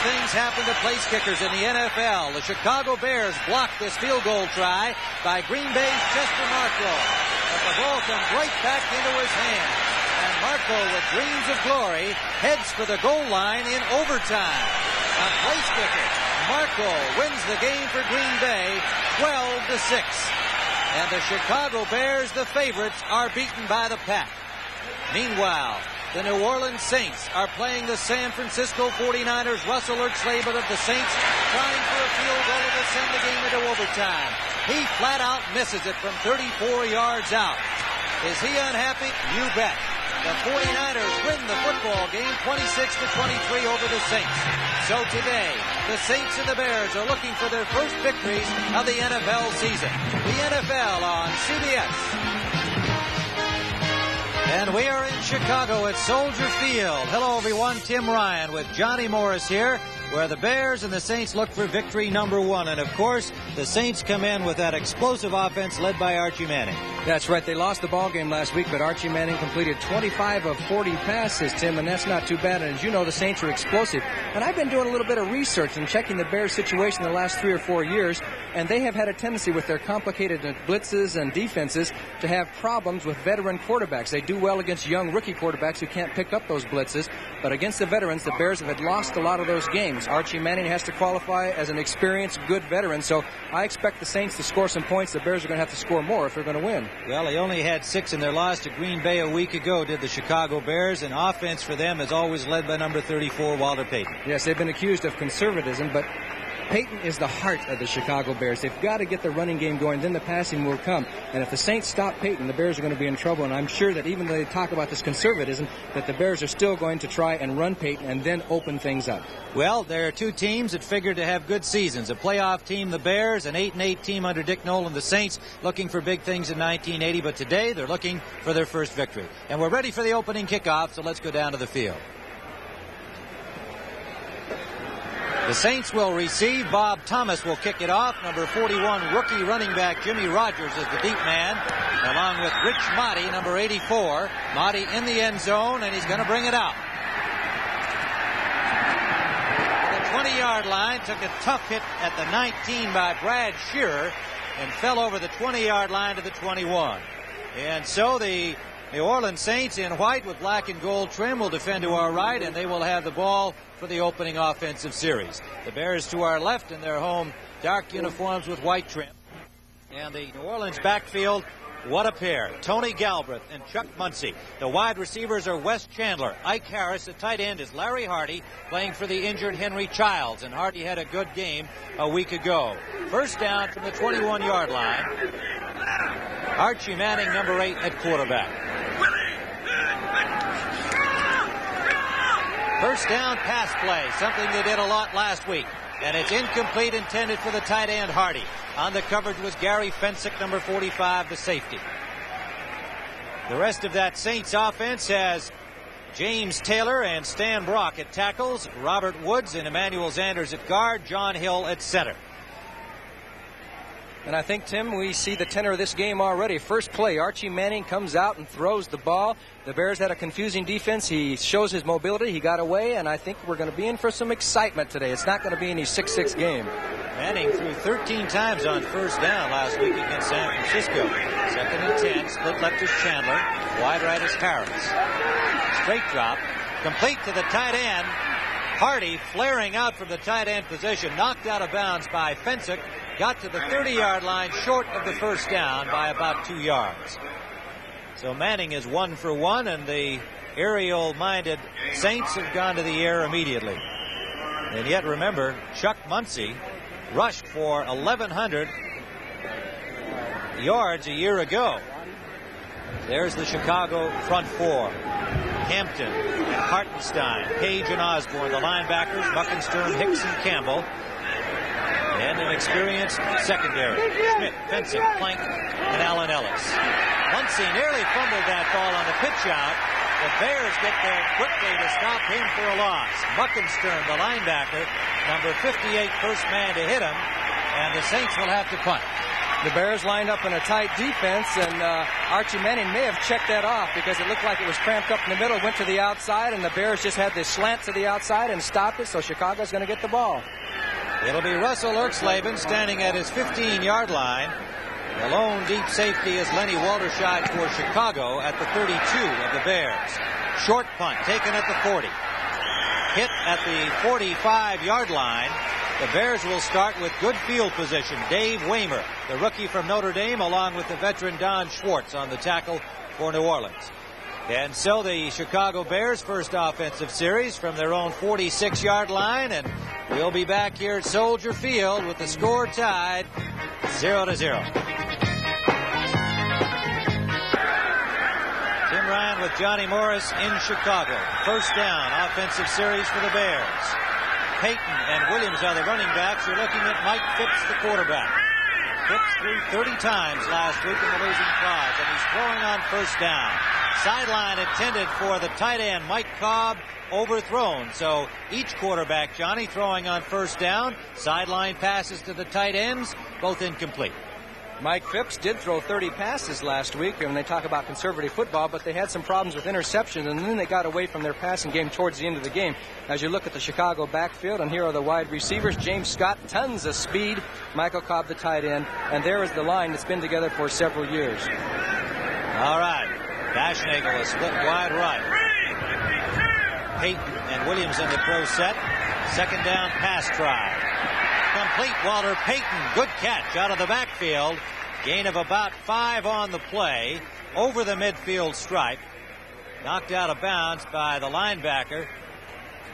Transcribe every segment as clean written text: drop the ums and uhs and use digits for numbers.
things happen to place kickers in the NFL. The Chicago Bears blocked this field goal try by Green Bay's Chester Marco. But the ball comes right back into his hand. And Marco, with dreams of glory, heads for the goal line in overtime. A place kicker. Marco wins the game for Green Bay, 12-6. And the Chicago Bears, the favorites, are beaten by the Pack. Meanwhile, the New Orleans Saints are playing the San Francisco 49ers. Russell Ertzleben of the Saints trying for a field goal to send the game into overtime. He flat out misses it from 34 yards out. Is he unhappy? You bet. The 49ers win the football game 26-23 over the Saints. So today, the Saints and the Bears are looking for their first victories of the NFL season. The NFL on CBS. And we are in Chicago at Soldier Field. Hello, everyone. Tim Ryan with Johnny Morris here, where the Bears and the Saints look for victory number one. And, of course, the Saints come in with that explosive offense led by Archie Manning. That's right. They lost the ball game last week, but Archie Manning completed 25 of 40 passes, Tim, and that's not too bad. And as you know, the Saints are explosive. And I've been doing a little bit of research and checking the Bears' situation the last 3 or 4 years, and they have had a tendency with their complicated blitzes and defenses to have problems with veteran quarterbacks. They do well against young rookie quarterbacks who can't pick up those blitzes, but against the veterans, the Bears have had lost a lot of those games. Archie Manning has to qualify as an experienced, good veteran, so I expect the Saints to score some points. The Bears are going to have to score more if they're going to win. Well, they only had 6 in their loss to Green Bay a week ago, did the Chicago Bears, and offense for them is always led by number 34, Walter Payton. Yes, they've been accused of conservatism, but Payton is the heart of the Chicago Bears. They've got to get the running game going, then the passing will come. And if the Saints stop Payton, the Bears are going to be in trouble. And I'm sure that even though they talk about this conservatism, that the Bears are still going to try and run Payton and then open things up. Well, there are two teams that figured to have good seasons. A playoff team, the Bears, an 8-8 team under Dick Nolan, the Saints, looking for big things in 1980. But today, they're looking for their first victory. And we're ready for the opening kickoff, so let's go down to the field. The Saints will receive. Bob Thomas will kick it off. Number 41, rookie running back Jimmy Rogers is the deep man, along with Rich Motti, number 84. Motti in the end zone, and he's going to bring it out. The 20-yard line took a tough hit at the 19 by Brad Shearer and fell over the 20-yard line to the 21. And so the New Orleans Saints in white with black and gold trim will defend to our right, and they will have the ball for the opening offensive series. The Bears to our left in their home dark uniforms with white trim. And the New Orleans backfield, what a pair. Tony Galbraith and Chuck Muncie. The wide receivers are Wes Chandler. Ike Harris. The tight end is Larry Hardy, playing for the injured Henry Childs. And Hardy had a good game a week ago. First down from the 21-yard line. Archie Manning, number 8, at quarterback. First down pass play, something they did a lot last week. And it's incomplete, intended for the tight end Hardy. On the coverage was Gary Fensick, number 45, the safety. The rest of that Saints offense has James Taylor and Stan Brock at tackles, Robert Woods and Emmanuel Sanders at guard, John Hill at center. And I think, Tim, we see the tenor of this game already. First play, Archie Manning comes out and throws the ball. The Bears had a confusing defense. He shows his mobility. He got away, and I think we're going to be in for some excitement today. It's not going to be any 6-6 game. Manning threw 13 times on first down last week against San Francisco. 2nd and 10, split left is Chandler, wide right is Harris. Straight drop, complete to the tight end. Hardy flaring out from the tight end position, knocked out of bounds by Fensick. Got to the 30-yard line short of the first down by about 2 yards. So Manning is 1 for 1, and the aerial-minded Saints have gone to the air immediately. And yet, remember, Chuck Muncie rushed for 1,100 yards a year ago. There's the Chicago front four. Hampton, Hartenstein, Page and Osborne, the linebackers, Muckensturm, Hicks and Campbell. And an experienced secondary. Schmidt, Fensick, Plank, and Allen Ellis. Muncie nearly fumbled that ball on the pitch out. The Bears get there quickly to stop him for a loss. Muckensturm, the linebacker, number 58, first man to hit him. And the Saints will have to punt. The Bears lined up in a tight defense, and Archie Manning may have checked that off because it looked like it was cramped up in the middle, went to the outside, and the Bears just had this slant to the outside and stopped it, so Chicago's going to get the ball. It'll be Russell Erxleben standing at his 15-yard line. The lone deep safety is Lenny Walterscheid for Chicago at the 32 of the Bears. Short punt taken at the 40. Hit at the 45-yard line. The Bears will start with good field position. Dave Waymer, the rookie from Notre Dame, along with the veteran Don Schwartz on the tackle for New Orleans. And so the Chicago Bears' first offensive series from their own 46-yard line, and we'll be back here at Soldier Field with the score tied 0-0. Tim Ryan with Johnny Morris in Chicago. First down offensive series for the Bears. Payton and Williams are the running backs. You're looking at Mike Phipps, the quarterback. Phipps threw 30 times last week in the losing cause, and he's throwing on first down. Sideline intended for the tight end, Mike Cobb, overthrown. So each quarterback, Johnny, throwing on first down. Sideline passes to the tight ends, both incomplete. Mike Phipps did throw 30 passes last week, and they talk about conservative football, but they had some problems with interceptions, and then they got away from their passing game towards the end of the game. As you look at the Chicago backfield, and here are the wide receivers. James Scott, tons of speed. Michael Cobb, the tight end. And there is the line that's been together for several years. All right. Baschnagel is split wide right. Payton and Williams in the pro set. Second down pass try. Complete. Walter Payton. Good catch out of the backfield. Gain of about 5 on the play. Over the midfield stripe. Knocked out of bounds by the linebacker.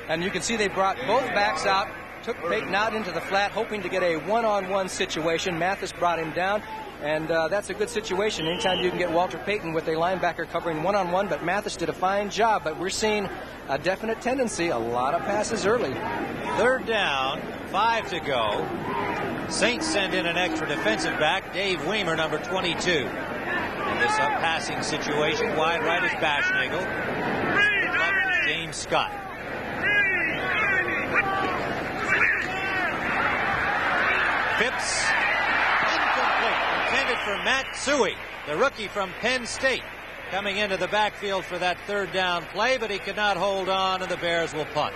And you can see they brought both backs out. Took Payton out into the flat, hoping to get a one-on-one situation. Mathis brought him down. And that's a good situation anytime you can get Walter Payton with a linebacker covering one-on-one. But Mathis did a fine job. But we're seeing a definite tendency, a lot of passes early. Third down, 5 to go. Saints send in an extra defensive back, Dave Waymer, number 22. In this passing situation, wide right is Baschnagel. Left is James Scott. Phipps, incomplete. Intended for Matt Suhey, the rookie from Penn State, coming into the backfield for that third down play, but he could not hold on, and the Bears will punt.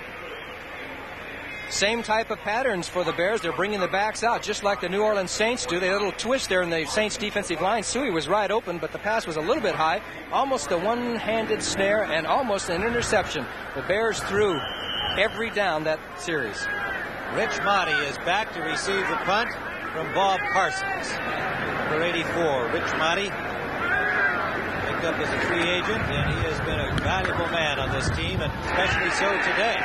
Same type of patterns for the Bears. They're bringing the backs out just like the New Orleans Saints do. They had a little twist there in the Saints defensive line. Suhey was right open, but the pass was a little bit high. Almost a one-handed snare and almost an interception. The Bears threw every down that series. Rich Motti is back to receive the punt from Bob Parsons. Number 84, Rich Motti, picked up as a free agent, and he has been a valuable man on this team, and especially so today.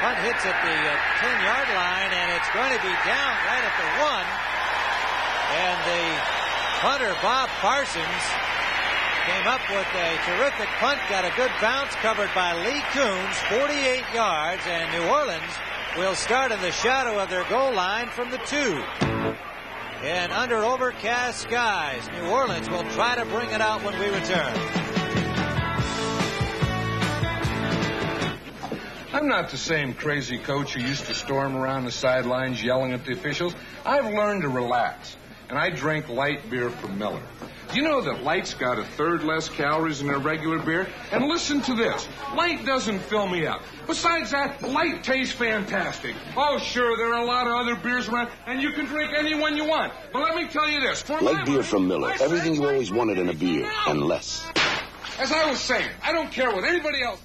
Punt hits at the 10-yard line, and it's going to be down right at the 1. And the punter, Bob Parsons, came up with a terrific punt, got a good bounce, covered by Lee Coons, 48 yards, and New Orleans will start in the shadow of their goal line from the 2. And under overcast skies, New Orleans will try to bring it out when we return. I'm not the same crazy coach who used to storm around the sidelines yelling at the officials. I've learned to relax, and I drink light beer from Miller. Do you know that Light's got a third less calories than a regular beer? And listen to this. Light doesn't fill me up. Besides that, Light tastes fantastic. Oh, sure, there are a lot of other beers around, and you can drink any one you want. But let me tell you this. Light beer from Miller. Everything you always wanted in a beer, and less. As I was saying, I don't care what anybody else...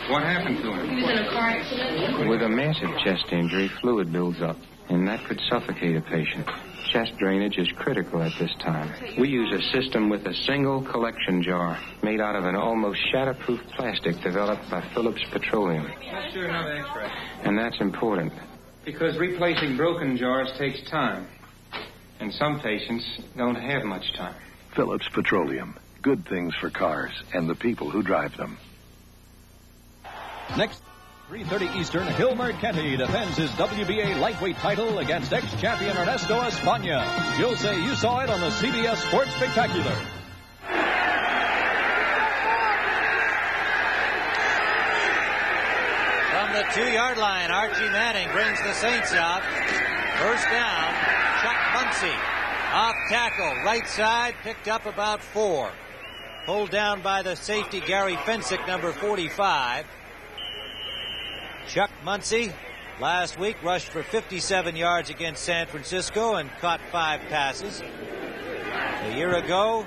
What happened to him? He was in a car accident. With a massive chest injury, fluid builds up, and that could suffocate a patient. Chest drainage is critical at this time. We use a system with a single collection jar made out of an almost shatterproof plastic developed by Phillips Petroleum. Let's do another X-ray. And that's important. Because replacing broken jars takes time. And some patients don't have much time. Phillips Petroleum. Good things for cars and the people who drive them. Next, 3:30 Eastern, Hilmer Kenty defends his WBA lightweight title against ex-champion Ernesto España. You'll say you saw it on the CBS Sports Spectacular. From the 2-yard line, Archie Manning brings the Saints out. First down, Chuck Muncie. Off tackle, right side, picked up about 4. Pulled down by the safety, Gary Fensick, number 45. Chuck Muncie, last week, rushed for 57 yards against San Francisco and caught 5 passes. A year ago,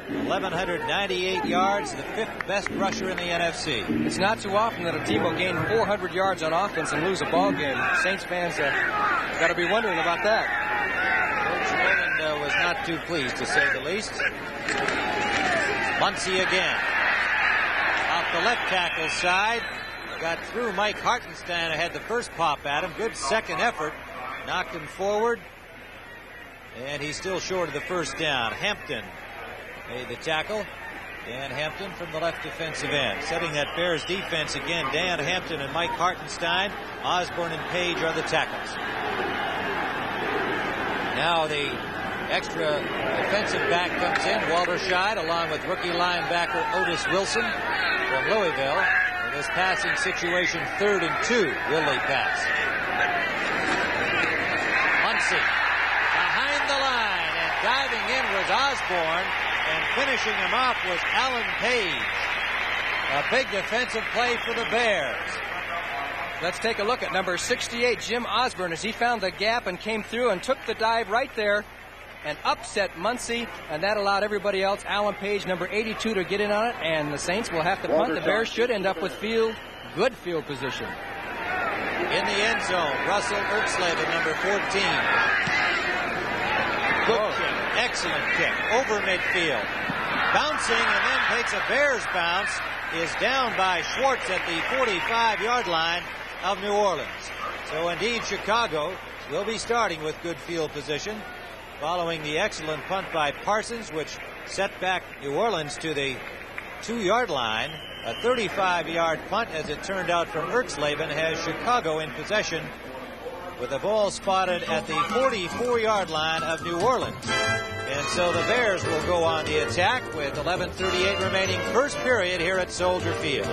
1,198 yards, the 5th best rusher in the NFC. It's not too often that a team will gain 400 yards on offense and lose a ball game. Saints fans got to be wondering about that. Coach Nolan was not too pleased, to say the least. Muncie again. Off the left tackle side. Got through Mike Hartenstein. Had the first pop at him. Good second effort. Knocked him forward. And he's still short of the first down. Hampton made the tackle. Dan Hampton from the left defensive end. Setting that Bears defense again. Dan Hampton and Mike Hartenstein. Osborne and Page are the tackles. Now the extra defensive back comes in. Walter Scheid along with rookie linebacker Otis Wilson from Louisville. In this passing situation, 3rd and 2. Will they pass? Muncie behind the line, and diving in was Osborne, and finishing him off was Alan Page. A big defensive play for the Bears. Let's take a look at number 68, Jim Osborne, as he found the gap and came through and took the dive right there and upset Muncie, and that allowed everybody else, Alan Page, number 82, to get in on it, and the Saints will have to punt. The Bears should end up with good field position. In the end zone, Russell Ertzleben, number 14. Good kick, excellent kick, over midfield. Bouncing and then takes a Bears bounce, is down by Schwartz at the 45-yard line of New Orleans. So indeed, Chicago will be starting with good field position, following the excellent punt by Parsons, which set back New Orleans to the 2-yard line. A 35-yard punt, as it turned out, from Ertzleben has Chicago in possession with the ball spotted at the 44-yard line of New Orleans. And so the Bears will go on the attack with 11:38 remaining, first period here at Soldier Field.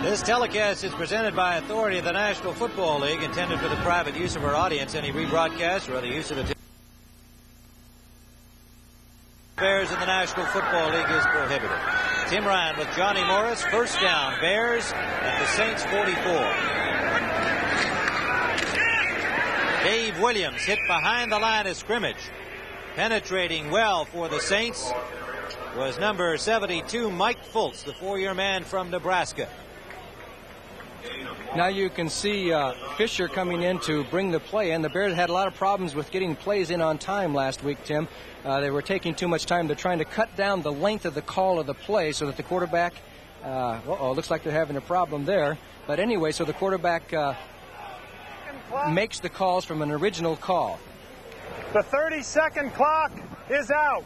This telecast is presented by authority of the National Football League, intended for the private use of our audience. Any rebroadcast or other use of the Bears in the National Football League is prohibited. Tim Ryan with Johnny Morris. First down, Bears at the Saints 44. Dave Williams hit behind the line of scrimmage. Penetrating well for the Saints was number 72, Mike Fultz, the 4-year man from Nebraska. Now you can see Fisher coming in to bring the play in. The Bears had a lot of problems with getting plays in on time last week, Tim. They were taking too much time. They're trying to cut down the length of the call of the play so that the quarterback, looks like they're having a problem there. But anyway, so the quarterback makes the calls from an original call. The 30-second clock is out.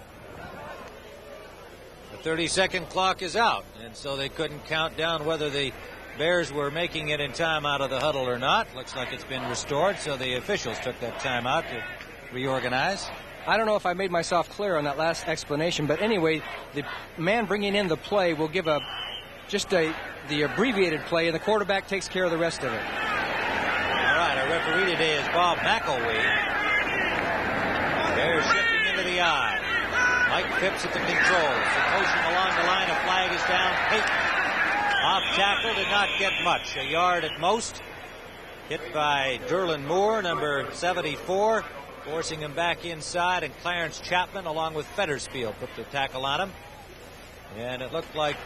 The 30-second clock is out, and so they couldn't count down whether the Bears were making it in time out of the huddle or not. Looks like it's been restored, so the officials took that time out to reorganize. I don't know if I made myself clear on that last explanation, but anyway, the man bringing in the play will give the abbreviated play, and the quarterback takes care of the rest of it. All right, our referee today is Bob McElwee. Bears shifting into the eye. Mike Phipps at the controls. The motion along the line, a flag is down. Peyton off tackle, did not get much. A yard at most. Hit by Derlin Moore, number 74, forcing him back inside, and Clarence Chapman along with Fettersfield put the tackle on him. And it looked like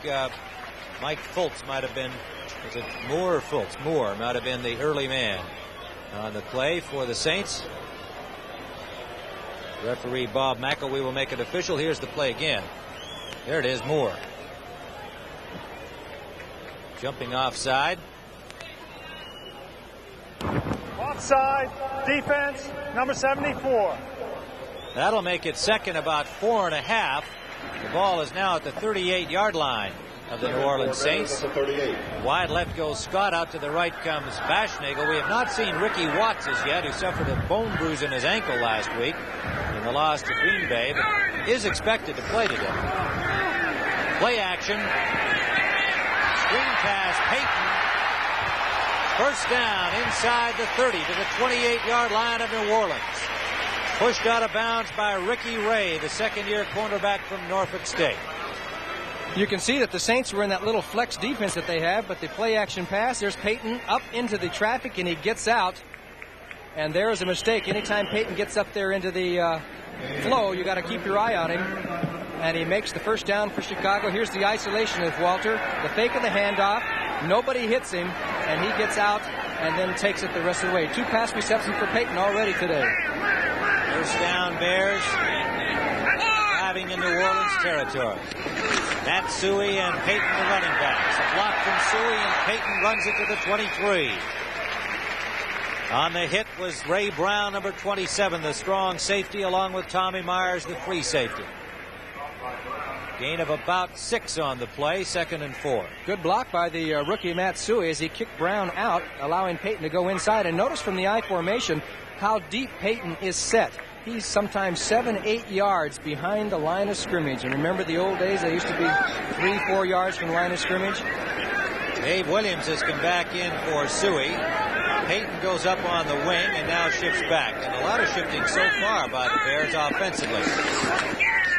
Mike Fultz might have been, was it Moore or Fultz? Moore might have been the early man on the play for the Saints. Referee Bob McElwee will make it official. Here's the play again. There it is, Moore. Jumping offside. Offside, defense, number 74. That'll make it second, about 4.5. The ball is now at the 38-yard line of the New Orleans Saints. Wide left goes Scott. Out to the right comes Baschnagel. We have not seen Ricky Watts as yet, who suffered a bone bruise in his ankle last week in the loss to Green Bay, but is expected to play today. Play action. Screen pass, Peyton. First down inside the 30 to the 28-yard line of New Orleans. Pushed out of bounds by Ricky Ray, the second-year cornerback from Norfolk State. You can see that the Saints were in that little flex defense that they have, but the play-action pass, there's Payton up into the traffic, and he gets out. And there's a mistake. Anytime Payton gets up there into the flow, you got to keep your eye on him. And he makes the first down for Chicago. Here's the isolation of Walter. The fake of the handoff. Nobody hits him, and he gets out and then takes it the rest of the way. 2 pass receptions for Payton already today. First down, Bears. Driving in New Orleans territory. Matt Suhey and Payton, the running backs. A block from Suhey, and Payton runs it to the 23. On the hit was Ray Brown, number 27, the strong safety, along with Tommy Myers, the free safety. Gain of about 6 on the play, 2nd and 4. Good block by the rookie Matt Suhey as he kicked Brown out, allowing Payton to go inside. And notice from the I formation how deep Payton is set. He's sometimes 7-8 yards behind the line of scrimmage. And remember the old days, they used to be 3-4 yards from the line of scrimmage. Dave Williams has come back in for Suhey. Payton goes up on the wing and now shifts back. And a lot of shifting so far by the Bears offensively.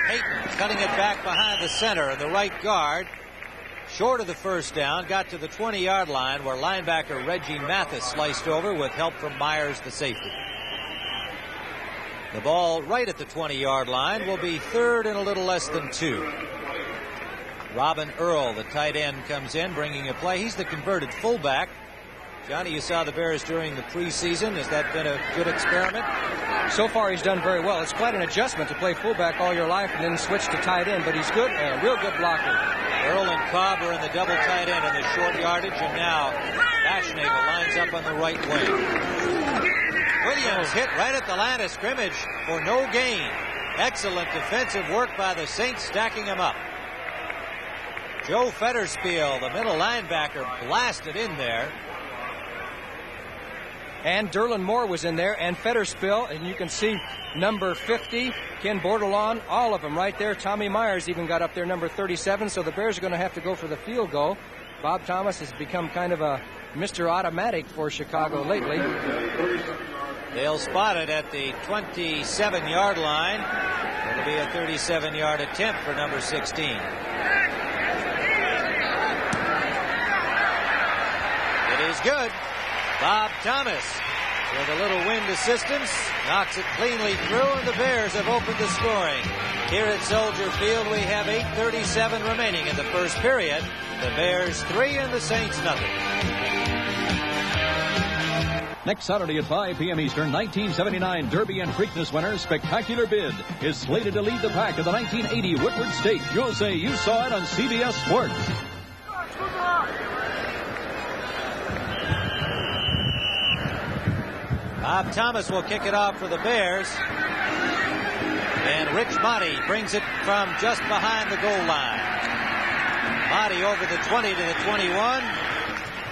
Payton cutting it back behind the center and the right guard. Short of the first down, got to the 20-yard line where linebacker Reggie Mathis sliced over with help from Myers, the safety. The ball right at the 20-yard line will be 3rd and a little less than 2. Robin Earl, the tight end, comes in, bringing a play. He's the converted fullback. Johnny, you saw the Bears during the preseason. Has that been a good experiment? So far, he's done very well. It's quite an adjustment to play fullback all your life and then switch to tight end, but he's good, a real good blocker. Earl and Cobb are in the double tight end in the short yardage, and now Bashnagle lines up on the right wing. Williams hit right at the line of scrimmage for no gain. Excellent defensive work by the Saints, stacking him up. Joe Fetterspiel, the middle linebacker, blasted in there. And Derlin Moore was in there, and Fetterspiel, and you can see number 50, Ken Bordelon, all of them right there. Tommy Myers even got up there, number 37, so the Bears are going to have to go for the field goal. Bob Thomas has become kind of a Mr. Automatic for Chicago lately. They'll spot it at the 27-yard line. It'll be a 37-yard attempt for number 16. It is good. Bob Thomas, with a little wind assistance, knocks it cleanly through, and the Bears have opened the scoring. Here at Soldier Field, we have 8:37 remaining in the first period. The Bears 3 and the Saints nothing. Next Saturday at 5 p.m. Eastern, 1979 Derby and Preakness winner Spectacular Bid is slated to lead the pack of the 1980 Woodward Stakes. You'll say you saw it on CBS Sports. Bob Thomas will kick it off for the Bears. And Rich Motti brings it from just behind the goal line. Motti over the 20 to the 21,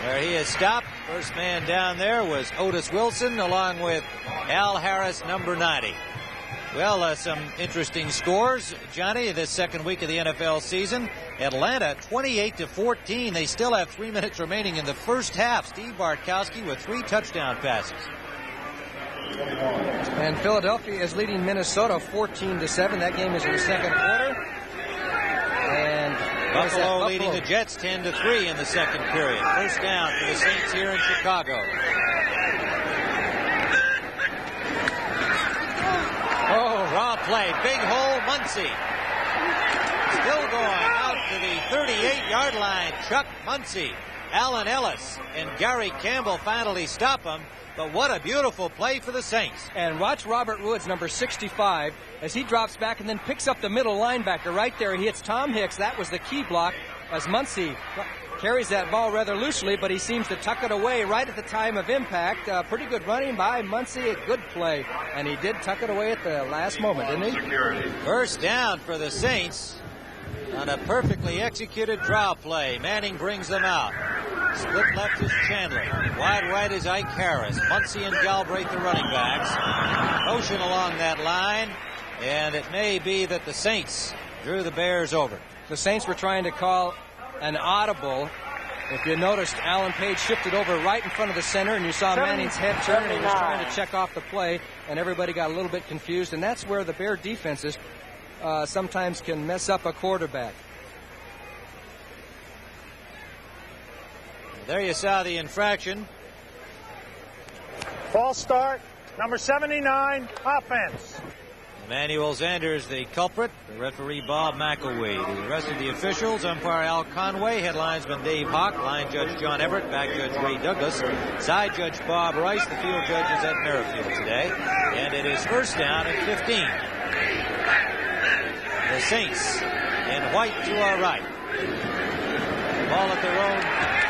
where he is stopped. First man down there was Otis Wilson, along with Al Harris, number 90. Well, some interesting scores, Johnny, this second week of the NFL season. Atlanta, 28-14. They still have 3 minutes remaining in the first half. Steve Bartkowski with 3 touchdown passes. And Philadelphia is leading Minnesota 14-7. That game is in the second quarter. And Buffalo leading the Jets 10-3 in the second period. First down for the Saints here in Chicago. Oh, raw play. Big hole, Muncie. Still going out to the 38-yard line. Chuck Muncie, Allen Ellis, and Gary Campbell finally stop him. But what a beautiful play for the Saints. And watch Robert Woods, number 65, as he drops back and then picks up the middle linebacker right there. He hits Tom Hicks. That was the key block as Muncie carries that ball rather loosely, but he seems to tuck it away right at the time of impact. Pretty good running by Muncie, a good play. And he did tuck it away at the last moment, didn't he? First down for the Saints on a perfectly executed draw play. Manning brings them out. Split left is Chandler. Wide right is Ike Harris. Muncie and Galbraith, the running backs. Motion along that line, and it may be that the Saints drew the Bears over. The Saints were trying to call an audible If you noticed, Alan Page shifted over right in front of the center, and you saw Manning's head turn, and he was trying to check off the play, and everybody got a little bit confused, and that's where the Bear defenses sometimes can mess up a quarterback. There you saw the infraction. False start, number 79, offense. Emmanuel Zanders, the culprit. The referee, Bob McElwee. The rest of the officials, umpire Al Conway, head linesman Dave Hawk, line judge John Everett, back judge Ray Douglas, side judge Bob Rice. The field judge is at Merrifield today. And it is first down and 15. The Saints in white to our right. Ball at their own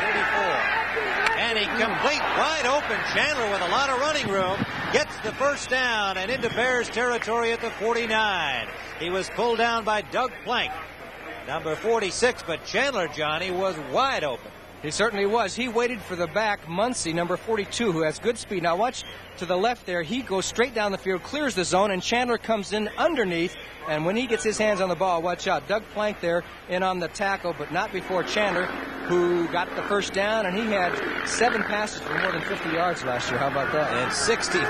34. And he complete, wide open. Chandler with a lot of running room gets the first down and into Bears territory at the 49. He was pulled down by Doug Plank, number 46, but Chandler, Johnny, was wide open. He certainly was. He waited for the back, Muncie, number 42, who has good speed. Now watch to the left there. He goes straight down the field, clears the zone, and Chandler comes in underneath. And when he gets his hands on the ball, watch out. Doug Plank there in on the tackle, but not before Chandler, who got the first down. And he had 7 passes for more than 50 yards last year. How about that? And 65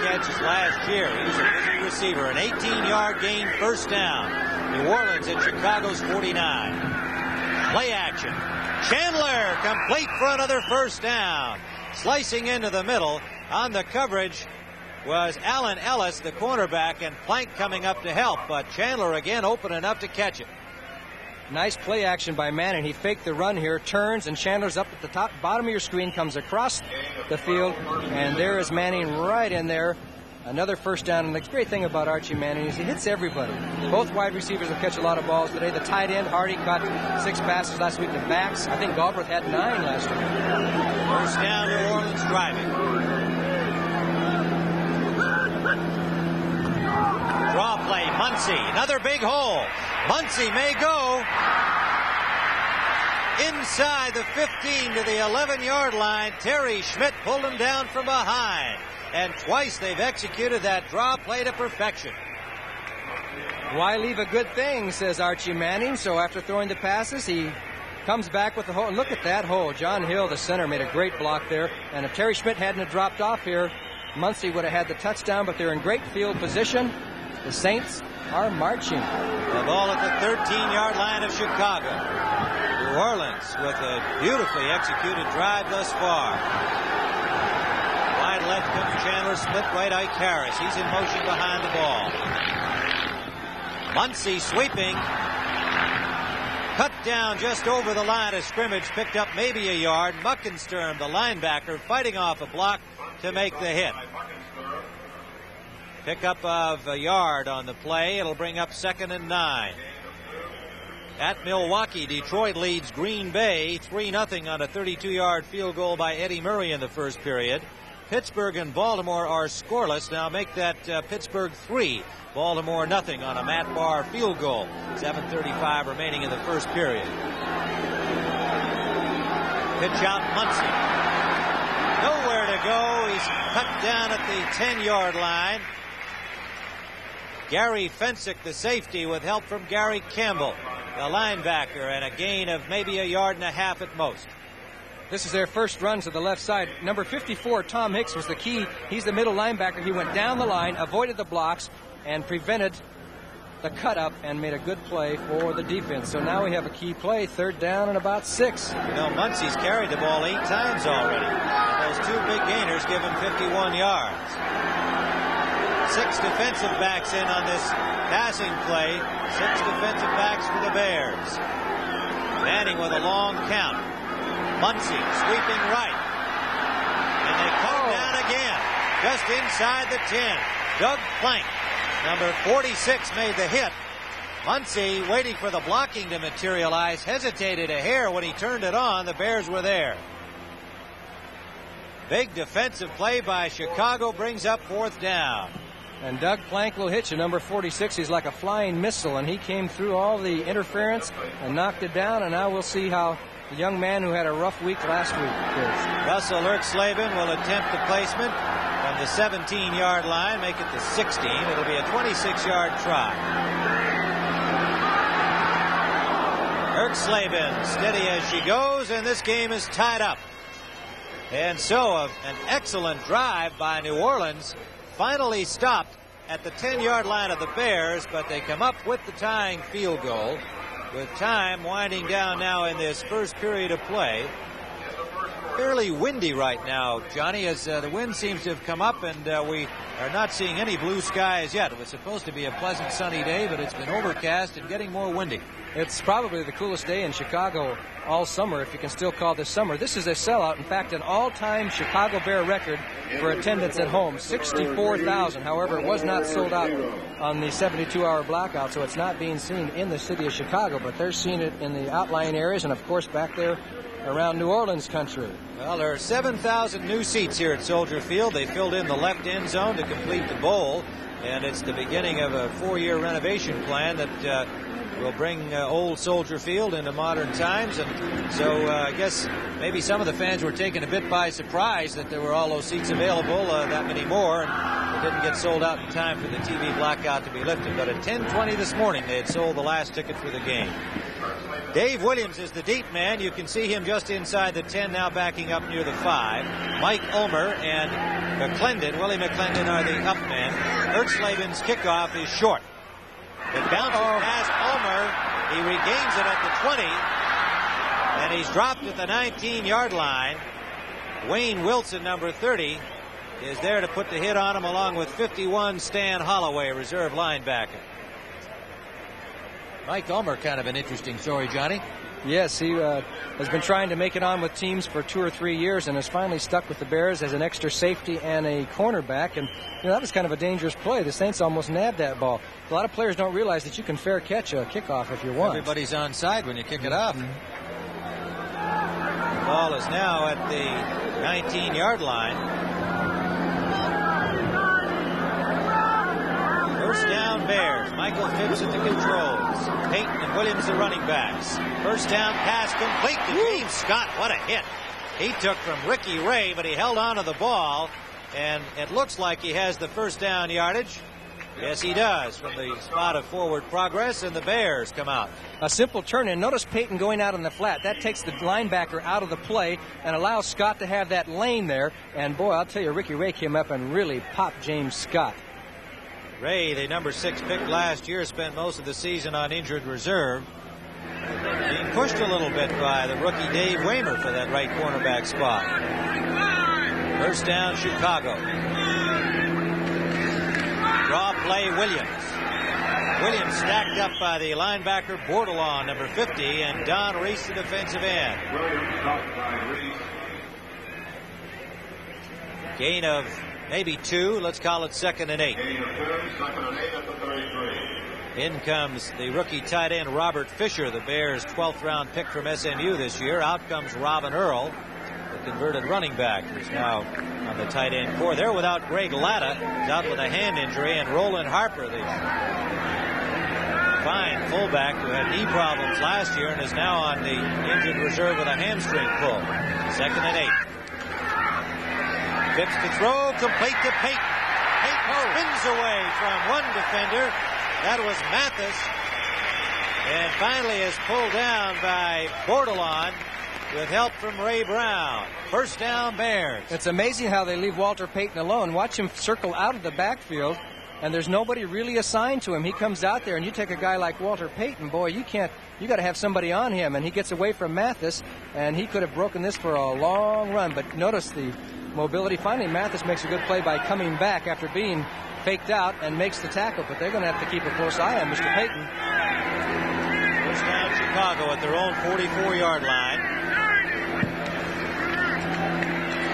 catches last year. He was a busy receiver. An 18-yard gain, first down. New Orleans at Chicago's 49. Play action. Chandler complete for another first down. Slicing into the middle on the coverage was Allen Ellis, the cornerback, and Plank coming up to help, but Chandler again open enough to catch it. Nice play action by Manning. He faked the run here, turns, and Chandler's up at the bottom of your screen, comes across the field, and there is Manning right in there. Another first down, and the great thing about Archie Manning is he hits everybody. Both wide receivers will catch a lot of balls today. The tight end, Hardy, caught 6 passes last week. The backs, I think Galbraith had 9 last year. First down, New Orleans driving. Draw play, Muncie, another big hole. Muncie may go inside the 15 to the 11-yard line. Terry Schmidt pulled him down from behind. And twice they've executed that draw play to perfection. Why leave a good thing, says Archie Manning. So after throwing the passes, he comes back with the hole. And look at that hole. John Hill, the center, made a great block there. And if Terry Schmidt hadn't dropped off here, Muncie would have had the touchdown, but they're in great field position. The Saints are marching. The ball at the 13-yard line of Chicago. New Orleans with a beautifully executed drive thus far. Wide left comes Chandler, split right Ike Harris. He's in motion behind the ball. Muncie sweeping. Cut down just over the line of scrimmage, picked up maybe a yard. Muckensturm, the linebacker, fighting off a block to make the hit. Pickup of a yard on the play. It'll bring up 2nd and 9. At Milwaukee, Detroit leads Green Bay 3-0 on a 32-yard field goal by Eddie Murray in the first period. Pittsburgh and Baltimore are scoreless. Now make that Pittsburgh 3, Baltimore nothing on a Matt Barr field goal. 7:35 remaining in the first period. Pitch out Muncie. Nowhere to go. He's cut down at the 10-yard line. Gary Fensick, the safety, with help from Gary Campbell, the linebacker, and a gain of maybe a yard and a half at most. This is their first run to the left side. Number 54, Tom Hicks, was the key. He's the middle linebacker. He went down the line, avoided the blocks, and prevented the cut-up and made a good play for the defense. So now we have a key play, 3rd down and about 6. You know, Muncie's carried the ball 8 times already. And those 2 big gainers give him 51 yards. 6 defensive backs in on this passing play. 6 defensive backs for the Bears. Manning with a long count. Muncie sweeping right. And they come down again. Just inside the 10. Doug Plank, number 46, made the hit. Muncie, waiting for the blocking to materialize, hesitated a hair. When he turned it on, the Bears were there. Big defensive play by Chicago brings up 4th down. And Doug Plank will hit you, number 46. He's like a flying missile, and he came through all the interference and knocked it down, and now we'll see how the young man who had a rough week last week is. Russell Ertzleben will attempt the placement from the 17-yard line, make it the 16. It'll be a 26-yard try. Erxleben steady as she goes, and this game is tied up. And so an excellent drive by New Orleans finally stopped at the 10-yard line of the Bears, but they come up with the tying field goal with time winding down now in this first period of play. Fairly windy right now, Johnny, as the wind seems to have come up, and we are not seeing any blue skies yet. It was supposed to be a pleasant sunny day, but it's been overcast and getting more windy. It's probably the coolest day in Chicago all summer, if you can still call this summer. This is a sellout. In fact, an all-time Chicago Bear record for attendance at home, 64,000. However, it was not sold out on the 72-hour blackout, so it's not being seen in the city of Chicago, but they're seeing it in the outlying areas and, of course, back there around New Orleans country. Well, there are 7,000 new seats here at Soldier Field. They filled in the left end zone to complete the bowl, and it's the beginning of a 4-year renovation plan that will bring old Soldier Field into modern times. And so I guess maybe some of the fans were taken a bit by surprise that there were all those seats available, that many more, and they didn't get sold out in time for the TV blackout to be lifted. But at 10:20 this morning, they had sold the last ticket for the game. Dave Williams is the deep man. You can see him just inside the 10 now, backing up near the 5. Mike Ulmer and McClendon, Willie McClendon, are the up men. Erxleben's kickoff is short. It bounces past Ulmer. He regains it at the 20. And he's dropped at the 19-yard line. Wayne Wilson, number 30, is there to put the hit on him, along with 51 Stan Holloway, reserve linebacker. Mike Ulmer, kind of an interesting story, Johnny. Yes, he has been trying to make it on with teams for 2 or 3 years and has finally stuck with the Bears as an extra safety and a cornerback. And that was kind of a dangerous play. The Saints almost nabbed that ball. A lot of players don't realize that you can fair catch a kickoff if you want. Everybody's onside when you kick it off. The ball is now at the 19-yard line. First down, Bears. Michael Phipps at the controls. Payton and Williams the running backs. First down pass complete to James Scott. What a hit. He took from Ricky Ray, but he held on to the ball, and it looks like he has the first down yardage. Yes, he does, from the spot of forward progress, and the Bears come out. A simple turn, and notice Payton going out on the flat. That takes the linebacker out of the play and allows Scott to have that lane there. And, boy, I'll tell you, Ricky Ray came up and really popped James Scott. Ray, the number 6 pick last year, spent most of the season on injured reserve. Being pushed a little bit by the rookie Dave Waymer for that right cornerback spot. First down, Chicago. Draw play, Williams. Williams stacked up by the linebacker Bordelon, number 50, and Don Reese, the defensive end. Gain of maybe 2. Let's call it 2nd and 8. In comes the rookie tight end Robert Fisher, the Bears' 12th round pick from SMU this year. Out comes Robin Earl, the converted running back, who's now on the tight end core. They're without Greg Latta, who's out with a hand injury, and Roland Harper, the fine fullback who had knee problems last year and is now on the injured reserve with a hamstring pull. 2nd and 8. Phipps to throw, complete to Payton. Payton spins away from one defender. That was Mathis. And finally is pulled down by Bordelon with help from Ray Brown. First down, Bears. It's amazing how they leave Walter Payton alone. Watch him circle out of the backfield, and there's nobody really assigned to him. He comes out there, and you take a guy like Walter Payton, boy, you got to have somebody on him, and he gets away from Mathis, and he could have broken this for a long run. But notice the mobility. Finally, Mathis makes a good play by coming back after being faked out and makes the tackle, but they're going to have to keep a close eye on Mr. Payton. First down, Chicago at their own 44-yard line.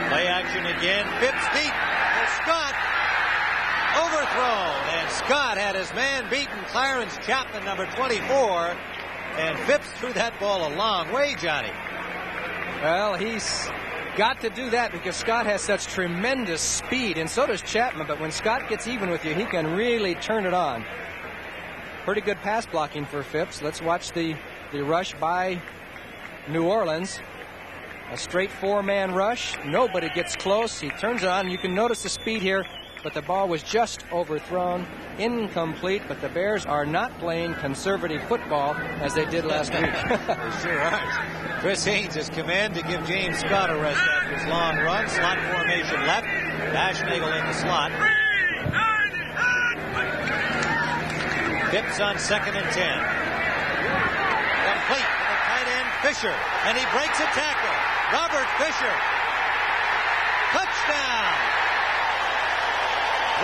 Play action again. Phipps deep. Scott overthrown, and Scott had his man beaten, Clarence Chapman, number 24, and Phipps threw that ball a long way, Johnny. Well, he's got to do that because Scott has such tremendous speed, and so does Chapman, but when Scott gets even with you, he can really turn it on. Pretty good pass blocking for Phipps. Let's watch the rush by New Orleans. A straight 4-man rush. Nobody gets close. He turns it on. You can notice the speed here but the ball was just overthrown, incomplete. But the Bears are not playing conservative football as they did last week. They sure aren't. Chris Haynes has come in to give James Scott a rest after his long run. Slot formation left. Daschnagel in the slot. Phipps on 2nd and 10. Complete to the tight end, Fisher. And he breaks a tackle. Robert Fisher. Touchdown!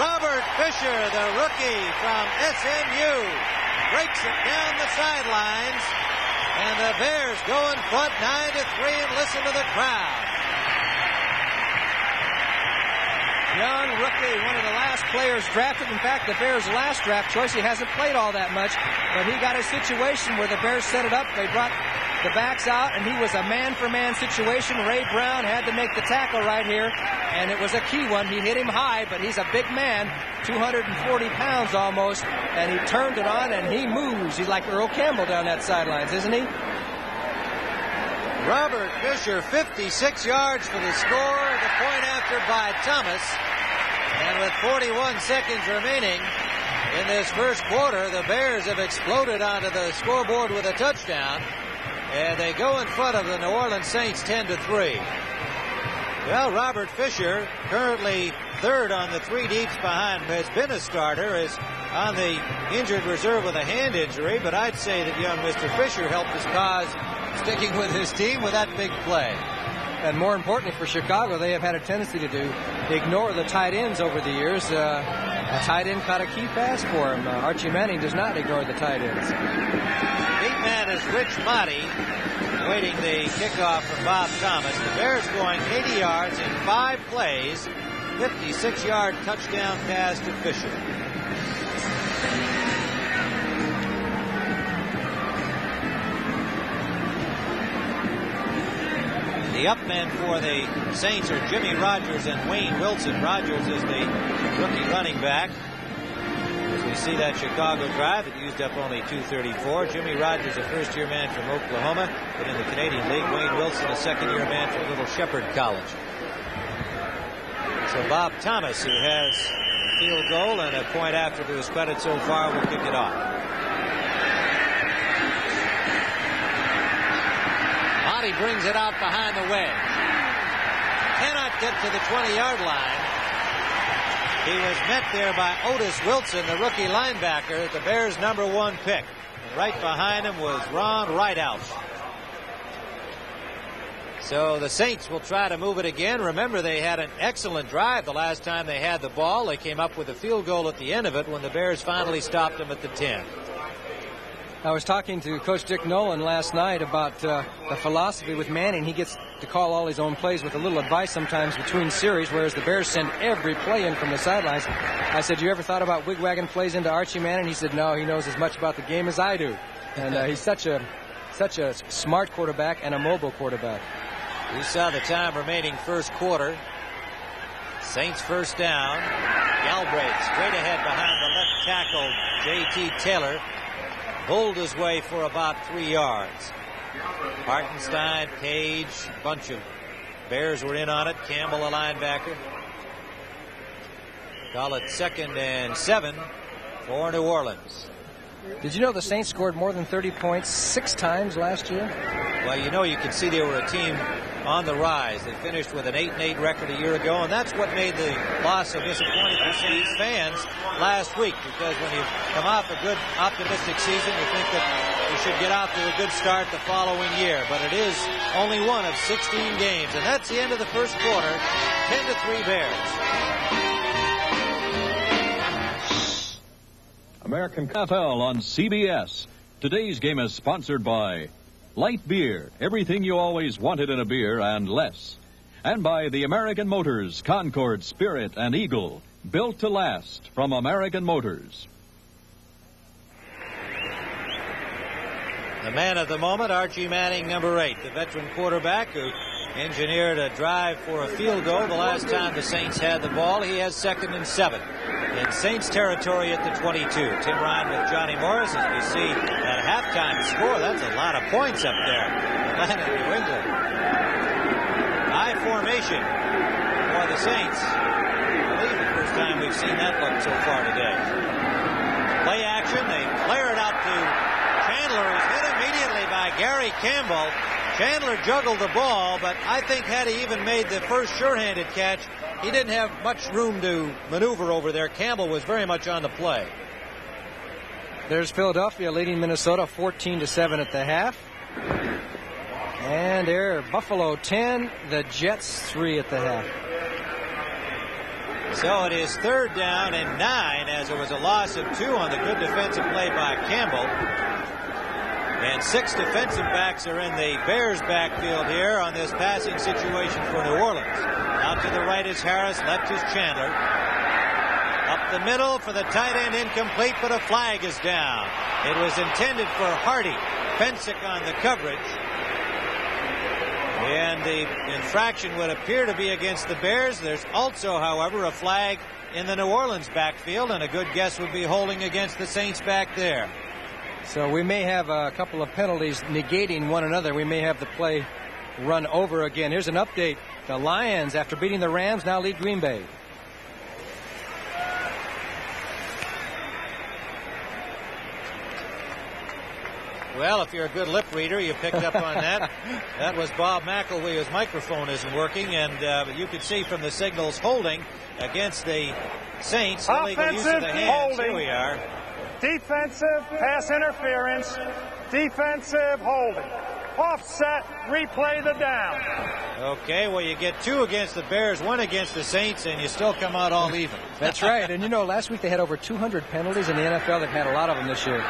Robert Fisher, the rookie from SMU, breaks it down the sidelines. And the Bears go in front 9-3, and listen to the crowd. Young rookie, one of the last players drafted. In fact, the Bears' last draft choice, he hasn't played all that much, but he got a situation where the Bears set it up. They brought the backs out, and he was a man-for-man situation. Ray Brown had to make the tackle right here, and it was a key one. He hit him high, but he's a big man, 240 pounds almost, and he turned it on, and he moves. He's like Earl Campbell down that sidelines, isn't he? Robert Fisher, 56 yards for the score. The point after by Thomas. And with 41 seconds remaining in this first quarter, the Bears have exploded onto the scoreboard with a touchdown. And they go in front of the New Orleans Saints 10-3. Well, Robert Fisher, currently third on the three deeps behind, has been a starter, is on the injured reserve with a hand injury, but I'd say that young Mr. Fisher helped his cause sticking with his team with that big play. And more importantly for Chicago, they have had a tendency to ignore the tight ends over the years. A tight end caught a key pass for him. Archie Manning does not ignore the tight ends. Big man is Rich Motti, waiting the kickoff from Bob Thomas. The Bears going 80 yards in 5 plays. 56-yard touchdown pass to Fisher. The up men for the Saints are Jimmy Rogers and Wayne Wilson. Rogers is the rookie running back. As we see that Chicago drive, it used up only 2:34. Jimmy Rogers, a first-year man from Oklahoma, but in the Canadian League. Wayne Wilson, a second-year man from Little Shepherd College. So Bob Thomas, who has a field goal and a point after to his credit so far, will kick it off. Motti brings it out behind the wedge. Cannot get to the 20-yard line. He was met there by Otis Wilson, the rookie linebacker, the Bears' #1 pick. And right behind him was Ron Rideout. So the Saints will try to move it again. Remember, they had an excellent drive the last time they had the ball. They came up with a field goal at the end of it when the Bears finally stopped them at the 10. I was talking to Coach Dick Nolan last night about the philosophy with Manning. He gets to call all his own plays with a little advice sometimes between series, whereas the Bears send every play in from the sidelines. I said, you ever thought about wigwagging plays into Archie Manning? He said, no, he knows as much about the game as I do. And he's such a smart quarterback and a mobile quarterback. We saw the time remaining first quarter. Saints first down. Galbraith straight ahead behind the left tackle, J.T. Taylor. Pulled his way for about 3 yards. Hartenstein, Page, a bunch of Bears were in on it. Campbell, a linebacker. Call it 2nd and 7 for New Orleans. Did you know the Saints scored more than 30 points 6 times last year? Well, you know, you can see they were a team on the rise. They finished with an 8-8 record a year ago, and that's what made the loss so disappointing for Saints fans last week, because when you come off a good, optimistic season, you think that you should get out to a good start the following year. But it is only one of 16 games, and that's the end of the first quarter. 10-3 Bears. American NFL on CBS. Today's game is sponsored by Light Beer, everything you always wanted in a beer and less. And by the American Motors, Concord, Spirit, and Eagle, built to last from American Motors. The man of the moment, Archie Manning, number 8, the veteran quarterback who engineered a drive for a field goal the last time the Saints had the ball. He has 2nd and 7 in Saints territory at the 22. Tim Ryan with Johnny Morris. As we see that halftime score, that's a lot of points up there. Atlanta, New England. High formation for the Saints. I believe the first time we've seen that look so far today. Play action. They flare it out to Chandler, who's hit immediately by Gary Campbell. Chandler juggled the ball, but I think had he even made the first sure-handed catch, he didn't have much room to maneuver over there. Campbell was very much on the play. There's Philadelphia leading Minnesota 14-7 at the half. And there, Buffalo 10, the Jets 3 at the half. So it is 3rd down and 9, as it was a loss of 2 on the good defensive play by Campbell. And 6 defensive backs are in the Bears backfield here on this passing situation for New Orleans. Out to the right is Harris, left is Chandler. Up the middle for the tight end, incomplete, but a flag is down. It was intended for Hardy. Fensick on the coverage. And the infraction would appear to be against the Bears. There's also, however, a flag in the New Orleans backfield, and a good guess would be holding against the Saints back there. So we may have a couple of penalties negating one another. We may have the play run over again. Here's an update. The Lions, after beating the Rams, now lead Green Bay. Well, if you're a good lip reader, you picked up on that. That was Bob McElwee. His microphone isn't working, and you could see from the signals holding against the Saints. Illegal use of the hands. Here we are. Defensive pass interference. Defensive holding. Offset. Replay the down. Okay, well, you get 2 against the Bears, 1 against the Saints, and you still come out all even. That's right. And, you know, last week they had over 200 penalties in the NFL. They've had a lot of them this year.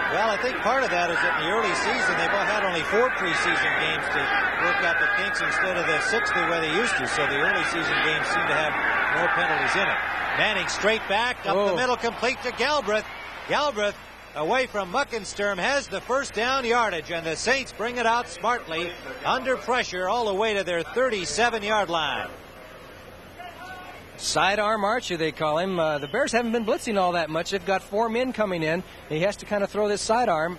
Well, I think part of that is that in the early season, they've had only 4 preseason games to work out the kinks instead of the 60 where they used to. So the early season games seem to have more penalties in it. Manning straight back, up the middle, complete to Galbraith. Galbraith, away from Muckensturm, has the first down yardage, and the Saints bring it out smartly, under pressure, all the way to their 37-yard line. Sidearm Archie, they call him. The Bears haven't been blitzing all that much. They've got 4 men coming in. He has to kind of throw this sidearm,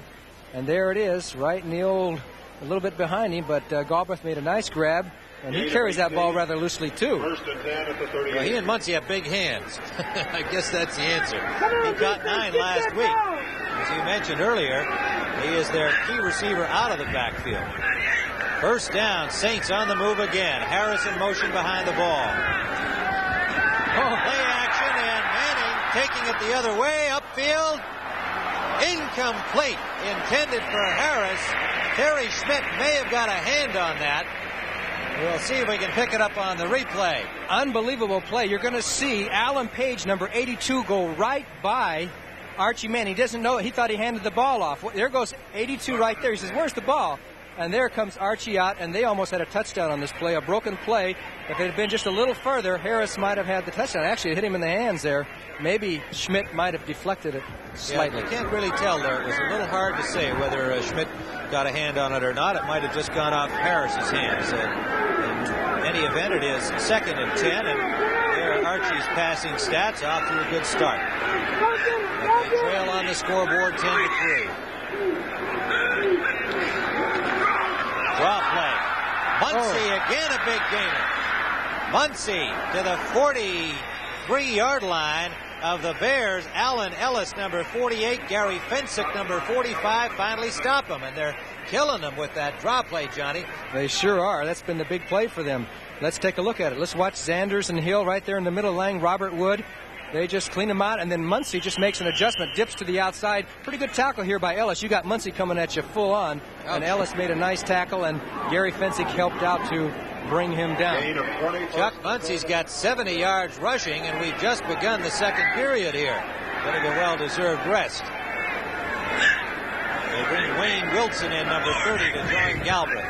and there it is, right in the old, a little bit behind him, but Galbraith made a nice grab, and he carries that ball rather loosely, too. Well, he and Muncie have big hands. I guess that's the answer. He got 9 last week. As you mentioned earlier, he is their key receiver out of the backfield. First down, Saints on the move again. Harris in motion behind the ball. Play action, and Manning taking it the other way, upfield. Incomplete, intended for Harris. Terry Schmidt may have got a hand on that. We'll see if we can pick it up on the replay. Unbelievable play. You're going to see Alan Page, number 82, go right by Archie Manning. He doesn't know it. He thought he handed the ball off. There goes 82 right there. He says, where's the ball? And there comes Archie out, and they almost had a touchdown on this play, a broken play. If it had been just a little further, Harris might have had the touchdown. Actually, it hit him in the hands there. Maybe Schmidt might have deflected it slightly. Yeah, you can't really tell there. It was a little hard to say whether Schmidt got a hand on it or not. It might have just gone off Harris's hands. In any event, it is 2nd and 10, and there Archie's passing stats off to a good start. They trail on the scoreboard 10-3. Draw play. Muncie again, a big gainer. Muncie to the 43-yard line of the Bears. Allen Ellis, number 48. Gary Fensick, number 45, finally stop them. And they're killing them with that draw play, Johnny. They sure are. That's been the big play for them. Let's take a look at it. Let's watch Zanders and Hill right there in the middle, laying Robert Wood. They just clean him out, and then Muncie just makes an adjustment, dips to the outside. Pretty good tackle here by Ellis. You got Muncie coming at you full on, and Ellis made a nice tackle, and Gary Fensick helped out to bring him down. Chuck Muncie's got 70 yards rushing, and we've just begun the second period here. Getting a well-deserved rest. They bring Wayne Wilson in, number 30, to join Galbraith.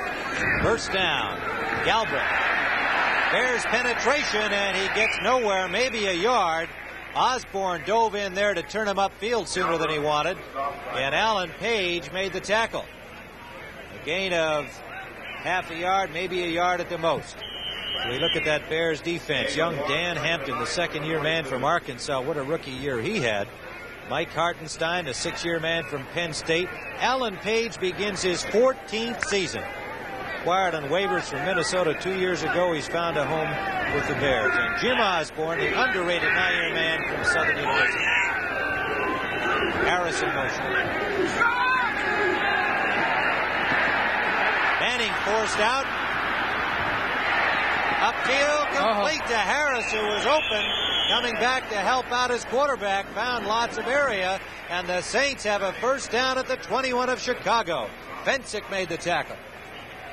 First down, Galbraith. Bears penetration, and he gets nowhere, maybe a yard. Osborne dove in there to turn him upfield sooner than he wanted, and Alan Page made the tackle. A gain of half a yard, maybe a yard at the most. So we look at that Bears defense. Young Dan Hampton, the second-year man from Arkansas. What a rookie year he had. Mike Hartenstein, a 6-year man from Penn State. Alan Page begins his 14th season. acquired on waivers from Minnesota 2 years ago. He's found a home with the Bears. And Jim Osborne, the underrated 9-year man from Southern University. Harris in motion. Manning forced out. Upfield, complete to Harris, who was open. Coming back to help out his quarterback. Found lots of area. And the Saints have a first down at the 21 of Chicago. Fensick made the tackle.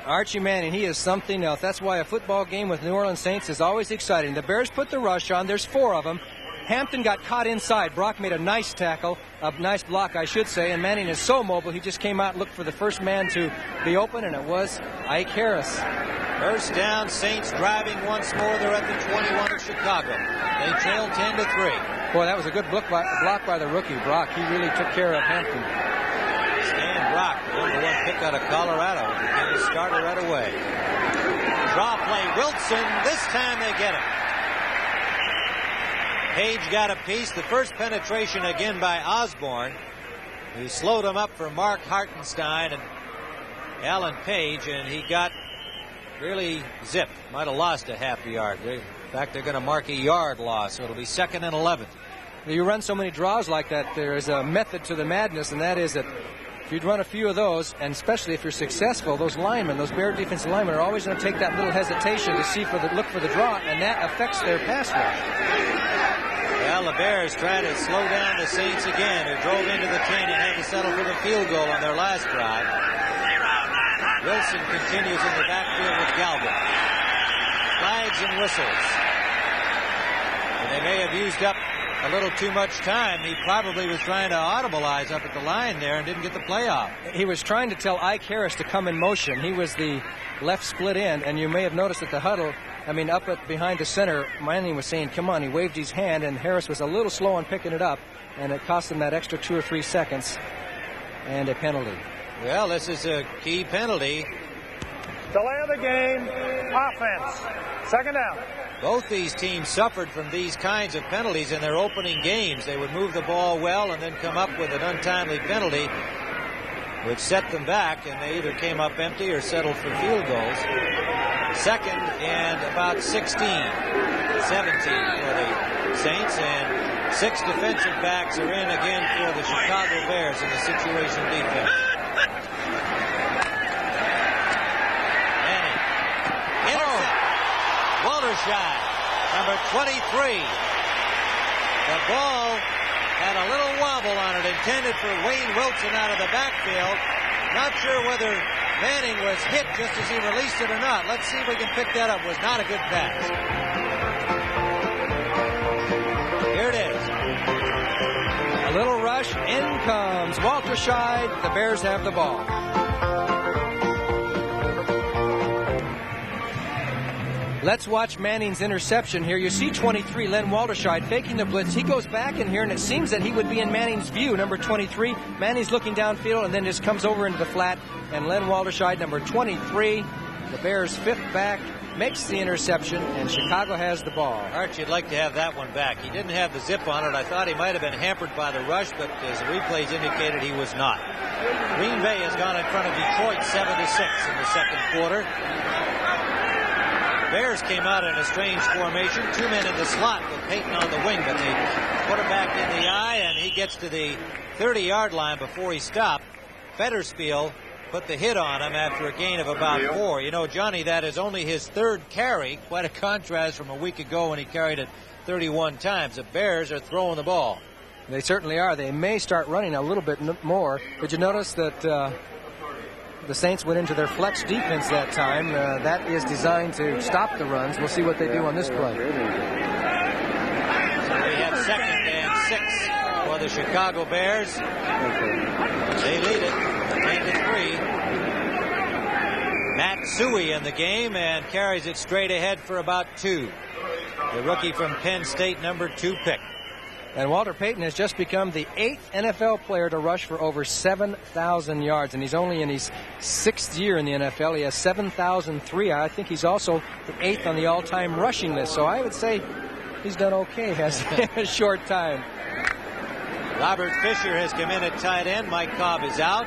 Archie Manning, he is something else. That's why a football game with New Orleans Saints is always exciting. The Bears put the rush on. There's 4 of them. Hampton got caught inside. Brock made a nice tackle, a nice block, I should say, and Manning is so mobile, he just came out and looked for the first man to be open, and it was Ike Harris. First down, Saints driving once more. They're at the 21 of Chicago. They trail 10-3. Boy, that was a good block by the rookie, Brock. He really took care of Hampton. Stan Brock, the #1 pick out of Colorado, became a starter right away. Draw play, Wilson. This time they get him. Page got a piece. The first penetration again by Osborne, who slowed him up for Mark Hartenstein and Alan Page, and he got really zipped. Might have lost a half a yard. In fact, they're going to mark a yard loss, so it'll be 2nd and 11. You run so many draws like that, there is a method to the madness, and that is that if you'd run a few of those, and especially if you're successful, those linemen, those Bear defensive linemen, are always going to take that little hesitation to look for the draw, and that affects their pass rush. Well, the Bears try to slow down the Saints again, who drove into the 10 and had to settle for the field goal on their last drive. Wilson continues in the backfield with Galvin. Flags and whistles. And they may have used up a little too much time. He probably was trying to audibilize up at the line there and didn't get the play off. He was trying to tell Ike Harris to come in motion. He was the left split end, and you may have noticed at the huddle, up behind the center, Manning was saying, come on. He waved his hand, and Harris was a little slow on picking it up, and it cost him that extra 2 or 3 seconds and a penalty. Well, this is a key penalty. Delay of the game, offense. 2nd down. Both these teams suffered from these kinds of penalties in their opening games. They would move the ball well and then come up with an untimely penalty, which set them back, and they either came up empty or settled for field goals. 2nd and about 16, 17 for the Saints, and 6 defensive backs are in again for the Chicago Bears in the situation defense. Manning. Intercept. Walterscheid, number 23. The ball had a little wobble on it, intended for Wayne Wilson out of the backfield. Not sure whether Manning was hit just as he released it or not. Let's see if we can pick that up. It was not a good pass. Here it is. A little rush. In comes Walterscheid. The Bears have the ball. Let's watch Manning's interception here. You see 23, Len Walterscheid, faking the blitz. He goes back in here, and it seems that he would be in Manning's view, number 23. Manning's looking downfield, and then just comes over into the flat. And Len Walterscheid, number 23, the Bears' 5th back, makes the interception, and Chicago has the ball. Archie, you'd like to have that one back. He didn't have the zip on it. I thought he might have been hampered by the rush, but as the replays indicated, he was not. Green Bay has gone in front of Detroit 7-6 in the 2nd quarter. Bears came out in a strange formation. 2 men in the slot with Peyton on the wing, but they put him back in the eye, and he gets to the 30-yard line before he stopped. Fetterspiel put the hit on him after a gain of about 4. You know, Johnny, that is only his 3rd carry. Quite a contrast from a week ago when he carried it 31 times. The Bears are throwing the ball. They certainly are. They may start running a little bit more. Did you notice that the Saints went into their flex defense that time? That is designed to stop the runs. We'll see what they do on this play. So we have 2nd and 6 for the Chicago Bears. They lead it 10-3. Matt Suhey in the game and carries it straight ahead for about 2. The rookie from Penn State, number 2 pick. And Walter Payton has just become the 8th NFL player to rush for over 7,000 yards. And he's only in his 6th year in the NFL. He has 7,003. I think he's also the 8th on the all-time rushing list. So I would say he's done okay has a short time. Robert Fisher has come in at tight end. Mike Cobb is out.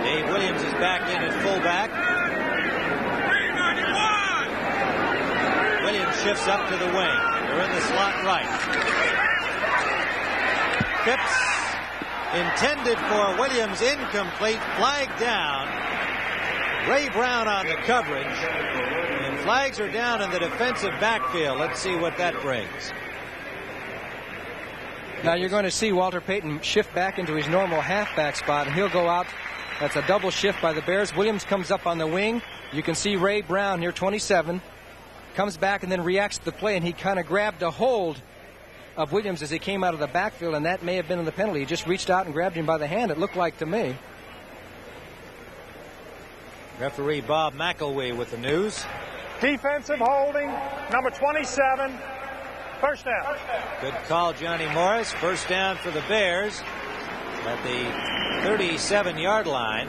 Dave Williams is back in at fullback. Williams shifts up to the wing. They're in the slot right. Phipps intended for Williams, incomplete, flag down. Ray Brown on the coverage. And flags are down in the defensive backfield. Let's see what that brings. Now you're going to see Walter Payton shift back into his normal halfback spot, and he'll go out. That's a double shift by the Bears. Williams comes up on the wing. You can see Ray Brown here, 27, comes back and then reacts to the play, and he kind of grabbed a hold of Williams as he came out of the backfield, and that may have been in the penalty. He just reached out and grabbed him by the hand, it looked like to me. Referee Bob McElwee with the news. Defensive holding, number 27. First down. Good call, Johnny Morris. First down for the Bears at the 37-yard line.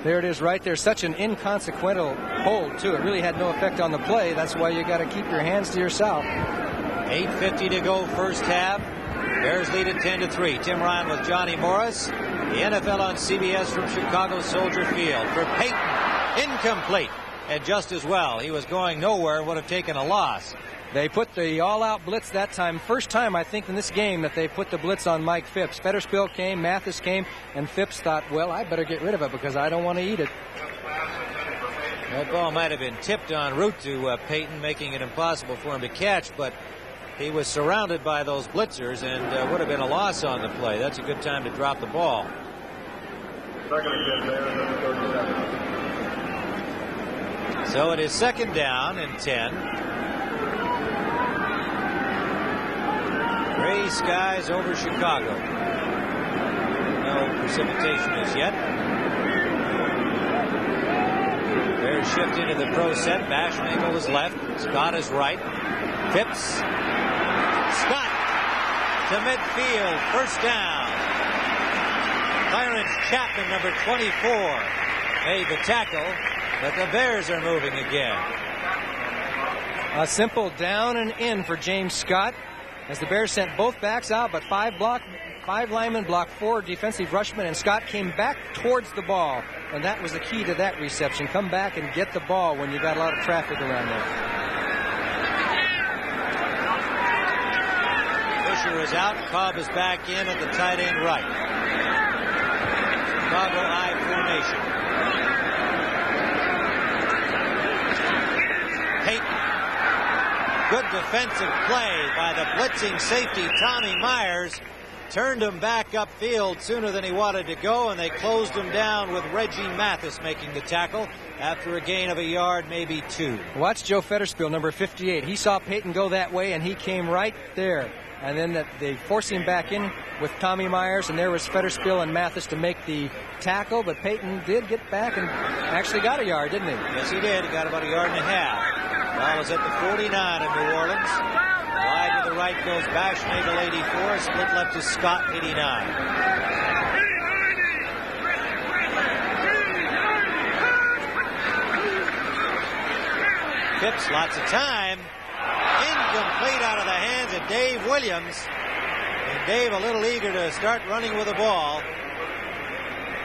There it is right there. Such an inconsequential hold, too. It really had no effect on the play. That's why you got to keep your hands to yourself. 8:50 to go first half. Bears lead at 10-3. Tim Ryan with Johnny Morris. The NFL on CBS from Chicago Soldier Field. For Payton, incomplete. And just as well. He was going nowhere and would have taken a loss. They put the all-out blitz that time. First time, I think, in this game that they put the blitz on Mike Phipps. Fetterspill came, Mathis came, and Phipps thought, well, I better get rid of it because I don't want to eat it. That ball might have been tipped en route to Payton, making it impossible for him to catch, but he was surrounded by those blitzers and would have been a loss on the play. That's a good time to drop the ball. So it is second down and 10. Gray skies over Chicago. No precipitation as yet. Bears shift into the pro set. Bashmangle is left. Scott is right. Phipps. Scott to midfield. First down. Clarence Chapman, number 24, made the tackle, but the Bears are moving again. A simple down and in for James Scott. As the Bears sent both backs out, but five linemen blocked 4 defensive rushmen, and Scott came back towards the ball. And that was the key to that reception. Come back and get the ball when you got a lot of traffic around there. Fisher is out. Cobb is back in at the tight end right. Chicago I formation. Payton. Good defensive play by the blitzing safety, Tommy Myers. Turned him back upfield sooner than he wanted to go, and they closed him down with Reggie Mathis making the tackle after a gain of a yard, maybe 2. Watch Joe Fetterspill, number 58. He saw Payton go that way, and he came right there. And then they forced him back in with Tommy Myers, and there was Fetterspill and Mathis to make the tackle, but Payton did get back and actually got a yard, didn't he? Yes, he did. He got about a yard and a half. Ball is at the 49 of New Orleans. Wide to the right goes Bashmangle, 84. Split left is Scott, 89. Phipps, lots of time. Incomplete out of the hands of Dave Williams. And Dave a little eager to start running with the ball.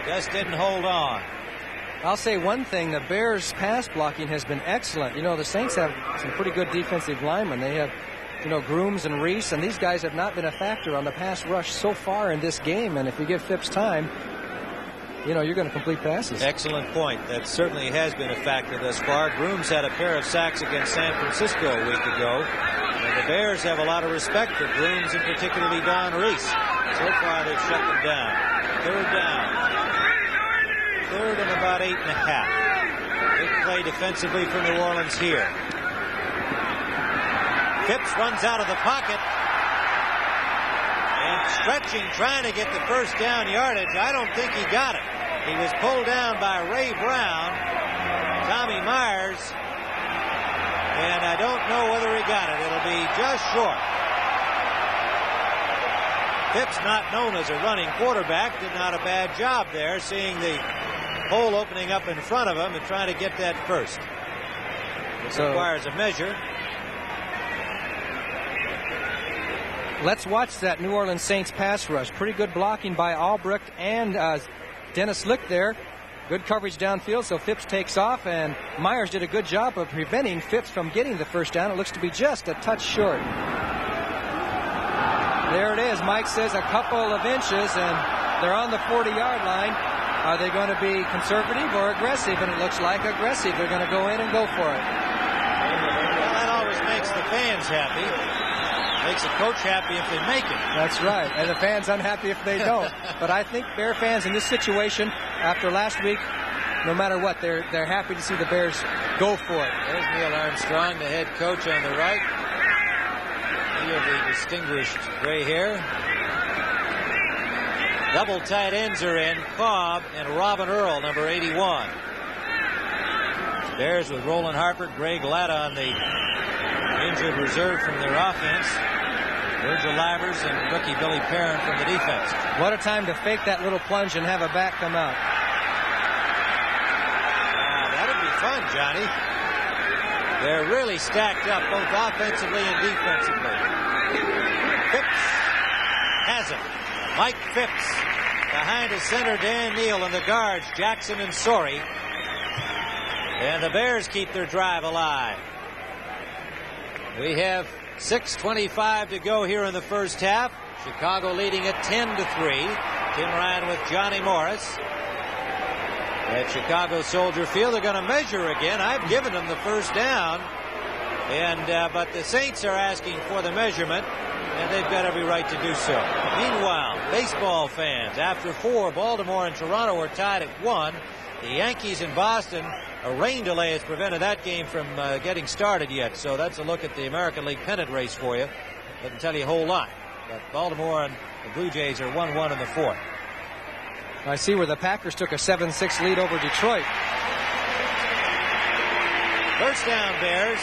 Just didn't hold on. I'll say one thing, the Bears' pass blocking has been excellent. You know, the Saints have some pretty good defensive linemen. They have, you know, Grooms and Reese, and these guys have not been a factor on the pass rush so far in this game. And if you give Phipps time, you know, you're going to complete passes. Excellent point. That certainly has been a factor thus far. Grooms had a pair of sacks against San Francisco a week ago. And the Bears have a lot of respect for Grooms and particularly Don Reese. So far, they've shut them down. Third down. Third and about 8.5. Big play defensively for New Orleans here. Phipps runs out of the pocket. And stretching, trying to get the first down yardage. I don't think he got it. He was pulled down by Ray Brown, Tommy Myers, and I don't know whether he got it. It'll be just short. Phipps, not known as a running quarterback, did not a bad job there, seeing the hole opening up in front of him and trying to get that first. This requires a measure. Let's watch that New Orleans Saints pass rush. Pretty good blocking by Albrecht and Dennis Lick there. Good coverage downfield, so Phipps takes off, and Myers did a good job of preventing Phipps from getting the first down. It looks to be just a touch short. There it is. Mike says a couple of inches, and they're on the 40-yard line. Are they going to be conservative or aggressive? And it looks like aggressive. They're going to go in and go for it. Well, that always makes the fans happy. Makes the coach happy if they make it. That's right. And the fans unhappy if they don't. But I think Bear fans in this situation, after last week, no matter what, they're happy to see the Bears go for it. There's Neil Armstrong, the head coach on the right. He of the distinguished gray hair. Double tight ends are in, Cobb and Robin Earl, number 81. Bears with Roland Harper, Greg Latta on the injured reserve from their offense. Virgil Livers and rookie Billy Perrin from the defense. What a time to fake that little plunge and have a back come out. That'd be fun, Johnny. They're really stacked up both offensively and defensively. Phipps has it. Mike Phipps behind his center Dan Neal and the guards Jackson and Sorey. And the Bears keep their drive alive. We have 6:25 to go here in the first half. Chicago leading at 10-3. Tim Ryan with Johnny Morris. At Chicago Soldier Field, they're going to measure again. I've given them the first down. But the Saints are asking for the measurement, and they've got every right to do so. Meanwhile, baseball fans, after 4, Baltimore and Toronto are tied at 1. The Yankees in Boston, a rain delay has prevented that game from getting started yet. So that's a look at the American League pennant race for you. Doesn't tell you a whole lot. But Baltimore and the Blue Jays are 1-1 in the 4th. I see where the Packers took a 7-6 lead over Detroit. First down, Bears.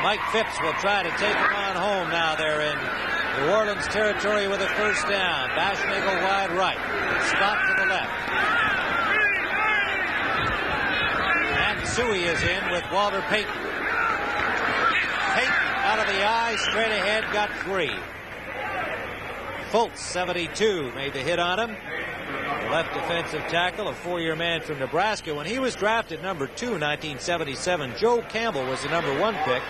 Mike Phipps will try to take them on home now. They're in New Orleans territory with a first down. Bashnagle wide right. Scott to the left. Matsui is in with Walter Payton. Payton out of the eye, straight ahead, got 3. Fultz, 72, made the hit on him. The left defensive tackle, a 4-year man from Nebraska. When he was drafted number 2 in 1977, Joe Campbell was the number 1 pick.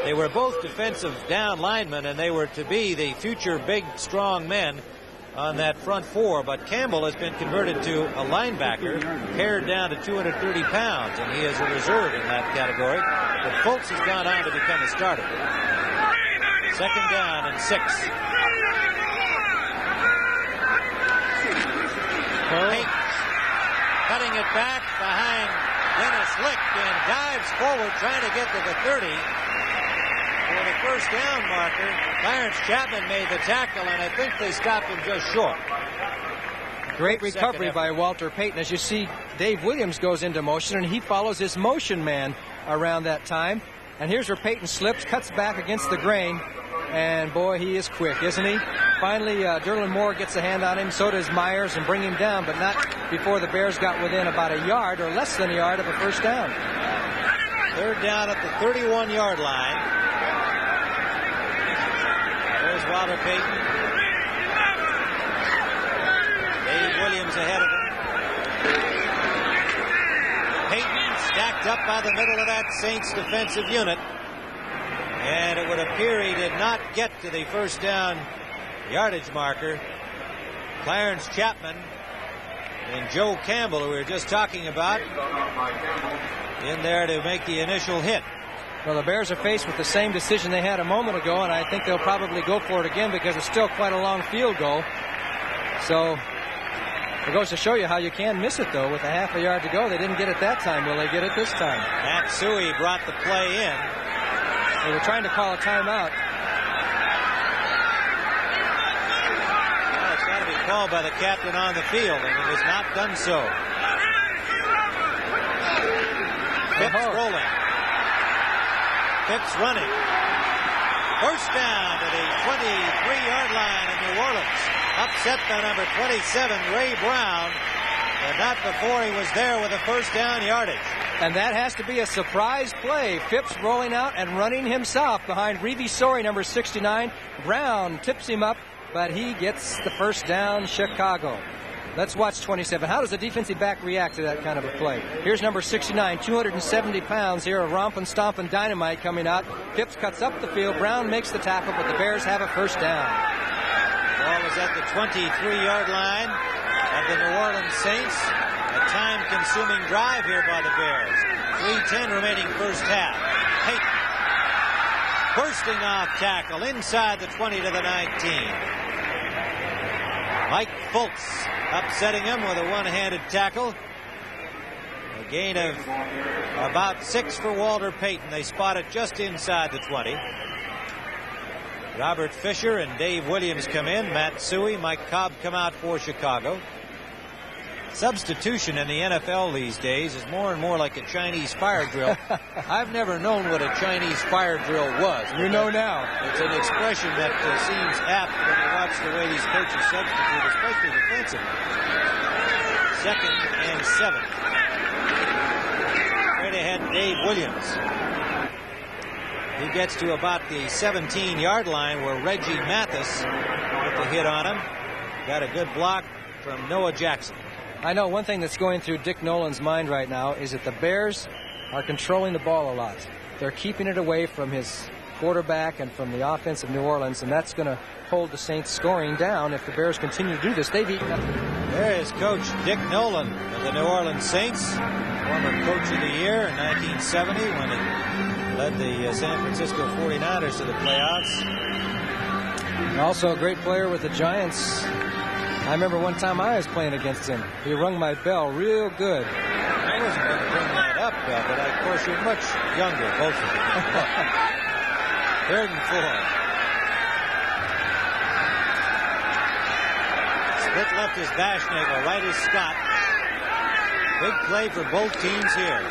They were both defensive down linemen, and they were to be the future big, strong men on that front 4. But Campbell has been converted to a linebacker, pared down to 230 pounds, and he is a reserve in that category. But Fultz has gone on to become a starter. Second down and 6. Payton cutting it back behind Dennis Lick and dives forward trying to get to the 30. For the first down marker, Clarence Chapman made the tackle, and I think they stopped him just short. Great recovery by Walter Payton. As you see, Dave Williams goes into motion, and he follows his motion man around that time. And here's where Payton slips, cuts back against the grain, and boy, he is quick, isn't he? Finally, Derlin Moore gets a hand on him, so does Myers, and bring him down, but not before the Bears got within about a yard or less than a yard of a first down. Third down at the 31-yard line. There's Walter Payton. Dave Williams ahead of him. Payton stacked up by the middle of that Saints defensive unit. And it would appear he did not get to the first down yardage marker. Clarence Chapman and Joe Campbell, who we were just talking about, in there to make the initial hit. Well, the Bears are faced with the same decision they had a moment ago, and I think they'll probably go for it again because it's still quite a long field goal. So it goes to show you how you can miss it, though, with a half a yard to go. They didn't get it that time. Will they get it this time? Matsui brought the play in. They were trying to call a timeout. Well, it's got to be called by the captain on the field, and it was not done so. Phipps rolling. Phipps running. First down to the 23-yard line in New Orleans. Upset by number 27, Ray Brown, but not before he was there with a first down yardage. And that has to be a surprise play. Phipps rolling out and running himself behind Reeve Sori, number 69. Brown tips him up, but he gets the first down, Chicago. Let's watch 27. How does the defensive back react to that kind of a play? Here's number 69, 270 pounds here, a romping, stomping dynamite coming out. Phipps cuts up the field. Brown makes the tackle, but the Bears have a first down. Ball is at the 23-yard line of the New Orleans Saints. A time-consuming drive here by the Bears. 3:10 remaining first half. Payton bursting off tackle inside the 20 to the 19. Mike Fultz upsetting him with a one-handed tackle. A gain of about 6 for Walter Payton. They spot it just inside the 20. Robert Fisher and Dave Williams come in. Matt Suhey, Mike Cobb come out for Chicago. Substitution in the NFL these days is more and more like a Chinese fire drill. I've never known what a Chinese fire drill was. You know now. It's an expression that seems apt when you watch the way these coaches substitute, especially defensively. 2nd and 7. Right ahead, Dave Williams. He gets to about the 17-yard line where Reggie Mathis put the hit on him. Got a good block from Noah Jackson. I know one thing that's going through Dick Nolan's mind right now is that the Bears are controlling the ball a lot. They're keeping it away from his quarterback and from the offense of New Orleans, and that's going to hold the Saints scoring down if the Bears continue to do this. They've eaten up. There is Coach Dick Nolan of the New Orleans Saints, former Coach of the Year in 1970 when he led the San Francisco 49ers to the playoffs. And also a great player with the Giants. I remember one time I was playing against him. He rung my bell real good. I wasn't going to bring that up, but of course you're much younger, both of you. 3rd and 4. Split left is Bashnagel, right is Scott. Big play for both teams here.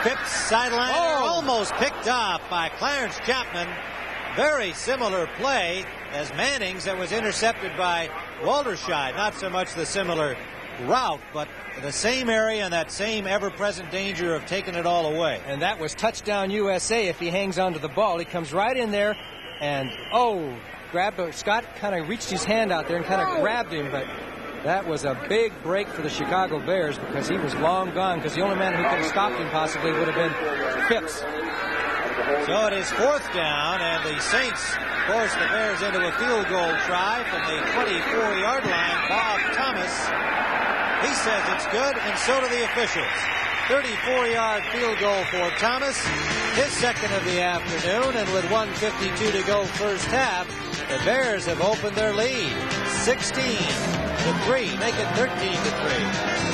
Phipps sideline, almost picked off by Clarence Chapman. Very similar play as Manning's that was intercepted by Walderscheid. Not so much the similar route, but the same area and that same ever-present danger of taking it all away. And that was touchdown USA if he hangs onto the ball. He comes right in there and, Scott kind of reached his hand out there and kind of grabbed him, but that was a big break for the Chicago Bears because he was long gone, because the only man who could have stopped him possibly would have been Phipps. So it is 4th down, and the Saints force the Bears into a field goal try from the 24-yard line. Bob Thomas, he says it's good, and so do the officials. 34-yard field goal for Thomas, his 2nd of the afternoon, and with 1:52 to go first half, the Bears have opened their lead, 16-3, make it 13-3.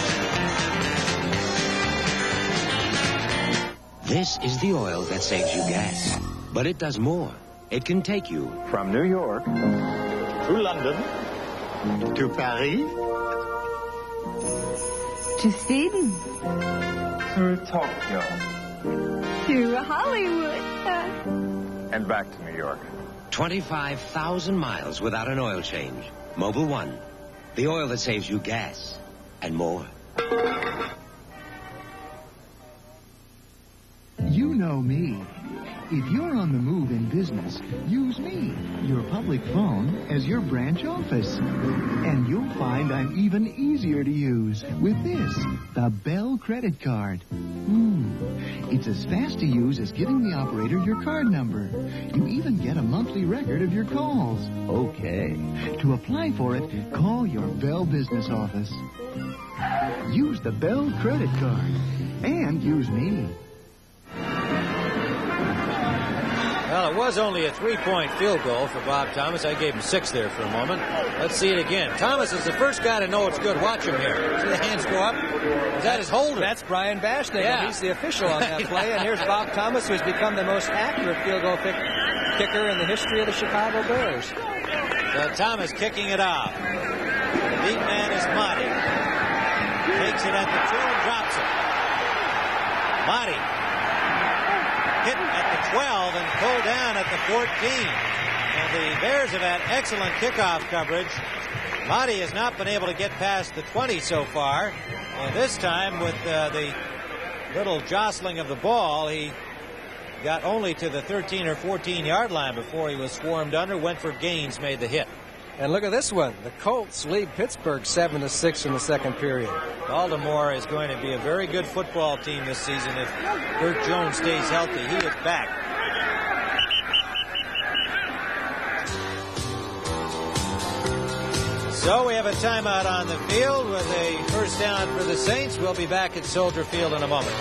This is the oil that saves you gas, but it does more. It can take you from New York to London to Paris to Sydney to Tokyo to Hollywood and back to New York. 25,000 miles without an oil change. Mobil 1, the oil that saves you gas and more. You know me. If you're on the move in business, use me, your public phone, as your branch office. And you'll find I'm even easier to use with this, the Bell credit card. It's as fast to use as giving the operator your card number. You even get a monthly record of your calls. Okay. To apply for it, call your Bell business office. Use the Bell credit card. And use me. Well, it was only a 3-point field goal for Bob Thomas. I gave him 6 there for a moment. Let's see it again. Thomas is the first guy to know it's good. Watch him here. See the hands go up? Is that his holder? That's Brian Bashnagel. Yeah. He's the official on that play. And here's Bob Thomas, who's become the most accurate field goal kicker in the history of the Chicago Bears. So Thomas kicking it off. The beat man is Motti. Takes it at the 2 and drops it. Motti hit at the 12 and pulled down at the 14. And the Bears have had excellent kickoff coverage. Motti has not been able to get past the 20 so far. And this time with the little jostling of the ball. He got only to the 13 or 14-yard line before he was swarmed under. Wentford Gaines made the hit. And look at this one. The Colts lead Pittsburgh 7-6 in the second period. Baltimore is going to be a very good football team this season if Burt Jones stays healthy. He is back. So we have a timeout on the field with a first down for the Saints. We'll be back at Soldier Field in a moment.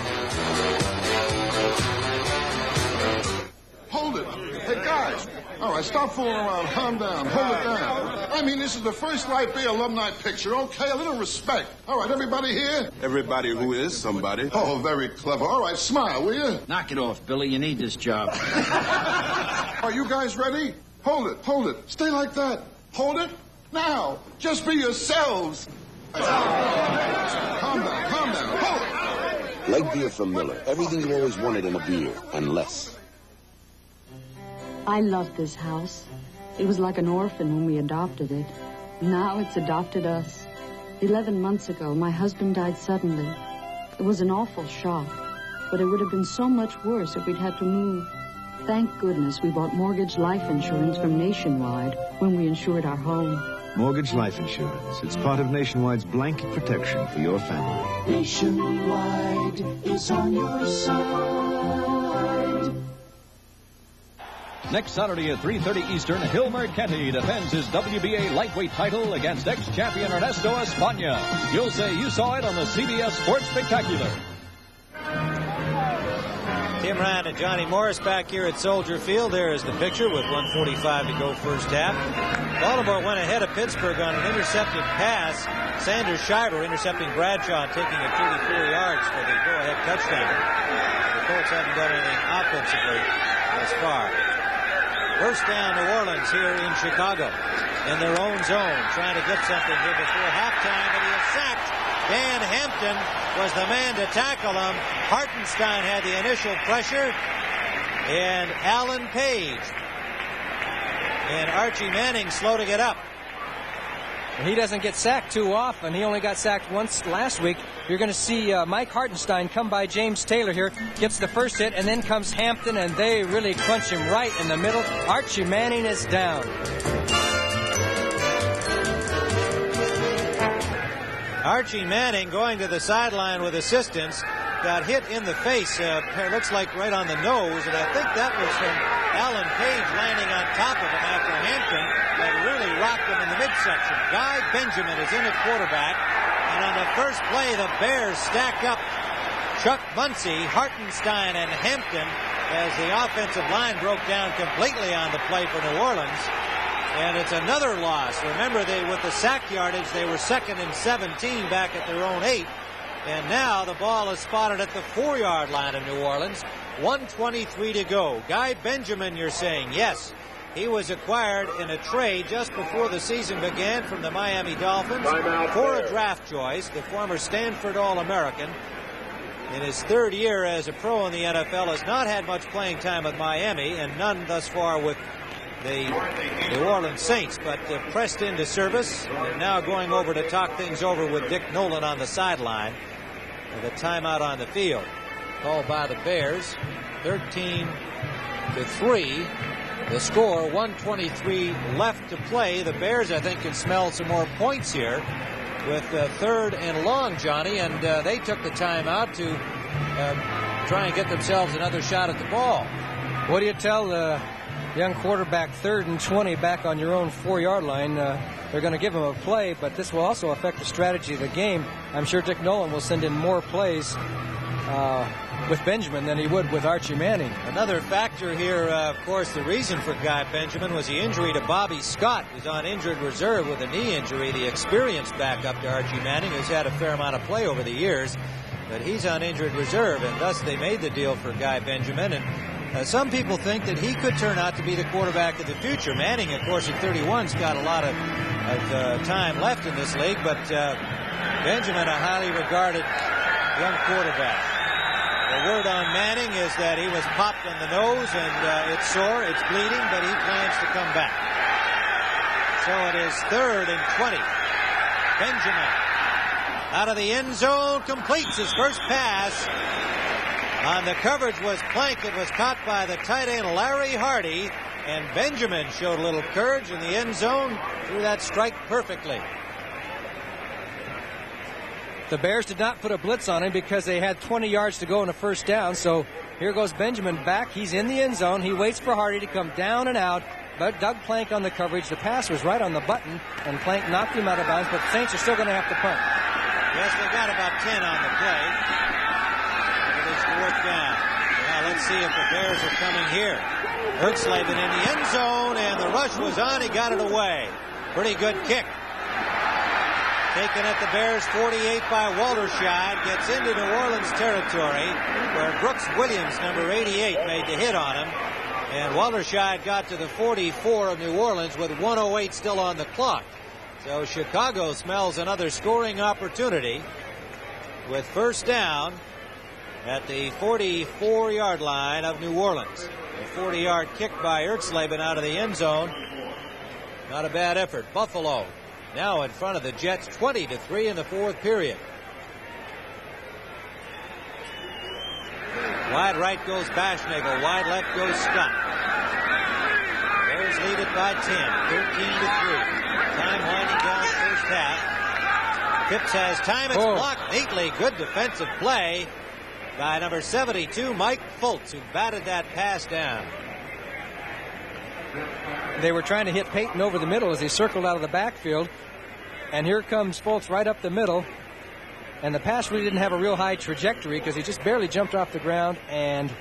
Hold it. Hey, guys. All right, stop fooling around. Calm down. Hold it down. I mean, this is the first Light Beer alumni picture. Okay, a little respect. All right, everybody here? Everybody who is somebody. Oh, very clever. All right, smile, will you? Knock it off, Billy. You need this job. Are you guys ready? Hold it. Hold it. Stay like that. Hold it. Now. Just be yourselves. Calm down. Calm down. Hold it. Light beer from Miller. Everything you always wanted in a beer, and less. I loved this house. It was like an orphan when we adopted it. Now it's adopted us. 11 months ago, my husband died suddenly. It was an awful shock, but it would have been so much worse if we'd had to move. Thank goodness we bought mortgage life insurance from Nationwide when we insured our home. Mortgage life insurance. It's part of Nationwide's blanket protection for your family. Nationwide is on your side. Next Saturday at 3:30 Eastern, Hilmer Kenty defends his WBA lightweight title against ex-champion Ernesto Espana. You'll say you saw it on the CBS Sports Spectacular. Tim Ryan and Johnny Morris back here at Soldier Field. There is the picture with 1:45 to go first half. Baltimore went ahead of Pittsburgh on an intercepted pass. Sanders Shiver intercepting Bradshaw, taking it 34 yards for the go-ahead touchdown. The Colts haven't done anything offensively thus far. First down, New Orleans here in Chicago in their own zone, trying to get something here before halftime, but he is sacked. Dan Hampton was the man to tackle him. Hartenstein had the initial pressure, and Alan Page. And Archie Manning slow to get up. And he doesn't get sacked too often. He only got sacked once last week. You're going to see Mike Hartenstein come by James Taylor here, gets the first hit, and then comes Hampton, and they really crunch him right in the middle. Archie Manning is down. Archie Manning going to the sideline with assistance. Got hit in the face, looks like right on the nose, and I think that was from Alan Page landing on top of him after Hampton that really rocked him in the midsection. Guy Benjamin is in at quarterback, and on the first play, the Bears stack up Chuck Muncie, Hartenstein, and Hampton as the offensive line broke down completely on the play for New Orleans. And it's another loss. Remember, with the sack yardage, they were 2nd and 17 back at their own 8. And now the ball is spotted at the 4-yard line of New Orleans. 1:23 to go. Guy Benjamin, you're saying? Yes. He was acquired in a trade just before the season began from the Miami Dolphins for a draft choice, the former Stanford All-American. In his 3rd year as a pro in the NFL, has not had much playing time with Miami and none thus far with the New Orleans Saints, but pressed into service and now going over to talk things over with Dick Nolan on the sideline with a timeout on the field called by the Bears. 13-3 the score, 1:23 left to play. The Bears, I think, can smell some more points here with 3rd and long, Johnny, and they took the timeout to try and get themselves another shot at the ball. What do you tell the young quarterback, 3rd and 20 back on your own 4-yard line? They're going to give him a play, but this will also affect the strategy of the game. I'm sure Dick Nolan will send in more plays with Benjamin than he would with Archie Manning. Another factor here, of course, the reason for Guy Benjamin was the injury to Bobby Scott, who's on injured reserve with a knee injury, the experienced backup to Archie Manning, who's had a fair amount of play over the years. But he's on injured reserve, and thus they made the deal for Guy Benjamin. And some people think that he could turn out to be the quarterback of the future. Manning, of course, at 31's got a lot of time left in this league, but Benjamin, a highly regarded young quarterback. The word on Manning is that he was popped on the nose, and it's sore, it's bleeding, but he plans to come back. So it is 3rd and 20. Benjamin out of the end zone, completes his first pass. On the coverage was Plank. It was caught by the tight end Larry Hardy, and Benjamin showed a little courage in the end zone, threw that strike perfectly. The Bears did not put a blitz on him because they had 20 yards to go in a first down. So here goes Benjamin back. He's in the end zone. He waits for Hardy to come down and out. But Doug Plank on the coverage. The pass was right on the button, and Plank knocked him out of bounds. But the Saints are still going to have to punt. Yes, they got about 10 on the play. It is fourth down. Now let's see if the Bears are coming here. Ertzleben in the end zone, and the rush was on. He got it away. Pretty good kick. Taken at the Bears 48 by Walderscheid. Gets into New Orleans territory where Brooks Williams, number 88, made the hit on him. And Walderscheid got to the 44 of New Orleans with 1:08 still on the clock. So Chicago smells another scoring opportunity with first down at the 44-yard line of New Orleans. A 40-yard kick by Ertzleben out of the end zone. Not a bad effort. Buffalo now in front of the Jets, 20-3 in the fourth period. Wide right goes Baschnagel. Wide left goes Scott. Bears lead it by 10, 13-3. Time winding down first half. Phipps has time. It's blocked neatly. Good defensive play by number 72, Mike Fultz, who batted that pass down. They were trying to hit Payton over the middle as he circled out of the backfield. And here comes Fultz right up the middle. And the pass really didn't have a real high trajectory because he just barely jumped off the ground and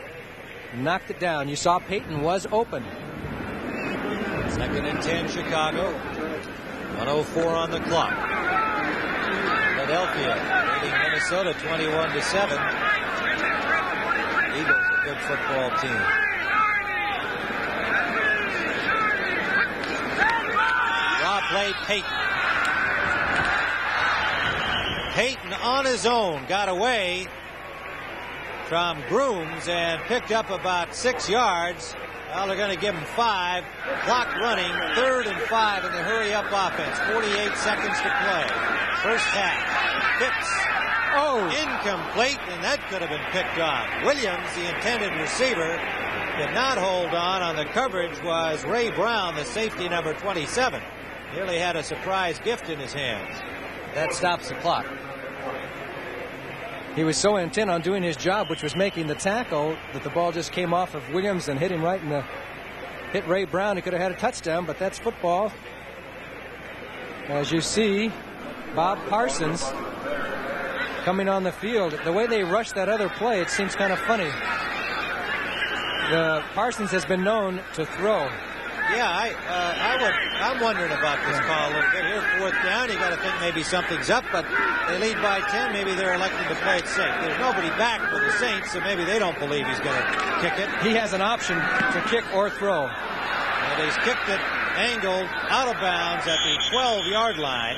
knocked it down. You saw Payton was open. 2nd and 10, Chicago. 1:04 on the clock. Philadelphia leading Minnesota 21-7. Eagles a good football team. Draw play, Payton. Payton on his own got away from Grooms and picked up about 6 yards. Well, they're going to give him 5. Clock running, 3rd and 5 in the hurry-up offense. 48 seconds to play. First half. Phipps. Incomplete, and that could have been picked off. Williams, the intended receiver, did not hold on the coverage was Ray Brown, the safety number 27. Nearly had a surprise gift in his hands. That stops the clock. He was so intent on doing his job, which was making the tackle, that the ball just came off of Williams and hit him right in the... Hit Ray Brown. He could have had a touchdown, but that's football. As you see, Bob Parsons coming on the field. The way they rushed that other play, it seems kind of funny. Parsons has been known to throw. Yeah, I'm wondering about this call a little bit here. Fourth down, you got to think maybe something's up, but they lead by 10. Maybe they're electing to play it safe. There's nobody back for the Saints, so maybe they don't believe he's going to kick it. He has an option to kick or throw. And he's kicked it, angled, out of bounds at the 12-yard line.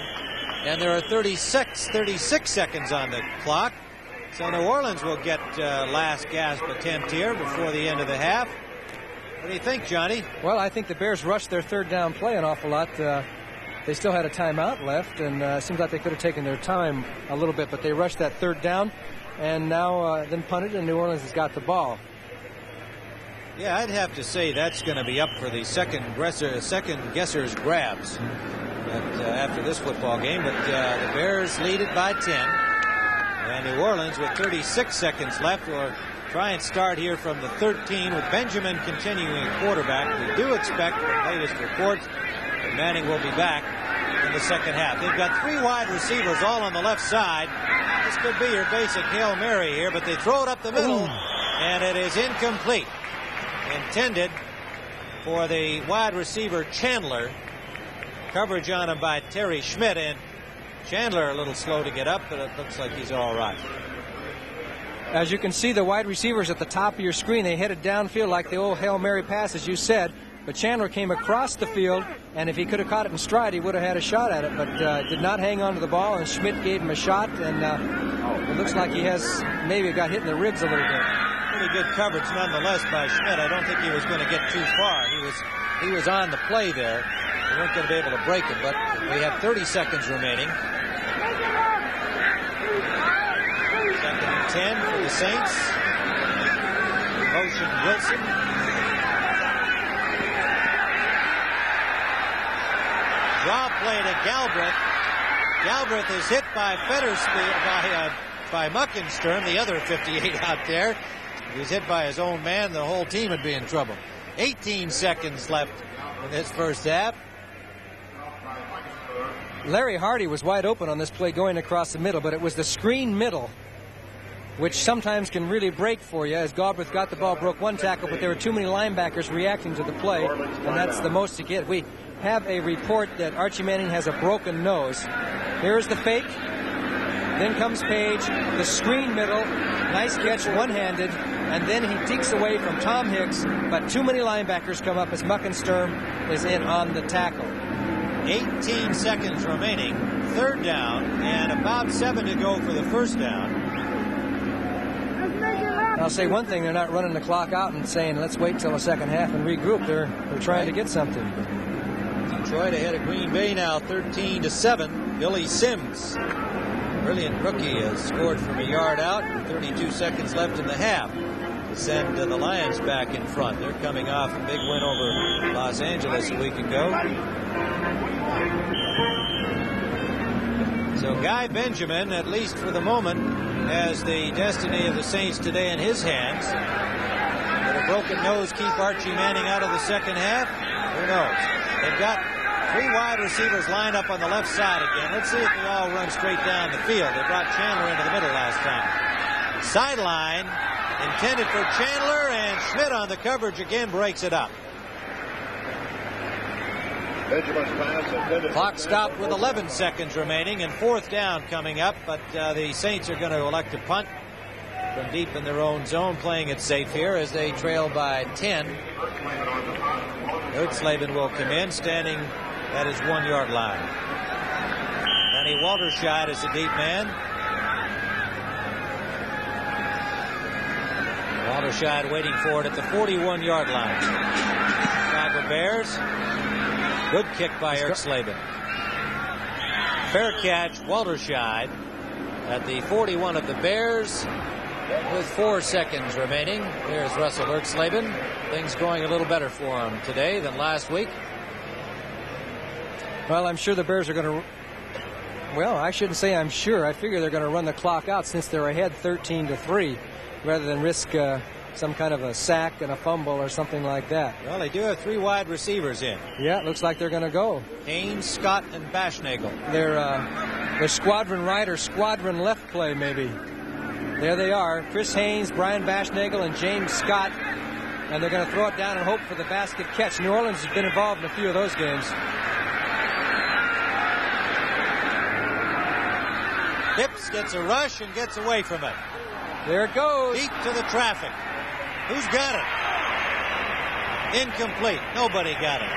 And there are 36 seconds on the clock. So New Orleans will get last gasp attempt here before the end of the half. What do you think, Johnny? Well, I think the Bears rushed their third down play an awful lot. They still had a timeout left, and it seems like they could have taken their time a little bit, but they rushed that third down, and now then punted, and New Orleans has got the ball. Yeah, I'd have to say that's going to be up for the second guesser's grabs after this football game, but the Bears lead it by 10, and New Orleans with 36 seconds left will try and start here from the 13 with Benjamin continuing quarterback. We do expect, the latest reports, that Manning will be back in the second half. They've got 3 wide receivers all on the left side. This could be your basic Hail Mary here, but they throw it up the middle, and it is incomplete. Intended for the wide receiver Chandler. Coverage on him by Terry Schmidt, and Chandler a little slow to get up, but it looks like he's all right. As you can see, the wide receivers at the top of your screen, they headed downfield like the old Hail Mary pass, as you said. But Chandler came across the field, and if he could have caught it in stride, he would have had a shot at it, but did not hang on to the ball, and Schmidt gave him a shot, and it looks like he has maybe got hit in the ribs a little bit. Pretty good coverage nonetheless by Schmidt. I don't think he was going to get too far. He was on the play there. They weren't going to be able to break him, but we have 30 seconds remaining. 10 for the Saints. Motion Wilson. Draw play to Galbraith. Galbraith is hit by by Muckensturm, the other 58 out there. If he's hit by his own man, the whole team would be in trouble. 18 seconds left in this first half. Larry Hardy was wide open on this play going across the middle, but it was the screen middle which sometimes can really break for you, as Galbraith got the ball, broke one tackle, but there were too many linebackers reacting to the play, and that's the most you get. We have a report that Archie Manning has a broken nose. Here's the fake. Then comes Page, the screen middle, nice catch, one-handed, and then he dekes away from Tom Hicks, but too many linebackers come up as Muckensturm is in on the tackle. 18 seconds remaining, third down, and about 7 to go for the first down. I'll say one thing, they're not running the clock out and saying, let's wait till the second half and regroup. They're trying to get something. Detroit ahead of Green Bay now, 13-7. Billy Sims, brilliant rookie, has scored from a yard out. 32 seconds left in the half to send the Lions back in front. They're coming off a big win over Los Angeles a week ago. So Guy Benjamin, at least for the moment, has the destiny of the Saints today in his hands. Will a broken nose keep Archie Manning out of the second half? Who knows? They've got 3 wide receivers lined up on the left side again. Let's see if they all run straight down the field. They brought Chandler into the middle last time. Sideline intended for Chandler, and Schmidt on the coverage again breaks it up. Clock stopped with 11 seconds remaining and fourth down coming up, but the Saints are going to elect to punt from deep in their own zone, playing it safe here as they trail by 10. Ertzleben will come in, standing at his 1-yard line. Danny Walterscheid is a deep man. Walterscheid waiting for it at the 41-yard line. Chicago Bears. Good kick by Ertzleben. Fair catch, Walterscheid at the 41 of the Bears with 4 seconds remaining. Here's Russell Ertzleben. Things going a little better for him today than last week. Well, I'm sure the Bears are going to... Well, I shouldn't say I'm sure. I figure they're going to run the clock out since they're ahead 13-3 rather than risk some kind of a sack and a fumble or something like that. Well, they do have 3 wide receivers in. Yeah, it looks like they're going to go. Haynes, Scott, and Bashnagel. They're squadron right or squadron left play, maybe. There they are. Chris Haynes, Brian Bashnagel, and James Scott. And they're going to throw it down and hope for the basket catch. New Orleans has been involved in a few of those games. Hips gets a rush and gets away from it. There it goes. Deep to the traffic. Who's got it? Incomplete. Nobody got it.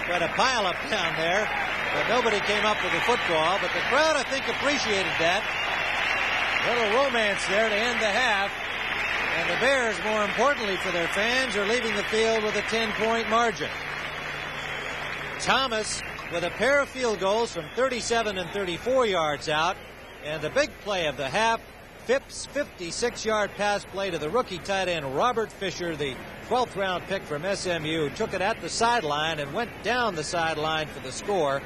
Got a pile up down there, but nobody came up with the football. But the crowd, I think, appreciated that. A little romance there to end the half. And the Bears, more importantly for their fans, are leaving the field with a 10-point margin. Thomas with a pair of field goals from 37 and 34 yards out. And the big play of the half, Phipps' 56-yard pass play to the rookie tight end Robert Fisher, the 12th round pick from SMU, took it at the sideline and went down the sideline for the score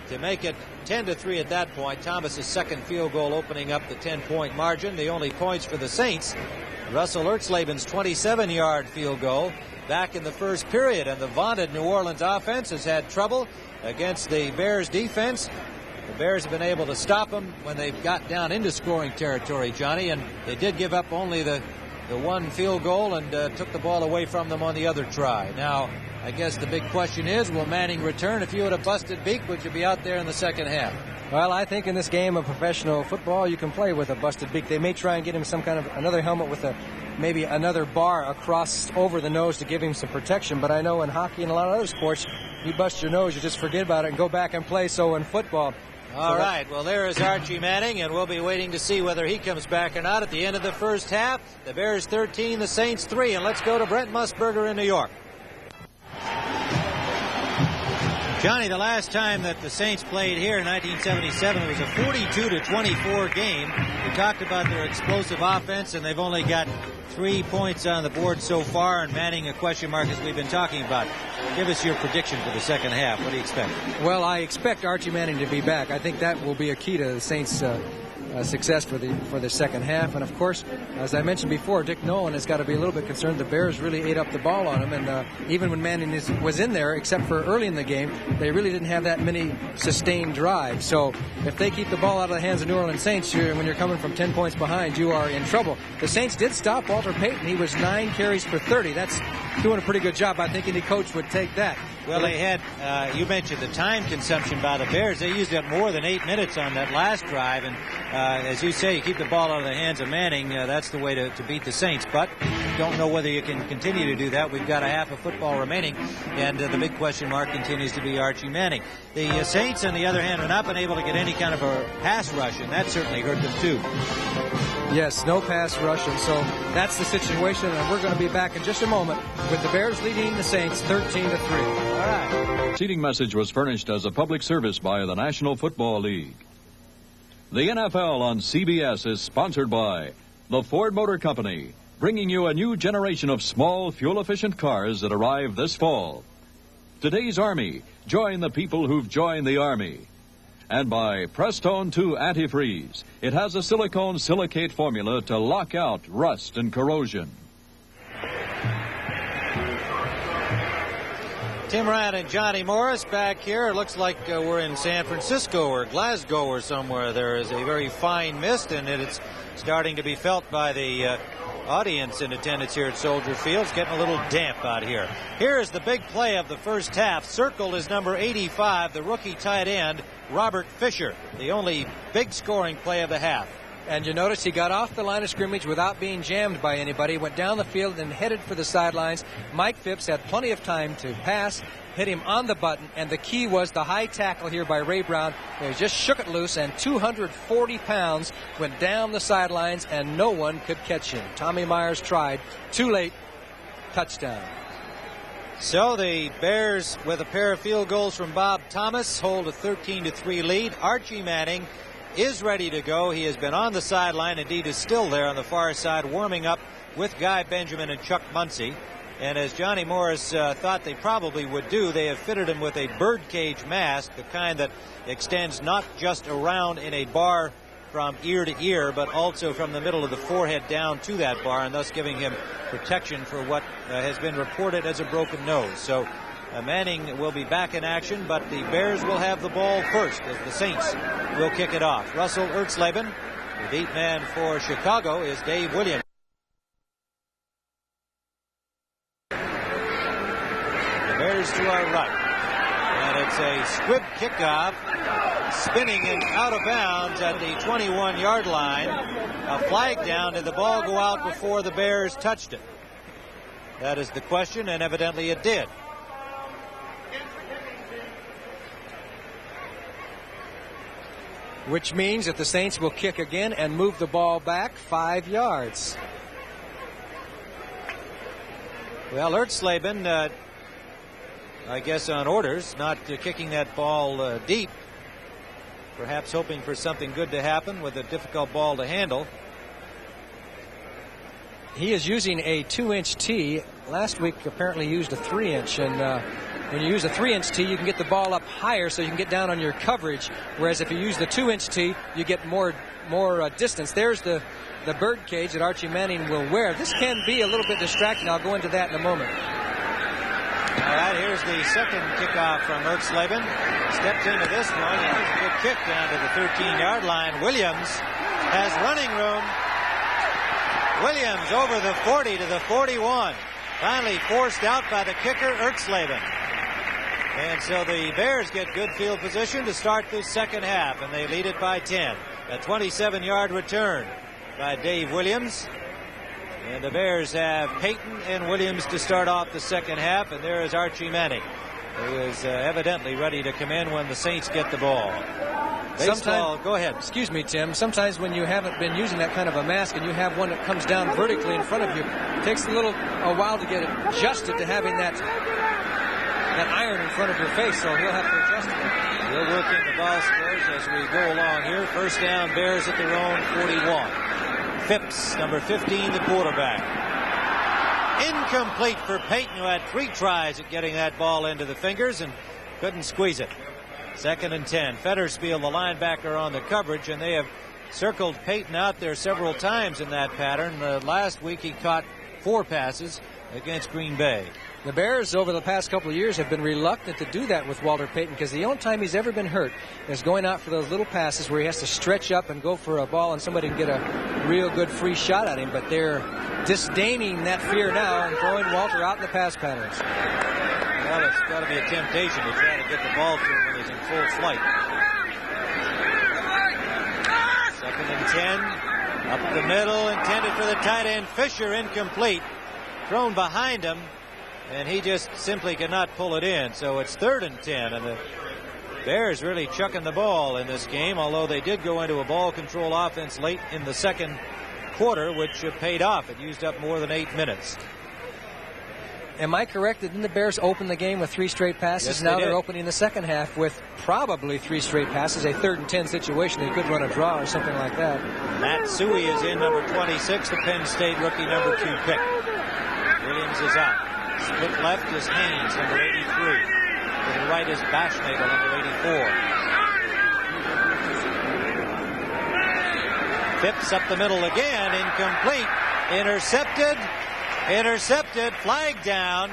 to make it 10-3 at that point. Thomas's second field goal opening up the 10-point margin. The only points for the Saints, Russell Ertzleben's 27-yard field goal back in the first period, and the vaunted New Orleans offense has had trouble against the Bears defense. The Bears have been able to stop them when they've got down into scoring territory, Johnny, and they did give up only the one field goal and took the ball away from them on the other try. Now, I guess the big question is, will Manning return? If you had a busted beak, would you be out there in the second half? Well, I think in this game of professional football, you can play with a busted beak. They may try and get him some kind of another helmet with maybe another bar across over the nose to give him some protection. But I know in hockey and a lot of other sports, you bust your nose, you just forget about it and go back and play. So in football... All right, well, there is Archie Manning, and we'll be waiting to see whether he comes back or not at the end of the first half. The Bears 13, the Saints 3, and let's go to Brent Musburger in New York. Johnny, the last time that the Saints played here in 1977, it was a 42-24 game. We talked about their explosive offense, and they've only got 3 points on the board so far, and Manning a question mark as we've been talking about. Give us your prediction for the second half. What do you expect? Well, I expect Archie Manning to be back. I think that will be a key to the Saints' success for the second half. And of course, as I mentioned before, Dick Nolan has got to be a little bit concerned. The Bears really ate up the ball on him, and even when Manning was in there, except for early in the game, they really didn't have that many sustained drives. So if they keep the ball out of the hands of New Orleans Saints, when you're coming from 10 points behind, you are in trouble. The Saints did stop Walter Payton. He was 9 carries for 30. That's doing a pretty good job. I think any coach would take that. Well, they had, you mentioned the time consumption by the Bears. They used up more than 8 minutes on that last drive. And as you say, you keep the ball out of the hands of Manning. That's the way to beat the Saints. But don't know whether you can continue to do that. We've got a half of football remaining. And the big question mark continues to be Archie Manning. The Saints, on the other hand, have not been able to get any kind of a pass rush. And that certainly hurt them, too. Yes, no pass rush, and so that's the situation, and we're going to be back in just a moment with the Bears leading the Saints 13-3. All right. Seating message was furnished as a public service by the National Football League. The NFL on CBS is sponsored by the Ford Motor Company, bringing you a new generation of small, fuel-efficient cars that arrive this fall. Today's Army, join the people who've joined the Army. And by Prestone 2 Antifreeze. It has a silicone silicate formula to lock out rust and corrosion. Tim Ryan and Johnny Morris back here. It looks like we're in San Francisco or Glasgow or somewhere. There is a very fine mist, and it's starting to be felt by the audience in attendance here at Soldier Field. It's getting a little damp out here. Here is the big play of the first half. Circled is number 85, the rookie tight end, Robert Fisher. The only big scoring play of the half. And you notice he got off the line of scrimmage without being jammed by anybody, went down the field and headed for the sidelines. Mike Phipps had plenty of time to pass, hit him on the button, and the key was the high tackle here by Ray Brown. He just shook it loose, and 240 pounds went down the sidelines, and no one could catch him. Tommy Myers tried. Too late. Touchdown. So the Bears, with a pair of field goals from Bob Thomas, hold a 13-3 lead. Archie Manning is ready to go. He has been on the sideline, indeed is still there on the far side, warming up with Guy Benjamin and Chuck Muncie. And as Johnny Morris thought they probably would do, they have fitted him with a birdcage mask, the kind that extends not just around in a bar from ear to ear, but also from the middle of the forehead down to that bar, and thus giving him protection for what has been reported as a broken nose. So Manning will be back in action, but the Bears will have the ball first as the Saints will kick it off. Russell Ertzleben, the beat man for Chicago, is Dave Williams. The Bears to our right. And it's a squib kickoff, spinning and out of bounds at the 21-yard line. A flag down. Did the ball go out before the Bears touched it? That is the question, and evidently it did. Which means that the Saints will kick again and move the ball back 5 yards. Well, Ertzleben, I guess on orders, not kicking that ball deep. Perhaps hoping for something good to happen with a difficult ball to handle. He is using a 2-inch tee. Last week apparently used a 3-inch, and when you use a 3-inch tee, you can get the ball up higher so you can get down on your coverage, whereas if you use the 2-inch tee, you get more distance. There's the bird cage that Archie Manning will wear. This can be a little bit distracting. I'll go into that in a moment. All right, here's the second kickoff from Ertzleben. Stepped into this one, and it's a good kick down to the 13-yard line. Williams has running room. Williams over the 40 to the 41. Finally forced out by the kicker, Ertzleben. And so the Bears get good field position to start this second half, and they lead it by 10. A 27-yard return by Dave Williams. And the Bears have Payton and Williams to start off the second half, and there is Archie Manning, who is evidently ready to come in when the Saints get the ball. Baseball, go ahead. Excuse me, Tim. Sometimes when you haven't been using that kind of a mask and you have one that comes down vertically in front of you, it takes a while to get adjusted to having that that iron in front of your face, so he'll have to adjust to it. We'll work in the ball scores as we go along here. First down, Bears at their own 41. Phipps, number 15, the quarterback. Incomplete for Payton, who had 3 tries at getting that ball into the fingers and couldn't squeeze it. 2nd and 10. Fettersfield, the linebacker, on the coverage, and they have circled Payton out there several times in that pattern. Last week he caught 4 passes against Green Bay. The Bears over the past couple of years have been reluctant to do that with Walter Payton because the only time he's ever been hurt is going out for those little passes where he has to stretch up and go for a ball and somebody can get a real good free shot at him. But they're disdaining that fear now and throwing Walter out in the pass patterns. Well, it's got to be a temptation to try to get the ball to him when he's in full flight. 2nd and 10. Up the middle, intended for the tight end. Fisher, incomplete. Thrown behind him, and he just simply cannot pull it in. So it's 3rd and 10, and the Bears really chucking the ball in this game, although they did go into a ball control offense late in the second quarter, which paid off. It used up more than 8 minutes. Am I correct? Didn't the Bears open the game with 3 straight passes? Yes, now they they're did. opening the second half with probably 3 straight passes. A 3rd and 10 situation. They could run a draw or something like that. Matt Suey is in, number 26, the Penn State rookie, number 2 pick. Williams is out. Split left is Haynes, number 83. To the right is Bashnagel, number 84. Phipps up the middle again, incomplete. Intercepted, flag down.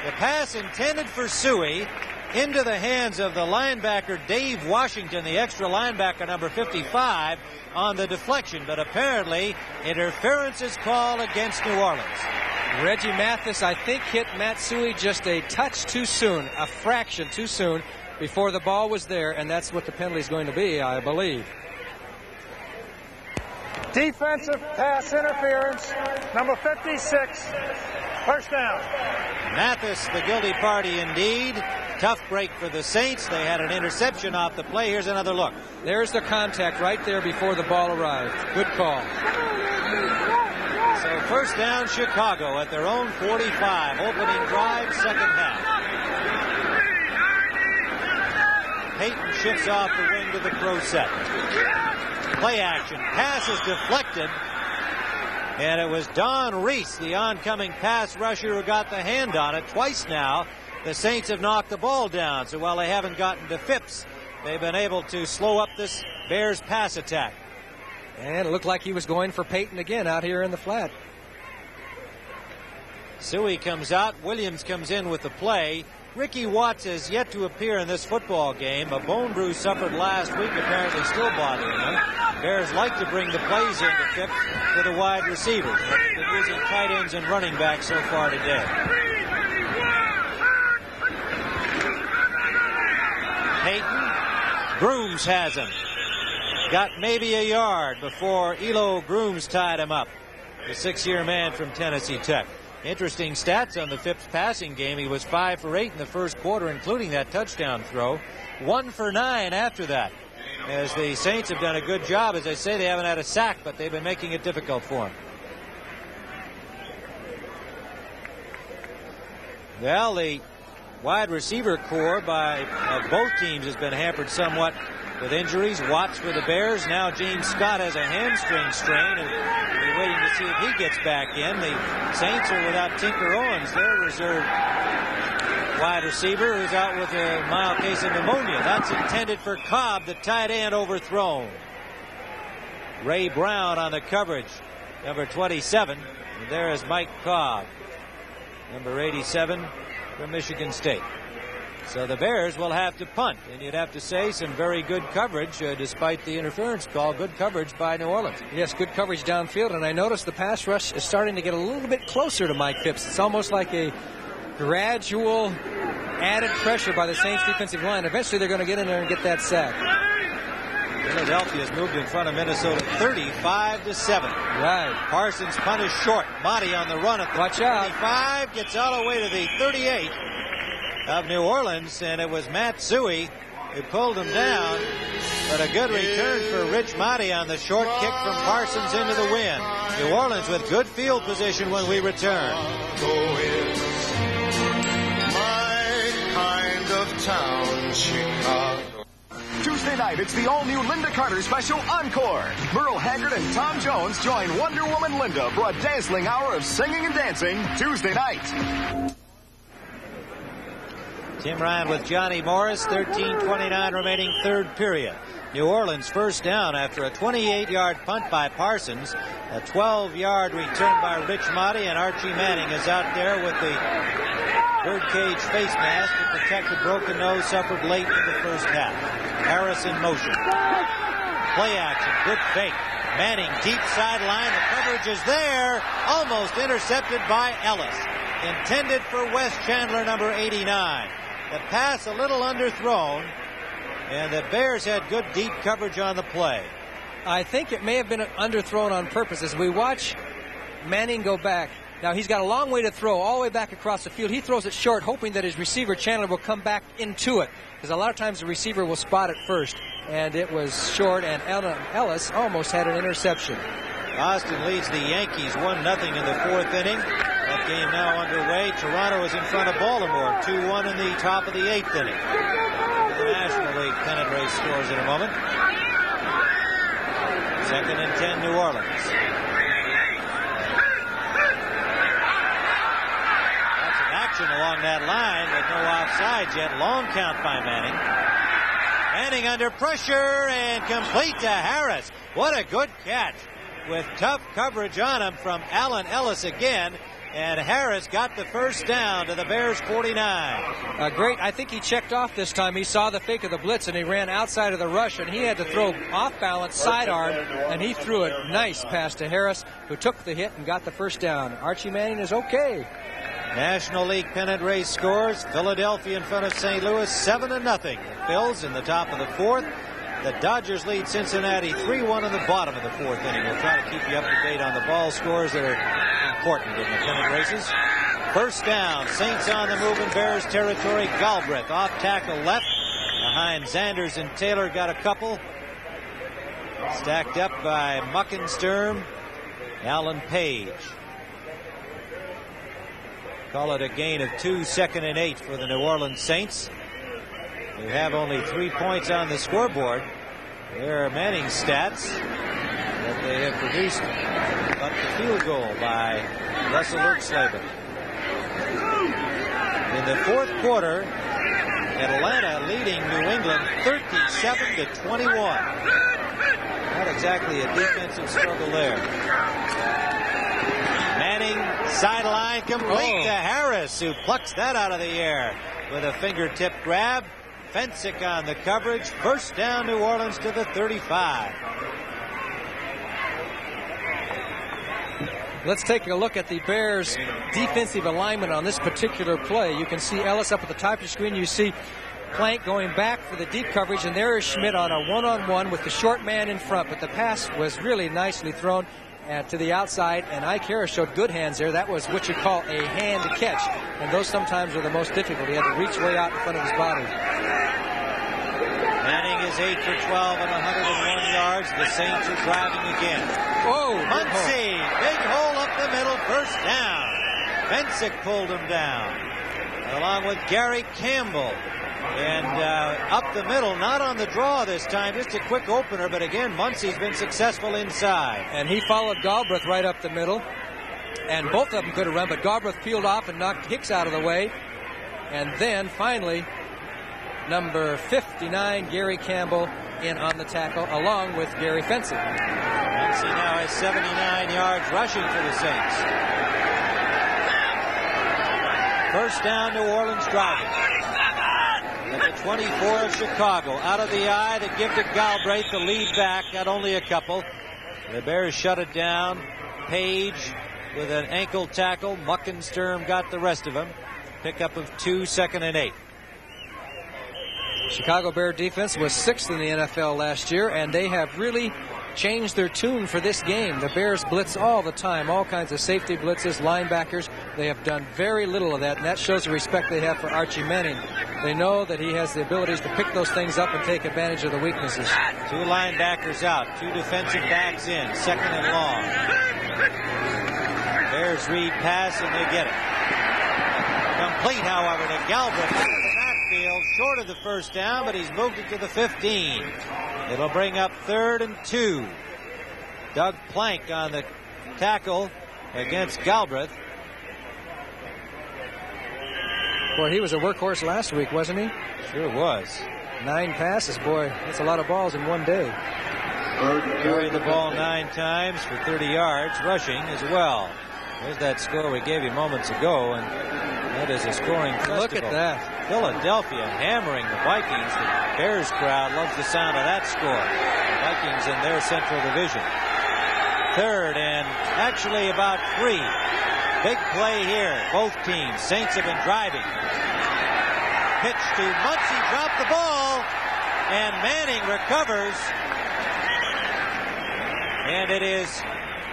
The pass intended for Suey into the hands of the linebacker Dave Washington, the extra linebacker, number 55, on the deflection. But apparently, interference is called against New Orleans. Reggie Mathis, I think, hit Matt Suey just a touch too soon, a fraction too soon before the ball was there, and that's what the penalty is going to be, I believe. Defensive pass interference, number 56, first down. Mathis, the guilty party indeed. Tough break for the Saints. They had an interception off the play. Here's another look. There's the contact right there before the ball arrived. Good call. So first down, Chicago at their own 45. Opening drive, second half. Payton shifts off the wing to the pro set. Play action. Pass is deflected. And it was Don Reese, the oncoming pass rusher, who got the hand on it. Twice now, the Saints have knocked the ball down. So while they haven't gotten to Phipps, they've been able to slow up this Bears pass attack. And it looked like he was going for Payton again out here in the flat. Suey comes out. Williams comes in with the play. Ricky Watts has yet to appear in this football game. A bone bruise suffered last week, apparently still bothering him. Bears like to bring the plays into Phipps to the wide receivers. They've been using tight ends and running backs so far today. Payton. Grooms has him. Got maybe a yard before Elo Grooms tied him up. The 6-year man from Tennessee Tech. Interesting stats on the Phipps passing game. He was 5 for 8 in the first quarter, including that touchdown throw. 1 for 9 after that. As the Saints have done a good job. As I say, they haven't had a sack, but they've been making it difficult for him. Well, the wide receiver core of both teams has been hampered somewhat with injuries. Watts for the Bears. Now James Scott has a hamstring strain, and we're waiting to see if he gets back in. The Saints are without Tinker Owens, their reserve wide receiver, who's out with a mild case of pneumonia. That's intended for Cobb, the tight end, overthrown. Ray Brown on the coverage, number 27. And there is Mike Cobb, number 87 from Michigan State. So the Bears will have to punt, and you'd have to say some very good coverage, despite the interference call. Good coverage by New Orleans. Yes, good coverage downfield, and I noticed the pass rush is starting to get a little bit closer to Mike Phipps. It's almost like a gradual added pressure by the Saints defensive line. Eventually they're going to get in there and get that sack. Philadelphia's moved in front of Minnesota 35-7. Right. Parsons punt is short. Motti on the run at the 25, gets all the way to the 38 of New Orleans, and it was Matt Suey who pulled him down, but a good return for Rich Motti on the short kick from Parsons into the wind. New Orleans with good field position when we return. Chicago. Tuesday night, it's the all-new Linda Carter special Encore. Merle Haggard and Tom Jones join Wonder Woman Linda for a dazzling hour of singing and dancing Tuesday night. Tim Ryan with Johnny Morris, 13:29 remaining third period. New Orleans first down after a 28-yard punt by Parsons, a 12-yard return by Rich Motti, and Archie Manning is out there with the birdcage face mask to protect the broken nose suffered late in the first half. Harris in motion. Play action, good fake. Manning deep sideline, the coverage is there, almost intercepted by Ellis. Intended for Wes Chandler, number 89. The pass a little underthrown, and the Bears had good deep coverage on the play. I think it may have been underthrown on purpose. As we watch Manning go back, now he's got a long way to throw, all the way back across the field. He throws it short, hoping that his receiver Chandler will come back into it, because a lot of times the receiver will spot it first, and it was short, and Ellis almost had an interception. Boston leads the Yankees 1-0 in the fourth inning. That game now underway. Toronto is in front of Baltimore, 2-1 in the top of the eighth inning. The National League pennant race scores in a moment. 2nd and 10, New Orleans. Lots of action along that line, but no offsides yet. Long count by Manning. Manning under pressure and complete to Harris. What a good catch, with tough coverage on him from Allen Ellis again. And Harris got the first down to the Bears 49. Great. I think he checked off this time. He saw the fake of the blitz, and he ran outside of the rush, and he had to throw off-balance sidearm, and he threw a nice pass to Harris, who took the hit and got the first down. Archie Manning is okay. National League pennant race scores. Philadelphia in front of St. Louis, 7-0. The Phils in the top of the fourth. The Dodgers lead Cincinnati 3-1 in the bottom of the fourth inning. We'll try to keep you up to date on the ball scores that are important in the pennant races. First down, Saints on the move in Bears territory. Galbraith off tackle left. Behind Zanders and Taylor got a couple. Stacked up by Muckensturm, Alan Page. Call it a gain of 2, 2nd and 8 for the New Orleans Saints. They have only 3 points on the scoreboard. There are Manning's stats that they have produced, but the field goal by Russell Ertzleben. In the fourth quarter, Atlanta leading New England 37-21. Not exactly a defensive struggle there. Manning sideline complete to Harris, who plucks that out of the air with a fingertip grab. Fensick on the coverage. First down, New Orleans to the 35. Let's take a look at the Bears' defensive alignment on this particular play. You can see Ellis up at the top of your screen. You see Plank going back for the deep coverage, and there is Schmidt on a one-on-one with the short man in front. But the pass was really nicely thrown to the outside, and Ike Harris showed good hands there. That was what you call a hand catch, and those sometimes are the most difficult. He had to reach way out in front of his body. Manning is 8 for 12 and 101 yards. The Saints are driving again. Oh, Muncie, big hole up the middle, first down. Fensick pulled him down, along with Gary Campbell. And up the middle, not on the draw this time, just a quick opener, but again, Muncie's been successful inside. And he followed Galbraith right up the middle, and both of them could have run, but Galbraith peeled off and knocked Hicks out of the way. And then, finally, number 59, Gary Campbell, in on the tackle, along with Gary Fensick. Muncie now has 79 yards rushing for the Saints. First down, New Orleans driving. At the 24 of Chicago, out of the eye, they give to Galbraith, the lead back, got only a couple. The Bears shut it down. Page with an ankle tackle. Muckensturm got the rest of them. Pickup of 2, 2nd and 8. Chicago Bear defense was 6th in the NFL last year, and they have really changed their tune for this game. The Bears blitz all the time, all kinds of safety blitzes, linebackers. They have done very little of that, and that shows the respect they have for Archie Manning. They know that he has the abilities to pick those things up and take advantage of the weaknesses. 2 linebackers out, 2 defensive backs in, 2nd and long. Bears read pass, and they get it. Complete, however, to Galbraith into the backfield, short of the first down, but he's moved it to the 15. It'll bring up 3rd and 2. Doug Plank on the tackle against Galbraith. Boy, he was a workhorse last week, wasn't he? Sure was. 9 passes, boy. That's a lot of balls in one day. Carried the ball 9 times for 30 yards, rushing as well. There's that score we gave you moments ago, and that is a scoring festival. Look at that. Philadelphia hammering the Vikings. The Bears crowd loves the sound of that score. The Vikings in their Central Division. 3rd and actually about 3. Big play here. Both teams. Saints have been driving. Pitch to Muncie, dropped the ball, and Manning recovers. And it is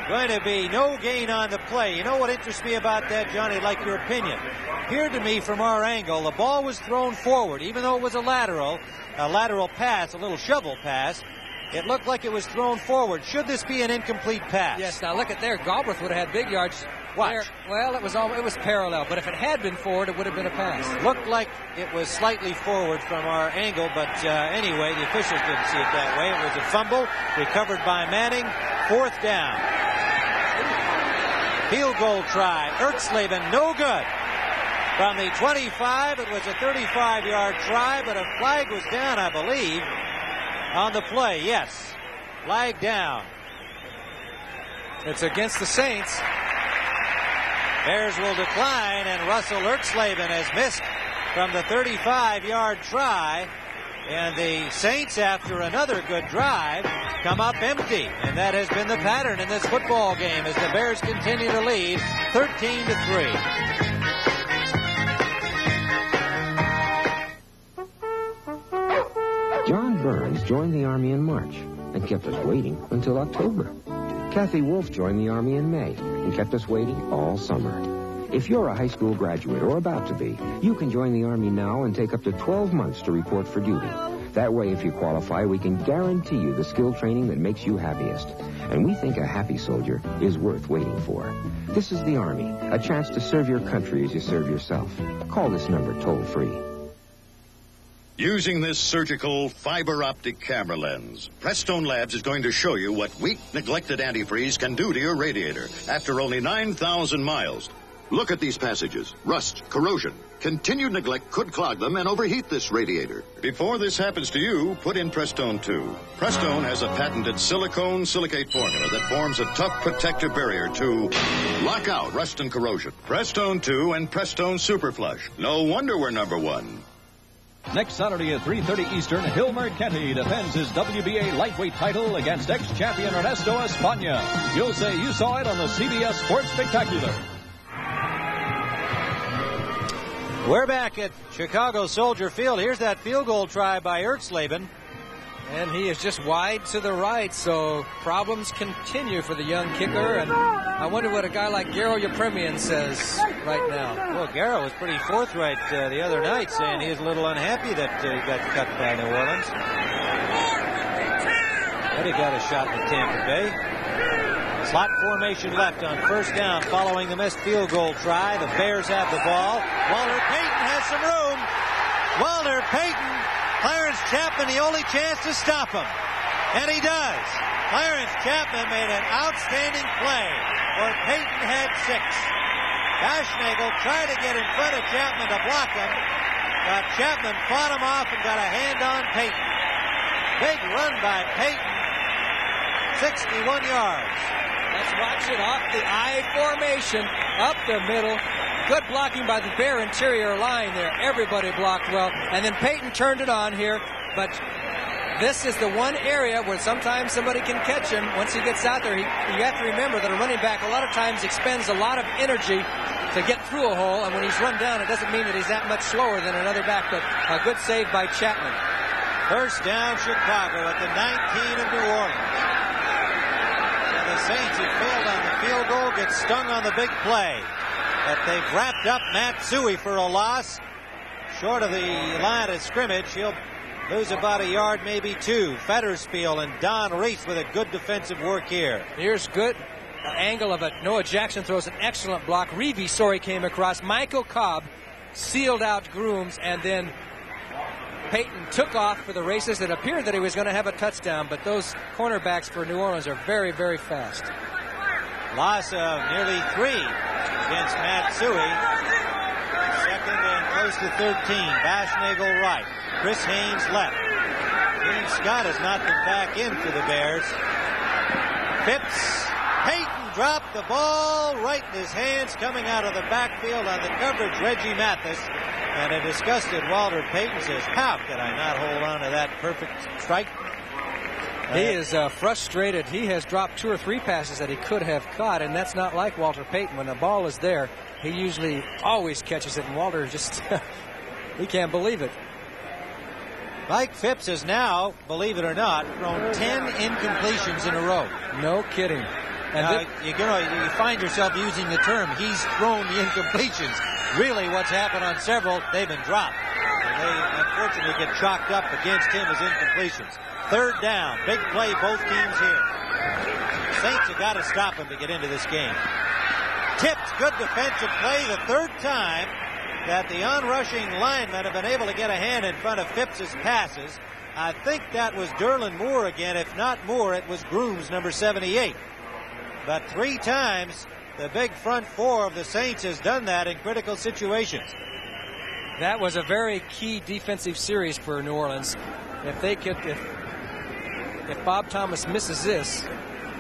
going to be no gain on the play. You know what interests me about that, Johnny? I'd like your opinion. Appeared to me from our angle, the ball was thrown forward, even though it was a lateral pass, a little shovel pass. It looked like it was thrown forward. Should this be an incomplete pass? Yes, now look at there. Galbraith would have had big yards. Watch. Well, it was parallel, but if it had been forward, it would have been a pass. Looked like it was slightly forward from our angle, but anyway, the officials didn't see it that way. It was a fumble, recovered by Manning. 4th down. Field goal try. Ertzleben, no good. From the 25, it was a 35-yard try, but a flag was down, I believe, on the play. Yes, flag down. It's against the Saints. Bears will decline, and Russell Ertzleben has missed from the 35-yard try. And the Saints, after another good drive, come up empty. And that has been the pattern in this football game as the Bears continue to lead 13-3. John Burns joined the Army in March and kept us waiting until October. Kathy Wolf joined the Army in May and kept us waiting all summer. If you're a high school graduate or about to be, you can join the Army now and take up to 12 months to report for duty. That way, if you qualify, we can guarantee you the skill training that makes you happiest. And we think a happy soldier is worth waiting for. This is the Army, a chance to serve your country as you serve yourself. Call this number toll-free. Using this surgical fiber optic camera lens, Prestone Labs is going to show you what weak, neglected antifreeze can do to your radiator after only 9,000 miles. Look at these passages. Rust, corrosion. Continued neglect could clog them and overheat this radiator. Before this happens to you, put in Prestone 2. Prestone has a patented silicone silicate formula that forms a tough protective barrier to lock out rust and corrosion. Prestone 2 and Prestone Super Flush. No wonder we're #1. Next Saturday at 3:30 Eastern, Hilmer Kenty defends his WBA lightweight title against ex-champion Ernesto Espana. You'll say you saw it on the CBS Sports Spectacular. We're back at Chicago Soldier Field. Here's that field goal try by Ertzleben. And he is just wide to the right, so problems continue for the young kicker. And I wonder what a guy like Garo Yepremian says right now. Well, Garo was pretty forthright the other night, saying he was a little unhappy that he got cut by New Orleans. But he got a shot with Tampa Bay. Slot formation left on 1st down following the missed field goal try. The Bears have the ball. Walter Payton has some room. Walter Payton, Clarence Chapman, the only chance to stop him. And he does. Clarence Chapman made an outstanding play where Payton had 6. Daschnagel tried to get in front of Chapman to block him, but Chapman fought him off and got a hand on Payton. Big run by Payton. 61 yards. Let's watch it off the I formation, up the middle. Good blocking by the Bear interior line there. Everybody blocked well. And then Payton turned it on here. But this is the one area where sometimes somebody can catch him. Once he gets out there, you have to remember that a running back a lot of times expends a lot of energy to get through a hole. And when he's run down, it doesn't mean that he's that much slower than another back. But a good save by Chapman. 1st down, Chicago at the 19 of New Orleans. And the Saints, who failed on the field goal, get stung on the big play. But they've wrapped up Matsui for a loss. Short of the line of scrimmage, he'll lose about a yard, maybe 2. Fetterspiel and Don Reese with a good defensive work here. Here's good angle of it. Noah Jackson throws an excellent block. Reeve Sori came across. Michael Cobb sealed out Grooms, and then Payton took off for the races. It appeared that he was going to have a touchdown, but those cornerbacks for New Orleans are very, very fast. Loss of nearly 3 against Matsui. Second and close to 13. Bashnagle right. Chris Haynes left. James Scott has not been back in for the Bears. Phipps. Payton dropped the ball right in his hands coming out of the backfield on the coverage. Reggie Mathis. And a disgusted Walter Payton says, how could I not hold on to that perfect strike? He is frustrated. He has dropped 2 or 3 passes that he could have caught, and that's not like Walter Payton. When the ball is there, he usually always catches it, and Walter just, he can't believe it. Mike Phipps has now, believe it or not, thrown 10 incompletions in a row. No kidding. And now, you find yourself using the term, he's thrown the incompletions. Really, what's happened on several, they've been dropped. And they, unfortunately, get chalked up against him as incompletions. Third down. Big play, both teams here. Saints have got to stop him to get into this game. Tipped, good defensive play. The third time that the on-rushing linemen have been able to get a hand in front of Phipps' passes. I think that was Derlin Moore again. If not Moore, it was Grooms, number 78. But 3 times, the big front 4 of the Saints has done that in critical situations. That was a very key defensive series for New Orleans. If they could, if Bob Thomas misses this,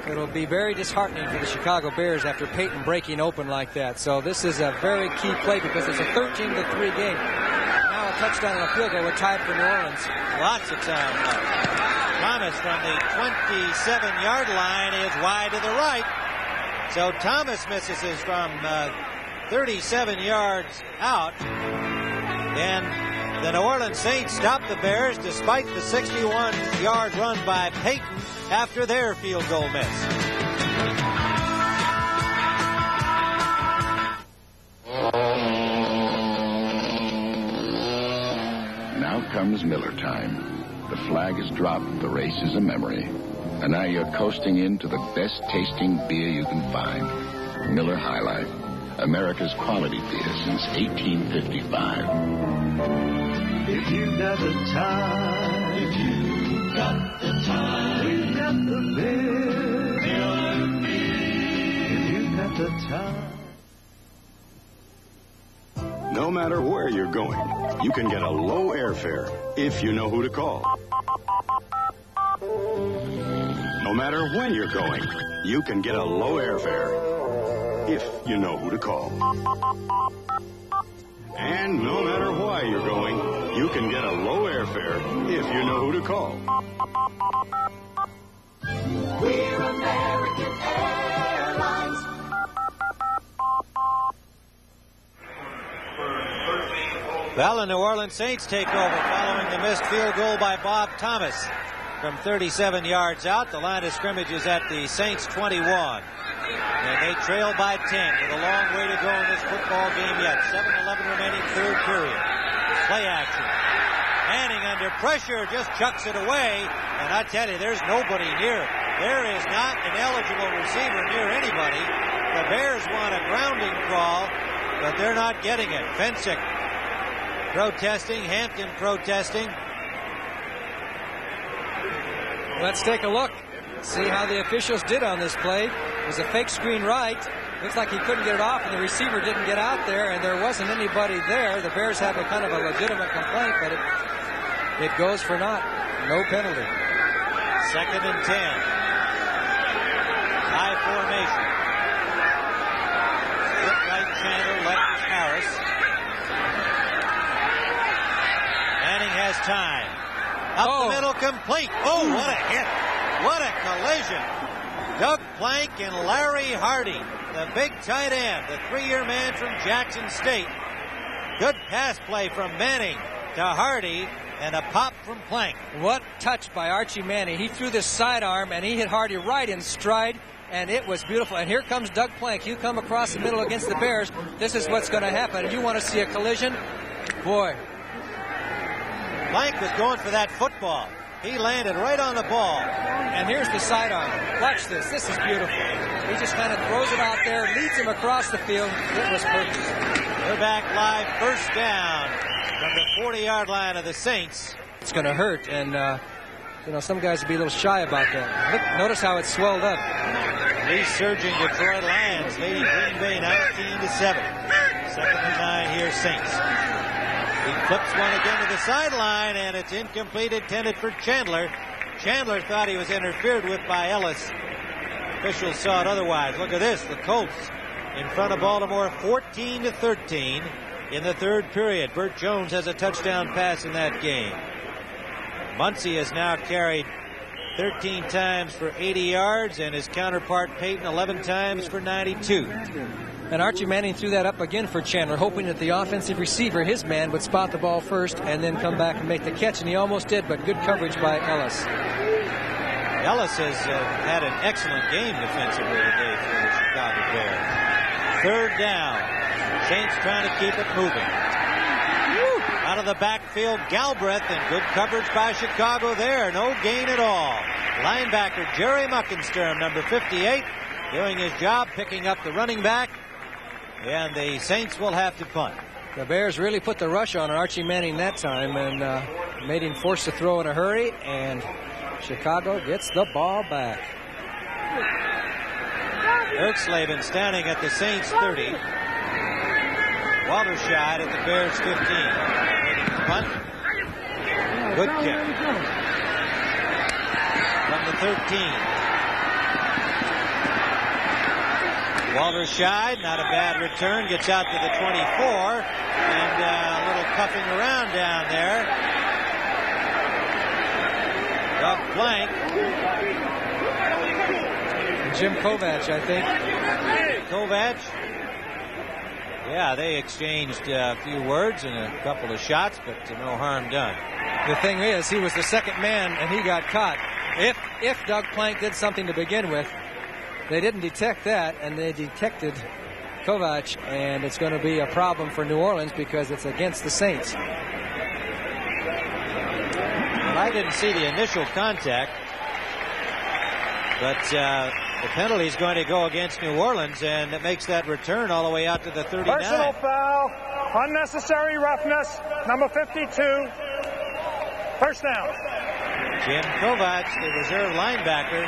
it'll be very disheartening for the Chicago Bears after Payton breaking open like that. So this is a very key play because it's a 13-3 game. Now a touchdown and a field goal would tie it for New Orleans. Lots of time left. Thomas from the 27-yard line is wide to the right. So Thomas misses his from 37 yards out. And the New Orleans Saints stopped the Bears despite the 61-yard run by Payton after their field goal miss. Now comes Miller time. The flag is dropped, the race is a memory. And now you're coasting into the best tasting beer you can find. Miller High Life, America's quality beer since 1855. If you've got the time, if you've got the time, we've got the beer. If you've got the time. No matter where you're going, you can get a low airfare if you know who to call. No matter when you're going, you can get a low airfare if you know who to call. And no matter why you're going, you can get a low airfare if you know who to call. We're American Airlines. Well, the New Orleans Saints take over following the missed field goal by Bob Thomas from 37 yards out. The line of scrimmage is at the Saints 21. And they trail by 10 with a long way to go in this football game yet. 7-11 remaining, third period. Play action. Manning under pressure just chucks it away. And I tell you, there's nobody near it. There is not an eligible receiver near anybody. The Bears want a grounding call, but they're not getting it. Fensick protesting, Hampton protesting. Let's take a look. See how the officials did on this play. It was a fake screen right. Looks like he couldn't get it off, and the receiver didn't get out there, and there wasn't anybody there. The Bears have a kind of a legitimate complaint, but it goes for naught. No penalty. 2nd and 10. High formation. Hit right Chandler, left Harris. Manning has time. Up the middle, complete. Oh, what a hit. What a collision. Doug Plank and Larry Hardy, the big tight end, the 3-year man from Jackson State. Good pass play from Manning to Hardy, and a pop from Plank. What touch by Archie Manning. He threw this sidearm, and he hit Hardy right in stride, and it was beautiful. And here comes Doug Plank. You come across the middle against the Bears, this is what's going to happen. If you want to see a collision, boy. Plank was going for that football. He landed right on the ball. And here's the sidearm. Watch this. This is beautiful. He just kind of throws it out there, leads him across the field. It was perfect. We're back live, first down from the 40-yard line of the Saints. it's going to hurt. And, some guys would be a little shy about that. Look, notice how it's swelled up. These surging Detroit Lions leading Green Bay 19-7. 2nd and 9 here, Saints. He flips one again to the sideline, and it's incomplete, intended for Chandler. Chandler thought he was interfered with by Ellis. Officials saw it otherwise. Look at this. The Colts in front of Baltimore 14-13 in the 3rd period. Burt Jones has a touchdown pass in that game. Muncie has now carried 13 times for 80 yards, and his counterpart Peyton 11 times for 92. And Archie Manning threw that up again for Chandler, hoping that the offensive receiver, his man, would spot the ball first and then come back and make the catch, and he almost did, but good coverage by Ellis. Ellis has had an excellent game defensively today for the Chicago Bears. 3rd down. Saints trying to keep it moving. Out of the backfield, Galbraith, and good coverage by Chicago there. No gain at all. Linebacker Jerry Muckensturm, number 58, doing his job, picking up the running back. And the Saints will have to punt. The Bears really put the rush on Archie Manning that time and made him forced to throw in a hurry, and Chicago gets the ball back. Erxleben standing at the Saints 30. Walterscheid at the Bears 15. Waiting for punt. Good kick. From the 13. Walterscheid, not a bad return, gets out to the 24, and a little cuffing around down there. Doug Blank. Jim Kovach, I think. Kovach. Yeah, they exchanged a few words and a couple of shots, but no harm done. The thing is, he was the second man, and he got caught. If Doug Plank did something to begin with, they didn't detect that, and they detected Kovach, and it's going to be a problem for New Orleans because it's against the Saints. Well, I didn't see the initial contact, but the penalty is going to go against New Orleans, and it makes that return all the way out to the 39. Personal foul, unnecessary roughness, number 52, first down. Jim Kovach, the reserve linebacker.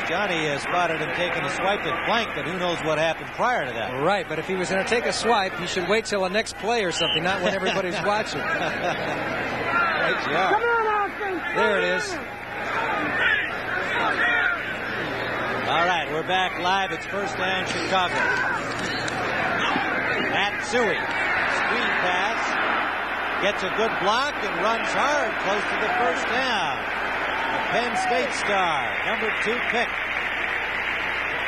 Johnny spotted him taking a swipe at Blank, but who knows what happened prior to that. Right, but if he was going to take a swipe, he should wait till the next play or something, not when everybody's watching. Great job. There it is. All right, we're back live. It's first down, Chicago. Matsui, screen pass, gets a good block and runs hard, close to the first down. A Penn State star, number 2 pick.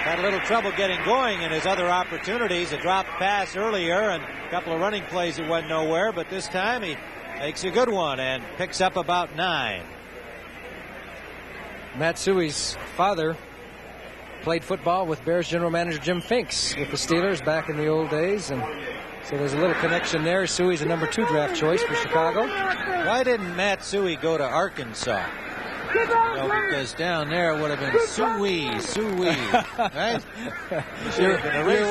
Had a little trouble getting going in his other opportunities. A drop pass earlier and a couple of running plays that went nowhere, but this time he makes a good one and picks up about 9. Matsui's father played football with Bears general manager Jim Finks with the Steelers back in the old days, and so there's a little connection there. Sui's a number 2 draft choice for Chicago. Why didn't Matsui go to Arkansas? Because down there it would have been Suey, right? You're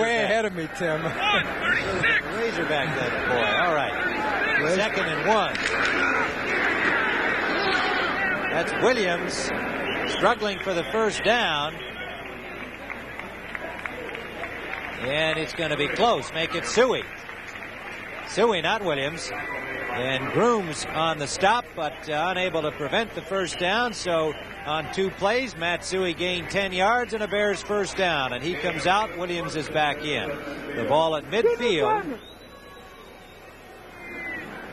way ahead of me, Tim. Razorback, that boy. All right. 2nd and 1. That's Williams struggling for the first down. And it's going to be close. Make it Suey. Suey, not Williams. And Grooms on the stop, but unable to prevent the first down. So on 2 plays, Matsui gained 10 yards and a Bears first down. And he comes out. Williams is back in. The ball at midfield.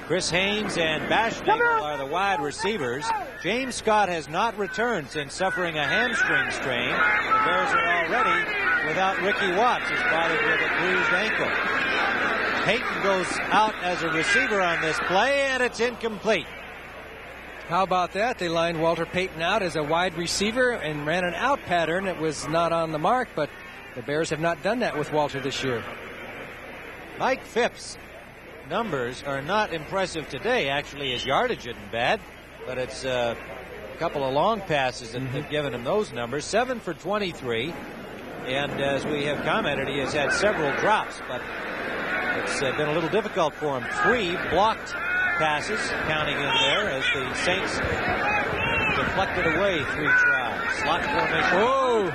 Chris Haynes and Bashnickle are the wide receivers. James Scott has not returned since suffering a hamstring strain. The Bears are already without Ricky Watts, who's bothered with a bruised ankle. Peyton goes out as a receiver on this play, and it's incomplete. How about that? They lined Walter Payton out as a wide receiver and ran an out pattern that was not on the mark, but the Bears have not done that with Walter this year. Mike Phipps' numbers are not impressive today. Actually, his yardage isn't bad, but it's a couple of long passes that have given him those numbers. 7 for 23, and as we have commented, he has had several drops, but it's been a little difficult for him. 3 blocked passes counting in there as the Saints deflected away 3 tries. Slot formation. Whoa!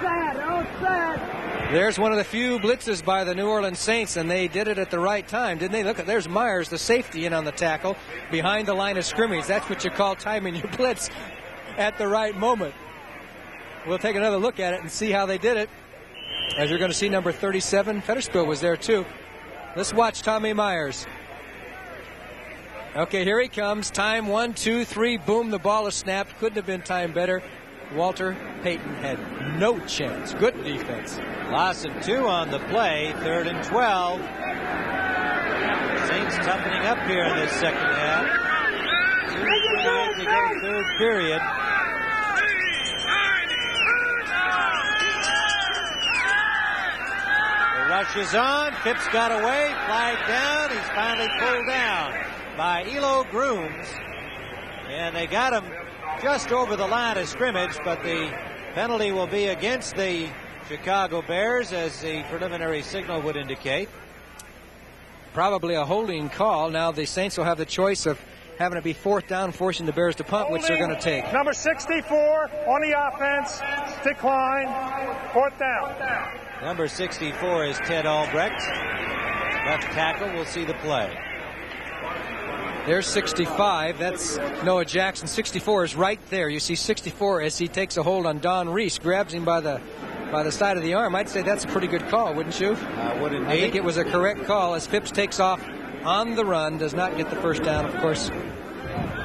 There's one of the few blitzes by the New Orleans Saints, and they did it at the right time, didn't they? Look, there's Myers, the safety, in on the tackle behind the line of scrimmage. That's what you call timing your blitz at the right moment. We'll take another look at it and see how they did it. As you're going to see, number 37, Fetterspill was there too. Let's watch Tommy Myers. Okay, here he comes. Time 1, 2, 3. Boom, the ball is snapped. Couldn't have been timed better. Walter Payton had no chance. Good defense. Loss of 2 on the play. 3rd and 12. Saints toughening up here in this second half. 2:28 to go, 3rd period. The rush is on. Phipps got away. Flag down. He's finally pulled down by Elo Grooms. And they got him just over the line of scrimmage, but the penalty will be against the Chicago Bears, as the preliminary signal would indicate. Probably a holding call. Now the Saints will have the choice of having it be 4th down, forcing the Bears to punt, which they're going to take. Number 64 on the offense. Decline. 4th down. Number 64 is Ted Albrecht. Left tackle. We'll see the play. There's 65. That's Noah Jackson. 64 is right there. You see 64 as he takes a hold on Don Reese, grabs him by the side of the arm. I'd say that's a pretty good call, wouldn't you? Would indeed. I think it was a correct call as Phipps takes off on the run, does not get the first down. Of course,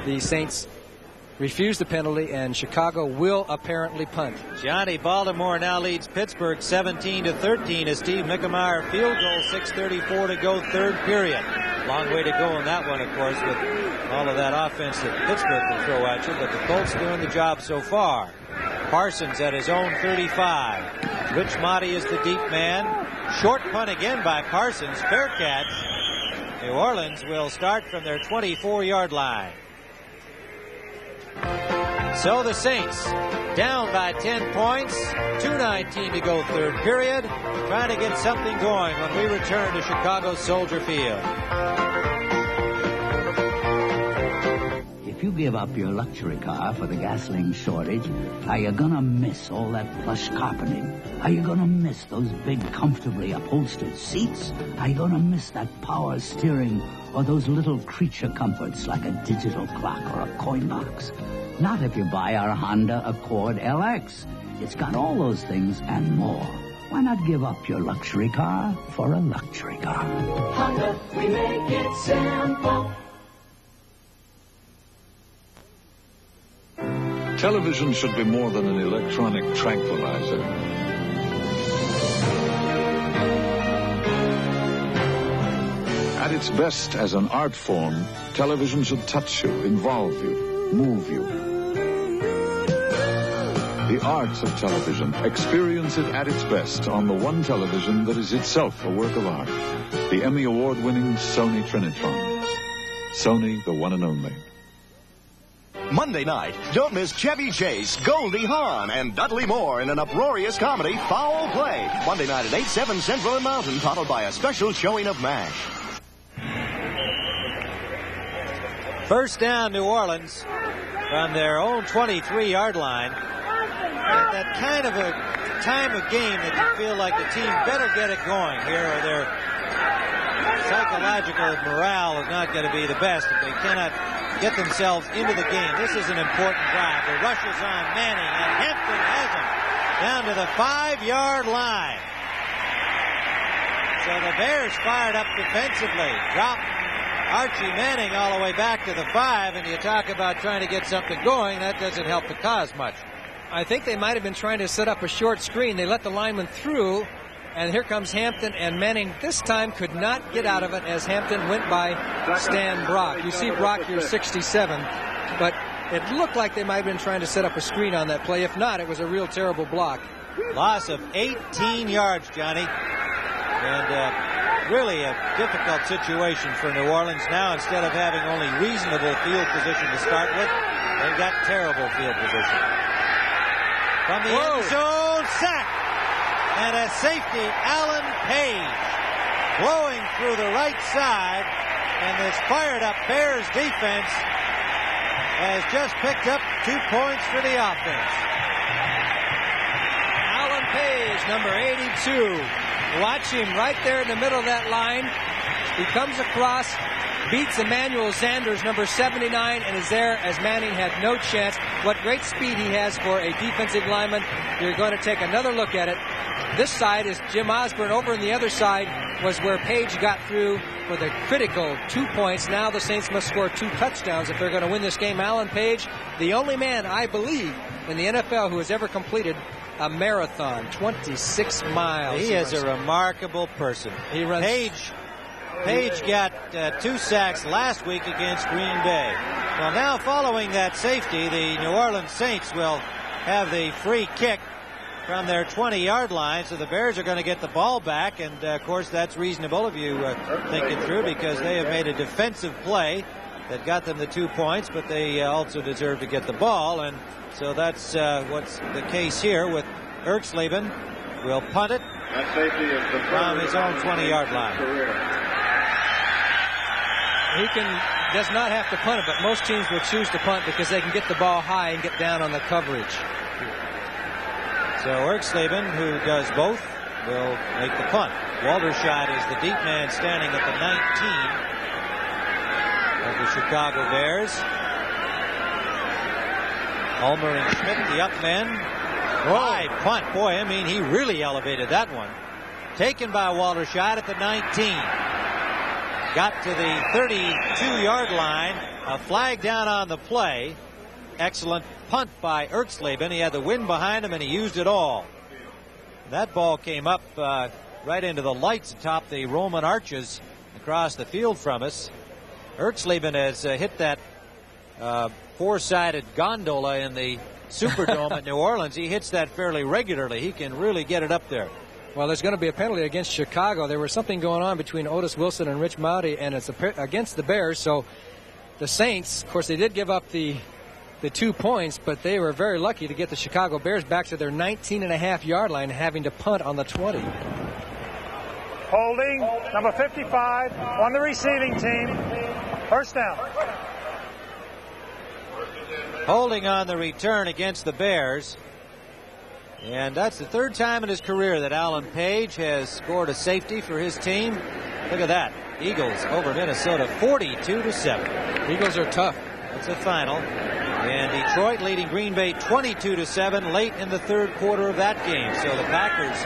the Saints refuse the penalty, and Chicago will apparently punt. Johnny, Baltimore now leads Pittsburgh 17-13 as Steve Mickemeyer field goal, 6:34 to go, 3rd period. Long way to go in that one, of course, with all of that offense that Pittsburgh can throw at you, but the Colts doing the job so far. Parsons at his own 35. Rich Motti is the deep man. Short punt again by Parsons. Fair catch. New Orleans will start from their 24-yard line. So the Saints down by 10 points. 2:19 to go, 3rd period. Trying to get something going when we return to Chicago Soldier Field. If you give up your luxury car for the gasoline shortage, are you gonna miss all that plush carpeting? Are you gonna miss those big, comfortably upholstered seats? Are you gonna miss that power steering or those little creature comforts like a digital clock or a coin box? Not if you buy our Honda Accord LX. It's got all those things and more. Why not give up your luxury car for a luxury car? Honda, we make it simple. Television should be more than an electronic tranquilizer. At its best as an art form, television should touch you, involve you, move you. The arts of television. Experience it at its best on the one television that is itself a work of art. The Emmy Award-winning Sony Trinitron. Sony, the one and only. Monday night, don't miss Chevy Chase, Goldie Hawn, and Dudley Moore in an uproarious comedy, Foul Play. Monday night at 8, 7 Central and Mountain, followed by a special showing of MASH. First down, New Orleans, from their own 23-yard line. At that kind of a time of game that you feel like the team better get it going here, or their psychological morale is not going to be the best if they cannot get themselves into the game. This is an important drive. The rush is on Manning, and Hampton has him down to the 5-yard line. So the Bears fired up defensively, dropped Archie Manning all the way back to the 5, and you talk about trying to get something going, that doesn't help the cause much. I think they might have been trying to set up a short screen. They let the lineman through, and here comes Hampton, and Manning this time could not get out of it as Hampton went by Stan Brock. You see Brock here 67, but it looked like they might have been trying to set up a screen on that play. If not, it was a real terrible block. Loss of 18 yards, Johnny. And really a difficult situation for New Orleans now. Instead of having only reasonable field position to start with, they've got terrible field position. From the end zone, sack. And a safety, Alan Page, blowing through the right side. And this fired-up Bears defense has just picked up 2 points for the offense. Alan Page, number 82. Watch him right there in the middle of that line. He comes across, beats Emmanuel Zanders, number 79, and is there as Manning had no chance. What great speed he has for a defensive lineman. You're going to take another look at it. This side is Jim Osborne. Over on the other side was where Page got through for the critical 2 points. Now the Saints must score 2 touchdowns if they're going to win this game. Alan Page, the only man, I believe, in the NFL who has ever completed a marathon, 26 miles. He is a remarkable person. He runs. Page got 2 sacks last week against Green Bay. Well, now following that safety, the New Orleans Saints will have the free kick from their 20-yard line, so the Bears are going to get the ball back, and of course that's reasonable if you think it through, because they have made a defensive play that got them the 2 points, but they also deserve to get the ball, and so that's what's the case here with Erxleben. Will punt it from his own 20-yard line. He does not have to punt it, but most teams will choose to punt because they can get the ball high and get down on the coverage. So Erxleben, who does both, will make the punt. Waldershot is the deep man standing at the 19 of the Chicago Bears. Ulmer and Schmidt, the up men. High punt. Boy, I mean, he really elevated that one. Taken by Waldershot at the 19. Got to the 32-yard line. A flag down on the play. Excellent punt by Erxleben. He had the wind behind him, and he used it all. That ball came up right into the lights atop the Roman arches across the field from us. Erxleben has hit that four-sided gondola in the Superdome at New Orleans. He hits that fairly regularly. He can really get it up there. Well, there's going to be a penalty against Chicago. There was something going on between Otis Wilson and Rich Mowdy, and it's against the Bears. So the Saints, of course, they did give up the 2 points, but they were very lucky to get the Chicago Bears back to their 19.5-yard line, having to punt on the 20. Holding, number 55, on the receiving team. First down. Holding on the return against the Bears. And that's the 3rd time in his career that Alan Page has scored a safety for his team. Look at that. Eagles over Minnesota 42-7. Eagles are tough. That's the final. And Detroit leading Green Bay 22-7 late in the 3rd quarter of that game. So the Packers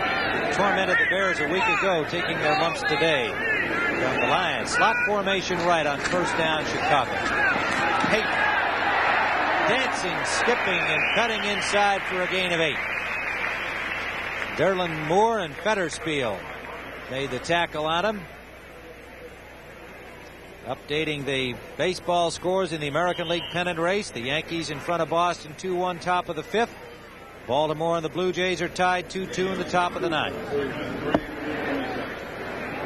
tormented the Bears a week ago, taking their lumps today from the Lions. Slot formation right on first down, Chicago. Peyton dancing, skipping, and cutting inside for a gain of 8. Derlin Moore and Fetterspiel made the tackle on him. Updating the baseball scores in the American League pennant race. The Yankees in front of Boston 2-1 top of the 5th. Baltimore and the Blue Jays are tied 2-2 in the top of the 9th.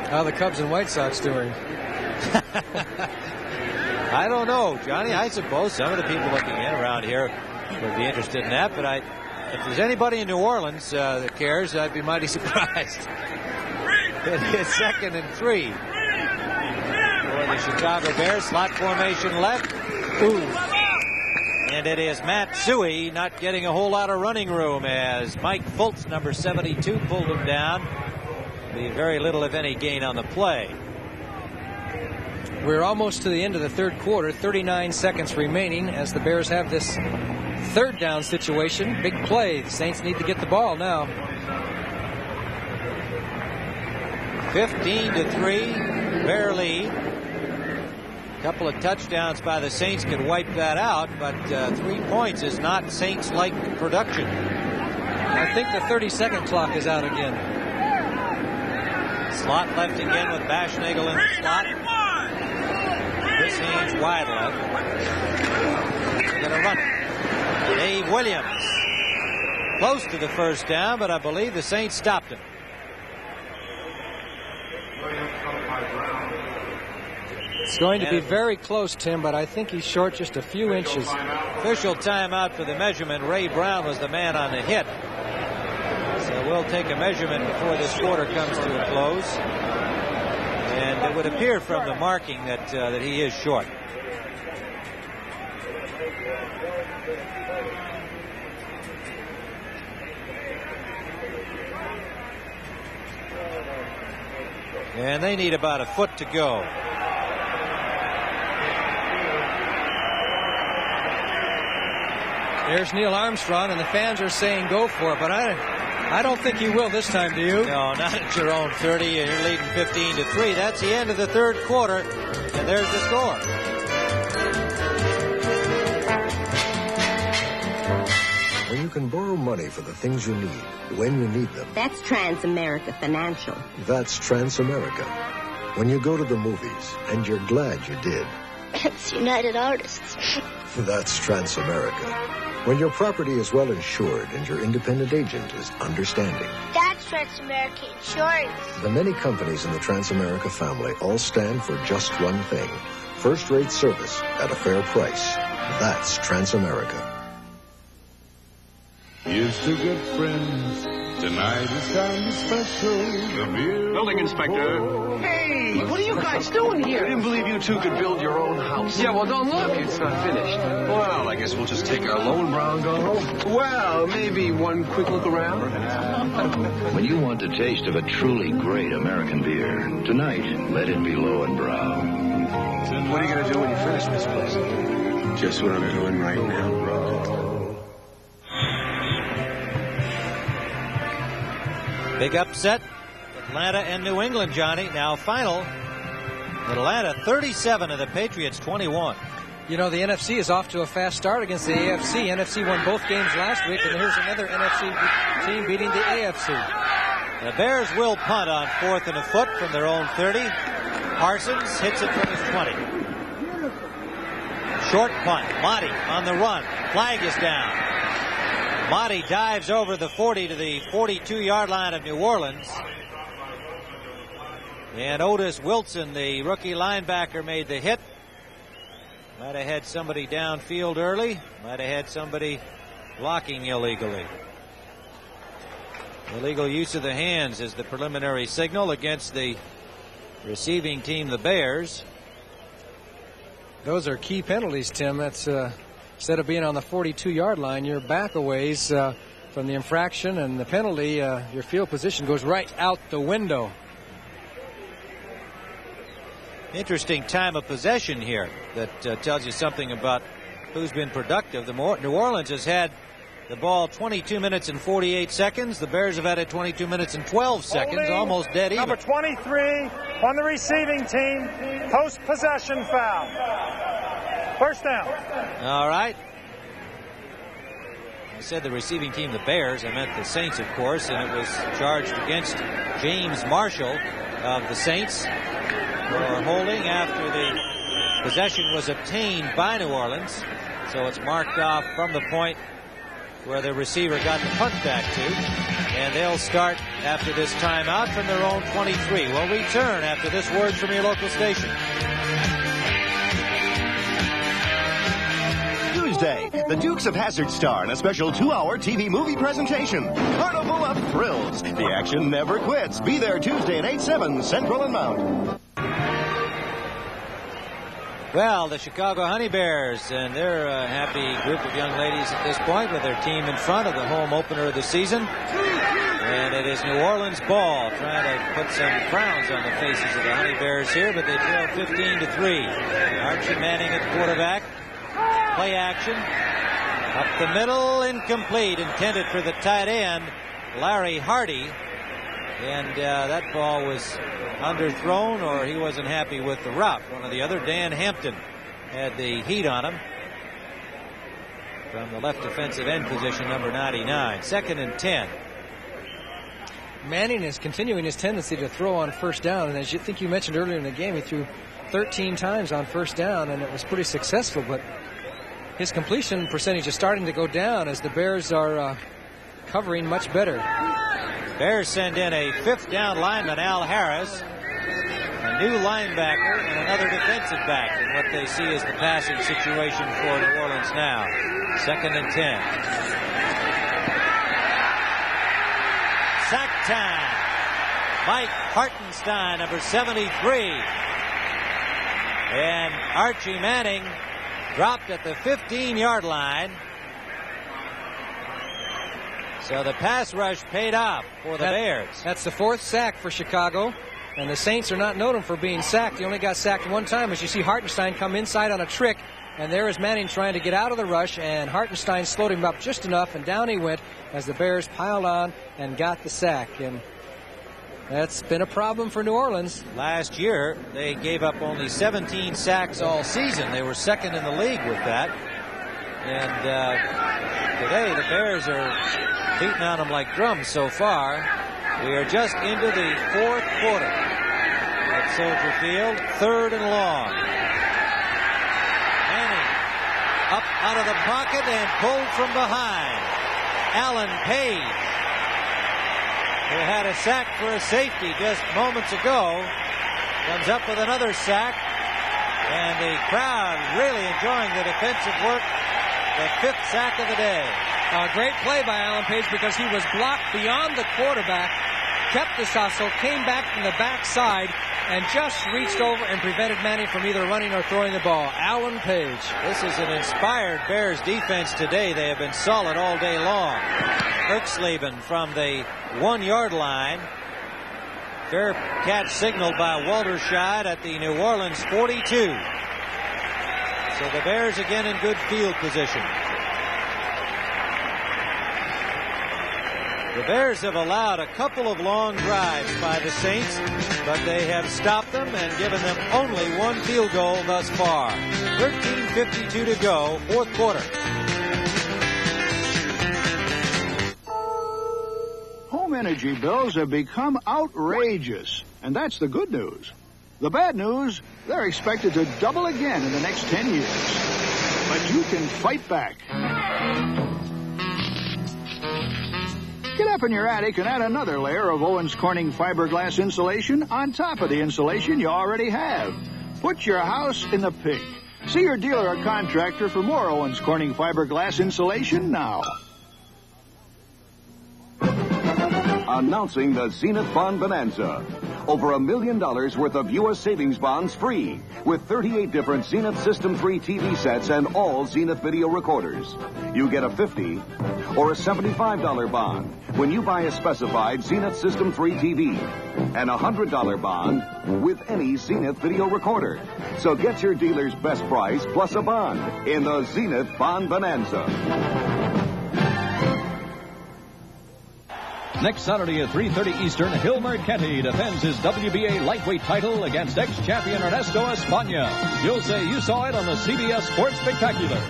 How are the Cubs and White Sox doing? I don't know, Johnny. I suppose some of the people looking in around here would be interested in that, but if there's anybody in New Orleans that cares, I'd be mighty surprised. It is 2nd and 3 for the Chicago Bears. Slot formation left. Ooh. And it is Matt Suhey not getting a whole lot of running room as Mike Fultz, number 72, pulled him down. Be very little, if any, gain on the play. We're almost to the end of the 3rd quarter. 39 seconds remaining as the Bears have this 3rd down situation. Big play. The Saints need to get the ball now. 15-3, Bear lead. A couple of touchdowns by the Saints could wipe that out, but 3 points is not Saints-like production. I think the 30-second clock is out again. Slot left again with Bashnagel in the slot. Chris Haynes wide left. They're going to run it. Dave Williams. Close to the first down, but I believe the Saints stopped him. It's going to be very close, Tim, but I think he's short just a few inches. Official timeout for the measurement. Ray Brown was the man on the hit. So we'll take a measurement before this quarter comes to a close. And it would appear from the marking that that he is short. And they need about a foot to go. There's Neil Armstrong, and the fans are saying go for it, but I don't think he will this time, do you? No, not at your own 30, and you're leading 15-3. That's the end of the third quarter, and there's the score. When you can borrow money for the things you need, when you need them. That's Transamerica Financial. That's Transamerica. When you go to the movies, and you're glad you did. That's United Artists. That's Transamerica. When your property is well insured and your independent agent is understanding. That's Transamerica Insurance. The many companies in the Transamerica family all stand for just one thing. First-rate service at a fair price. That's Transamerica. Here's to good friends. Tonight is kind of special. Building inspector. Hey, what are you guys doing here? I didn't believe you two could build your own house. Yeah, well, don't look. It's not finished. Well, I guess we'll just take our loan, Brown, go home. Well, maybe one quick look around. When you want the taste of a truly great American beer, tonight, let it be Lowenbrau. What are you going to do when you finish this place? Just what I'm doing right now. Big upset. Atlanta and New England, Johnny. Now final. Atlanta 37 and the Patriots 21. You know, the NFC is off to a fast start against the AFC. NFC won both games last week, and here's another NFC team beating the AFC. The Bears will punt on 4th and a foot from their own 30. Parsons hits it from his 20. Short punt. Motti on the run. Flag is down. Motti dives over the 40 to the 42-yard line of New Orleans. And Otis Wilson, the rookie linebacker, made the hit. Might have had somebody downfield early. Might have had somebody blocking illegally. Illegal use of the hands is the preliminary signal against the receiving team, the Bears. Those are key penalties, Tim. That's instead of being on the 42-yard line, you're back a ways from the infraction and the penalty. Your field position goes right out the window. Interesting time of possession here that tells you something about who's been productive. New Orleans has had the ball 22 minutes and 48 seconds. The Bears have had it 22 minutes and 12 seconds, Holding almost dead even. Number 23 on the receiving team, post-possession foul. First down. All right. I said the receiving team, the Bears. I meant the Saints, of course, and it was charged against James Marshall of the Saints for holding after the possession was obtained by New Orleans. So it's marked off from the point where the receiver got the punt back to. And they'll start after this timeout from their own 23. We'll return after this word from your local station. Tuesday, the Dukes of Hazzard star in a special 2-hour TV movie presentation. Carnival of Thrills. The action never quits. Be there Tuesday at 8/7 Central and Mount. Well, the Chicago Honey Bears, and they're a happy group of young ladies at this point with their team in front of the home opener of the season. And it is New Orleans ball, trying to put some frowns on the faces of the Honey Bears here, but they trail 15-3. Archie Manning at quarterback. Play action. Up the middle, incomplete, intended for the tight end, Larry Hardy. And that ball was underthrown, or he wasn't happy with the route. One or the other. Dan Hampton had the heat on him from the left defensive end position, number 99. 2nd and 10. Manning is continuing his tendency to throw on first down, and as you think you mentioned earlier in the game, he threw 13 times on first down, and it was pretty successful, but his completion percentage is starting to go down as the Bears are covering much better. Bears send in a 5th down lineman, Al Harris, a new linebacker, and another defensive back. And what they see is the passing situation for New Orleans now. 2nd and 10. Sack time. Mike Hartenstein, number 73. And Archie Manning dropped at the 15-yard line. So the pass rush paid off for the Bears. That's the 4th sack for Chicago. And the Saints are not known for being sacked. He only got sacked one time, as you see Hartenstein come inside on a trick. And there is Manning trying to get out of the rush, and Hartenstein slowed him up just enough, and down he went as the Bears piled on and got the sack. And that's been a problem for New Orleans. Last year, they gave up only 17 sacks all season. They were second in the league with that. And today, the Bears are beating on them like drums so far. We are just into the 4th quarter at Soldier Field, 3rd and long. Up out of the pocket and pulled from behind. Alan Page, who had a sack for a safety just moments ago, comes up with another sack. And the crowd really enjoying the defensive work. The 5th sack of the day. A great play by Alan Page because he was blocked beyond the quarterback, kept his hustle, came back from the backside, and just reached over and prevented Manning from either running or throwing the ball. Alan Page. This is an inspired Bears defense today. They have been solid all day long. Erxleben from the 1-yard line. Fair catch signaled by Walter Scheid at the New Orleans 42. So the Bears again in good field position. The Bears have allowed a couple of long drives by the Saints, but they have stopped them and given them only one field goal thus far. 13:52 to go, 4th quarter. Home energy bills have become outrageous, and that's the good news. The bad news, they're expected to double again in the next 10 years. But you can fight back. Get up in your attic and add another layer of Owens Corning fiberglass insulation on top of the insulation you already have. Put your house in the pink. See your dealer or contractor for more Owens Corning fiberglass insulation now. Announcing the Zenith Bond Bonanza. Over $1 million worth of U.S. savings bonds free with 38 different Zenith System 3 TV sets and all Zenith video recorders. You get a $50 or a $75 bond when you buy a specified Zenith System 3 TV and a $100 bond with any Zenith video recorder. So get your dealer's best price plus a bond in the Zenith Bond Bonanza. Next Saturday at 3:30 Eastern, Hilmer Kenty defends his WBA lightweight title against ex-champion Ernesto Espana. You'll say you saw it on the CBS Sports Spectacular.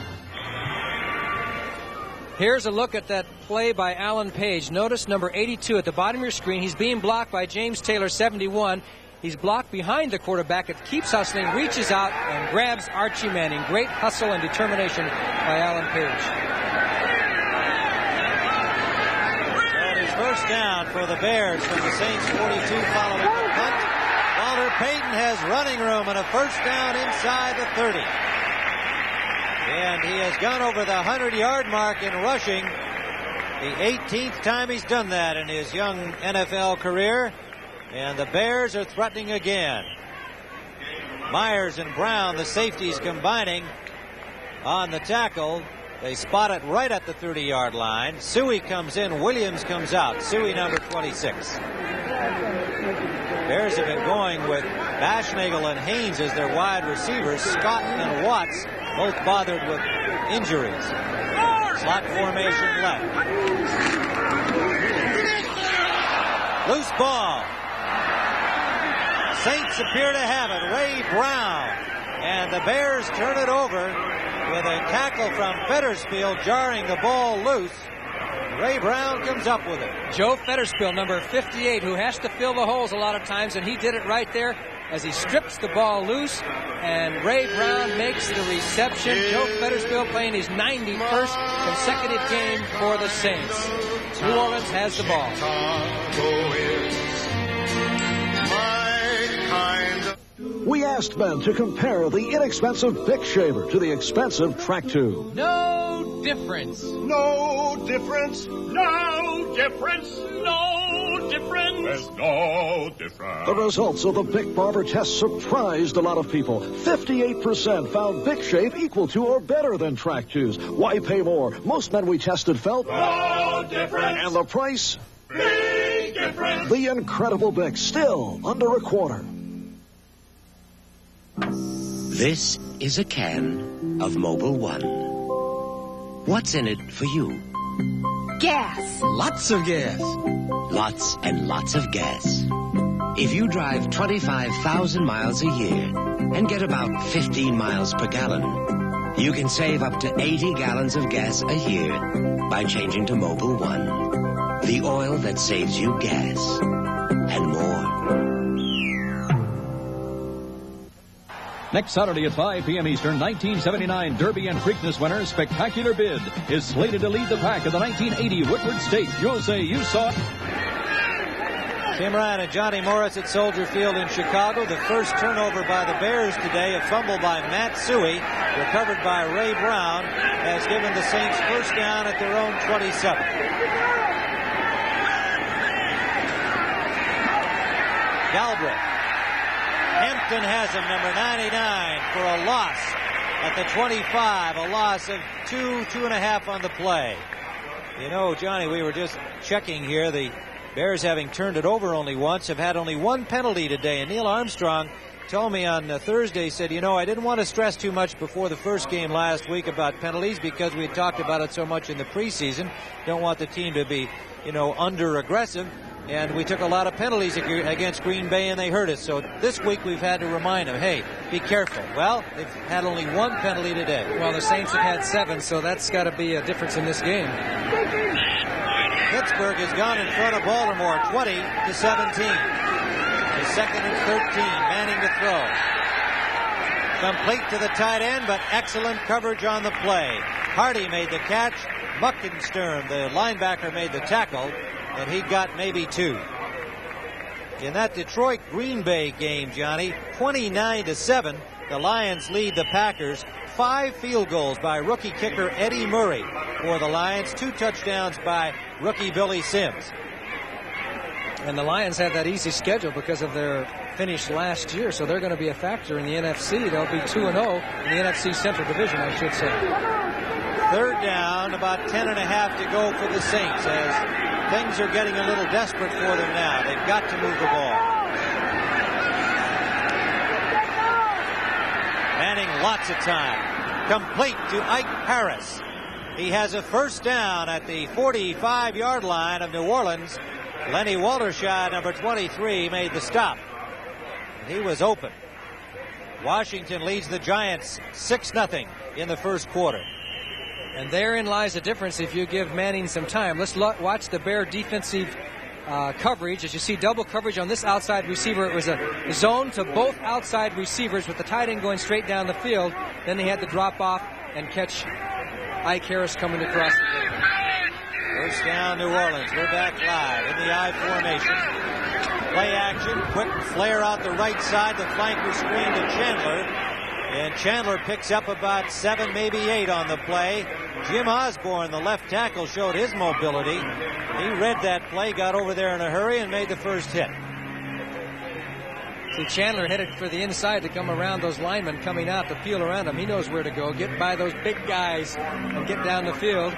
Here's a look at that play by Alan Page. Notice number 82 at the bottom of your screen. He's being blocked by James Taylor, 71. He's blocked behind the quarterback. It keeps hustling, reaches out, and grabs Archie Manning. Great hustle and determination by Alan Page. First down for the Bears from the Saints 42 following the punt. Walter Payton has running room and a first down inside the 30. And he has gone over the 100-yard mark in rushing. The 18th time he's done that in his young NFL career. And the Bears are threatening again. Myers and Brown, the safeties, combining on the tackle. They spot it right at the 30-yard line. Suey comes in. Williams comes out. Suey, number 26. Bears have been going with Baschnagel and Haynes as their wide receivers. Scott and Watts both bothered with injuries. Slot formation left. Loose ball. Saints appear to have it. Ray Brown. And the Bears turn it over with a tackle from Fetterspiel jarring the ball loose. Ray Brown comes up with it. Joe Fetterspiel, number 58, who has to fill the holes a lot of times, and he did it right there as he strips the ball loose, and Ray Brown makes the reception. Joe Fetterspiel playing his 91st consecutive game for the Saints. New Orleans has the ball. We asked Ben to compare the inexpensive Bic shaver to the expensive Track 2. No difference. No difference. No difference. No no difference. There's no difference. The results of the Bic Barber test surprised a lot of people. 58% found Bic Shave equal to or better than Track Juice. Why pay more? Most men we tested felt no difference. And the price? Big difference. The incredible Bic, still under a quarter. This is a can of Mobil 1. What's in it for you? Gas. Lots of gas. Lots and lots of gas. If you drive 25,000 miles a year and get about 15 miles per gallon, you can save up to 80 gallons of gas a year by changing to Mobil 1. The oil that saves you gas and more. Next Saturday at 5 p.m. Eastern, 1979 Derby and Preakness winner Spectacular Bid is slated to lead the pack of the 1980 Woodward Stakes. You'll say you saw it. Tim Ryan and Johnny Morris at Soldier Field in Chicago. The first turnover by the Bears today, a fumble by Matt Suhey, recovered by Ray Brown, has given the Saints first down at their own 27. Galbraith. Hampton has him, number 99, for a loss at the 25, a loss of 2.5 on the play. You know, Johnny, we were just checking here. The Bears, having turned it over only once, have had only one penalty today. And Neil Armstrong told me on Thursday, said, you know, I didn't want to stress too much before the first game last week about penalties because we had talked about it so much in the preseason. Don't want the team to be, you know, under-aggressive. And we took a lot of penalties against Green Bay, and they hurt us. So this week we've had to remind them, hey, be careful. Well, they've had only one penalty today. Well, the Saints have had 7, so that's got to be a difference in this game. Pittsburgh has gone in front of Baltimore, 20-17. The second and 13, Manning to throw. Complete to the tight end, but excellent coverage on the play. Hardy made the catch. Muckenstern, the linebacker, made the tackle. And he got maybe 2. In that Detroit-Green Bay game, Johnny, 29-7, the Lions lead the Packers. 5 field goals by rookie kicker Eddie Murray for the Lions. 2 touchdowns by rookie Billy Sims. And the Lions have that easy schedule because of their finish last year, so they're going to be a factor in the NFC. They'll be 2-0 in the NFC Central Division, I should say. Third down, about 10.5 to go for the Saints as things are getting a little desperate for them now. They've got to move the ball. Manning, lots of time. Complete to Ike Harris. He has a first down at the 45-yard line of New Orleans. Lenny Waltershire, number 23, made the stop. He was open. Washington leads the Giants 6-0 in the first quarter. And therein lies the difference if you give Manning some time. Let's watch the Bear defensive coverage. As you see double coverage on this outside receiver, it was a zone to both outside receivers with the tight end going straight down the field. Then they had to drop off and catch Ike Harris coming across the field. First down, New Orleans. We're back live in the I formation. Play action, quick flare out the right side, the flanker screen to Chandler. And Chandler picks up about 7, maybe 8 on the play. Jim Osborne, the left tackle, showed his mobility. He read that play, got over there in a hurry, and made the first hit. See, Chandler headed for the inside to come around those linemen coming out to peel around them. He knows where to go, get by those big guys, and get down the field.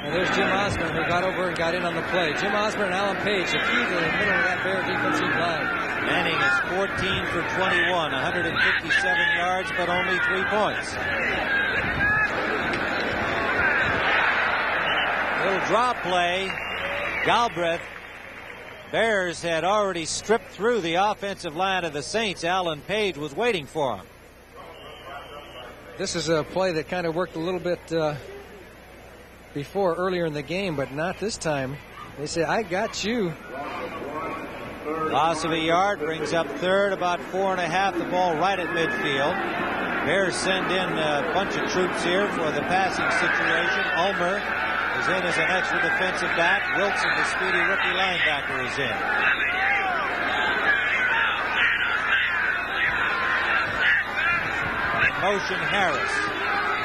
And there's Jim Osborne, who got over and got in on the play. Jim Osborne and Alan Page, the key to the middle of that Bear defensive line. Manning is 14 for 21, 157 yards, but only 3 points. Little draw play. Galbraith. Bears had already stripped through the offensive line of the Saints. Alan Page was waiting for him. This is a play that kind of worked a little bit before, earlier in the game, but not this time. They say, I got you. Loss of a yard brings up third, about 4.5. The ball right at midfield. Bears send in a bunch of troops here for the passing situation. Ulmer is in as an extra defensive back. Wilson, the speedy rookie linebacker, is in. Motion Harris.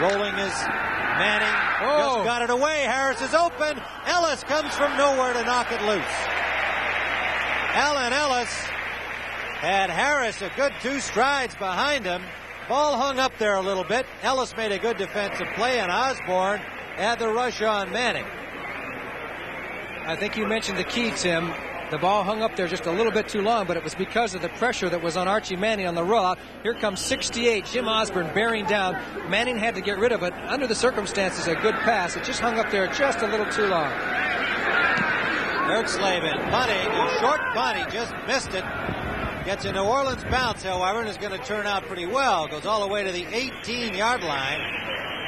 Rolling is Manning. Just got it away. Harris is open. Ellis comes from nowhere to knock it loose. Allen Ellis had Harris a good 2 strides behind him. Ball hung up there a little bit. Ellis made a good defensive play, and Osborne had the rush on Manning. I think you mentioned the key, Tim. The ball hung up there just a little bit too long, but it was because of the pressure that was on Archie Manning on the rollout. Here comes 68, Jim Osborne bearing down. Manning had to get rid of it. Under the circumstances, a good pass. It just hung up there just a little too long. Ertzleben punting, a short punt. He just missed it. Gets a New Orleans bounce, however, and is going to turn out pretty well. Goes all the way to the 18-yard line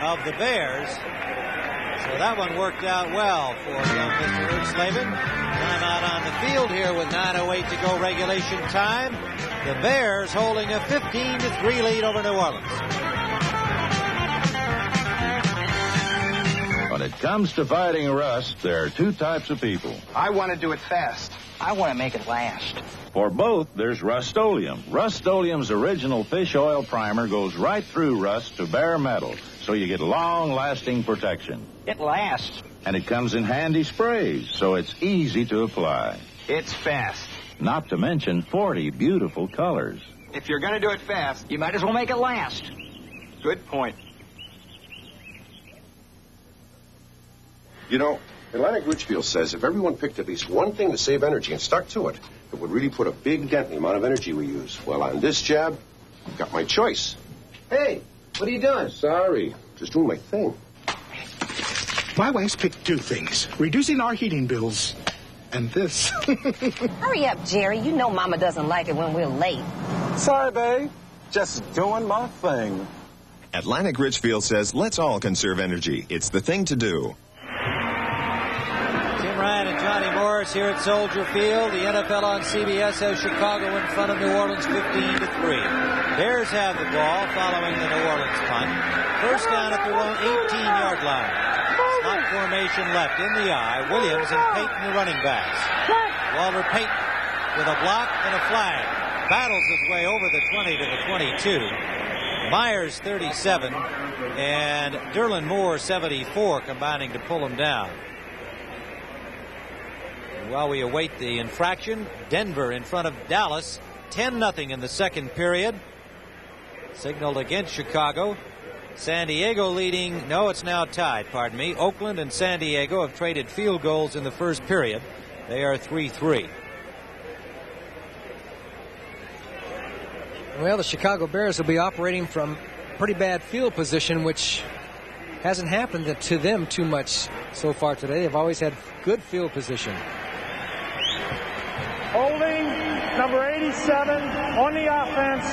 of the Bears. So that one worked out well for young Mr. Ertzleben. Time out on the field here with 9:08 to go regulation time. The Bears holding a 15-3 lead over New Orleans. When it comes to fighting rust, there are 2 types of people. I want to do it fast. I want to make it last. For both, there's Rust-Oleum. Rust-Oleum's original fish oil primer goes right through rust to bare metal, so you get long-lasting protection. It lasts. And it comes in handy sprays, so it's easy to apply. It's fast. Not to mention 40 beautiful colors. If you're going to do it fast, You might as well make it last. good point. You know, Atlantic Richfield says if everyone picked at least one thing to save energy and stuck to it, it would really put a big dent in the amount of energy we use. Well, on this jab, I've got my choice. Hey, what are you doing? Sorry, just doing my thing. My wife's picked 2 things. Reducing our heating bills and this. Hurry up, Jerry. You know Mama doesn't like it when we're late. Sorry, babe. Just doing my thing. Atlantic Richfield says let's all conserve energy. It's the thing to do. Tim Ryan and Johnny Morris here at Soldier Field. The NFL on CBS has Chicago in front of New Orleans 15-3. Bears have the ball following the New Orleans punt. First down at their own 18-yard line. Slot formation left in the eye. Williams and Payton, the running backs. Walter Payton with a block and a flag. Battles his way over the 20 to the 22. Myers 37 and Derlin Moore 74 combining to pull him down. And while we await the infraction, Denver in front of Dallas 10-0 in the second period. Signaled against Chicago. San Diego leading, no, it's now tied, pardon me. Oakland and San Diego have traded field goals in the first period. They are 3-3. Well, the Chicago Bears will be operating from pretty bad field position, which hasn't happened to them too much so far today. They've always had good field position. Holding number 87 on the offense.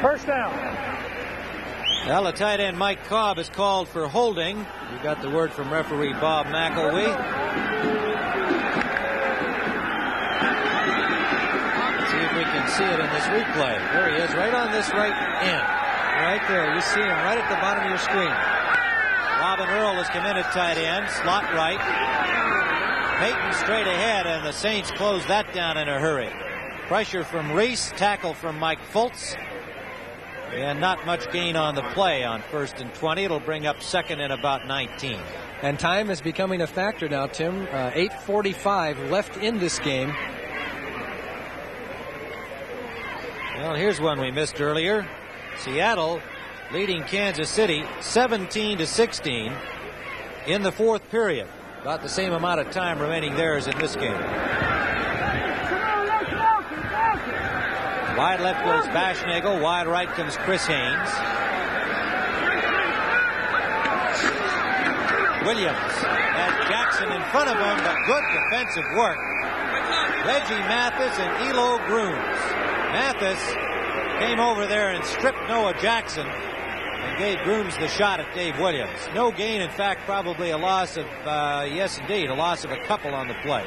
First down. Well, the tight end Mike Cobb is called for holding. We got the word from referee Bob McElwee. Let's see if we can see it in this replay. There he is, right on this right end. Right there. You see him right at the bottom of your screen. Robin Earl has come in at tight end, slot right. Payton straight ahead, and the Saints close that down in a hurry. Pressure from Reese, tackle from Mike Fultz. And not much gain on the play on 1st and 20. It'll bring up second and about 19. And time is becoming a factor now, Tim. 8:45 left in this game. Well, here's one we missed earlier. Seattle leading Kansas City 17-16 in the fourth period. About the same amount of time remaining there as in this game. Wide left goes Baschnagel. Wide right comes Chris Haynes. Williams has Jackson in front of him, but good defensive work. Reggie Mathis and Elo Grooms. Mathis came over there and stripped Noah Jackson and gave Grooms the shot at Dave Williams. No gain, in fact, probably a loss of, yes indeed, a loss of a couple on the play.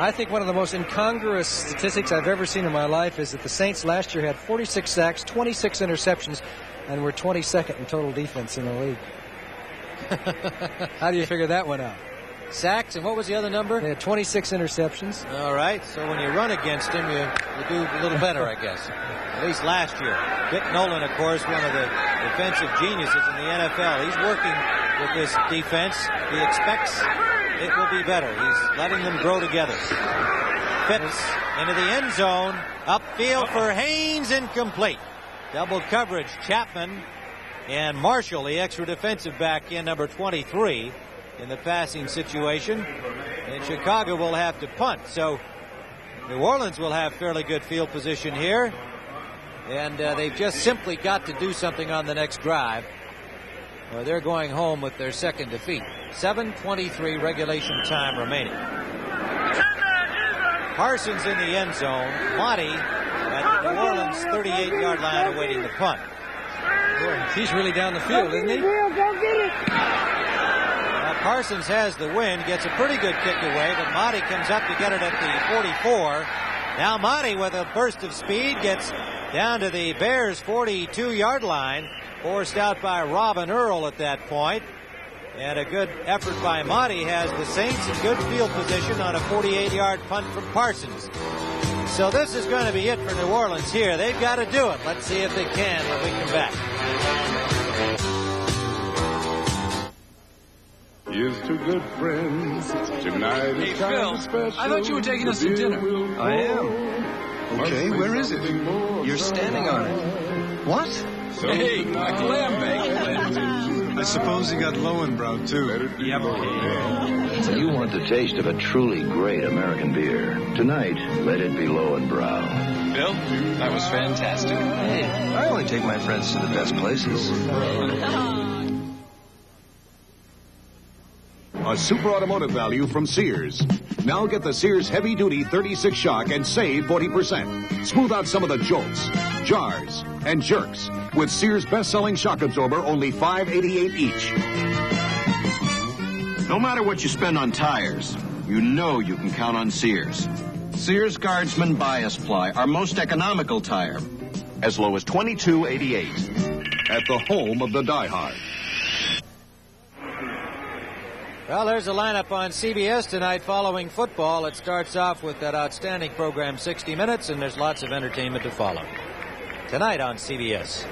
I think one of the most incongruous statistics I've ever seen in my life is that the Saints last year had 46 sacks, 26 interceptions, and were 22nd in total defense in the league. How do you figure that one out? Sacks, and what was the other number? They had 26 interceptions. All right, so when you run against him, you do a little better, I guess. At least last year. Dick Nolan, of course, one of the defensive geniuses in the NFL. He's working with this defense. He expects it will be better. He's letting them grow together. Phipps into the end zone. Upfield for Haynes, incomplete. Double coverage, Chapman and Marshall, the extra defensive back in number 23 in the passing situation. And Chicago will have to punt. So New Orleans will have fairly good field position here. And they've just simply got to do something on the next drive, or they're going home with their second defeat. 7:23 regulation time remaining. Parsons in the end zone. Monty at the New Orleans 38-yard line awaiting the punt. Boy, he's really down the field, isn't he? Now Parsons has the win, gets a pretty good kick away, but Monty comes up to get it at the 44. Now Monty with a burst of speed gets down to the Bears' 42-yard line, forced out by Robin Earl at that point. And a good effort by Monty has the Saints in good field position on a 48-yard punt from Parsons. So this is going to be it for New Orleans here. They've got to do it. Let's see if they can when we come back. Here's to good friends. Tonight Hey, is Phil, special. I thought you were taking us to dinner. I am. Okay, where is it? You're standing on it. What? Hey, a clam bake. I suppose you got Lowenbrau, too. Yep. You want the taste of a truly great American beer. Tonight, let it be Lowenbrau. Bill, that was fantastic. Hey, I only take my friends to the best places. A super automotive value from Sears. Now get the Sears Heavy Duty 36 shock and save 40%. Smooth out some of the jolts, jars, and jerks with Sears best-selling shock absorber, only $5.88 each. No matter what you spend on tires, you know you can count on Sears. Sears Guardsman Bias Ply, our most economical tire, as low as $22.88. At the home of the diehard. Well, there's a lineup on CBS tonight following football. It starts off with that outstanding program, 60 Minutes, and there's lots of entertainment to follow. Tonight on CBS.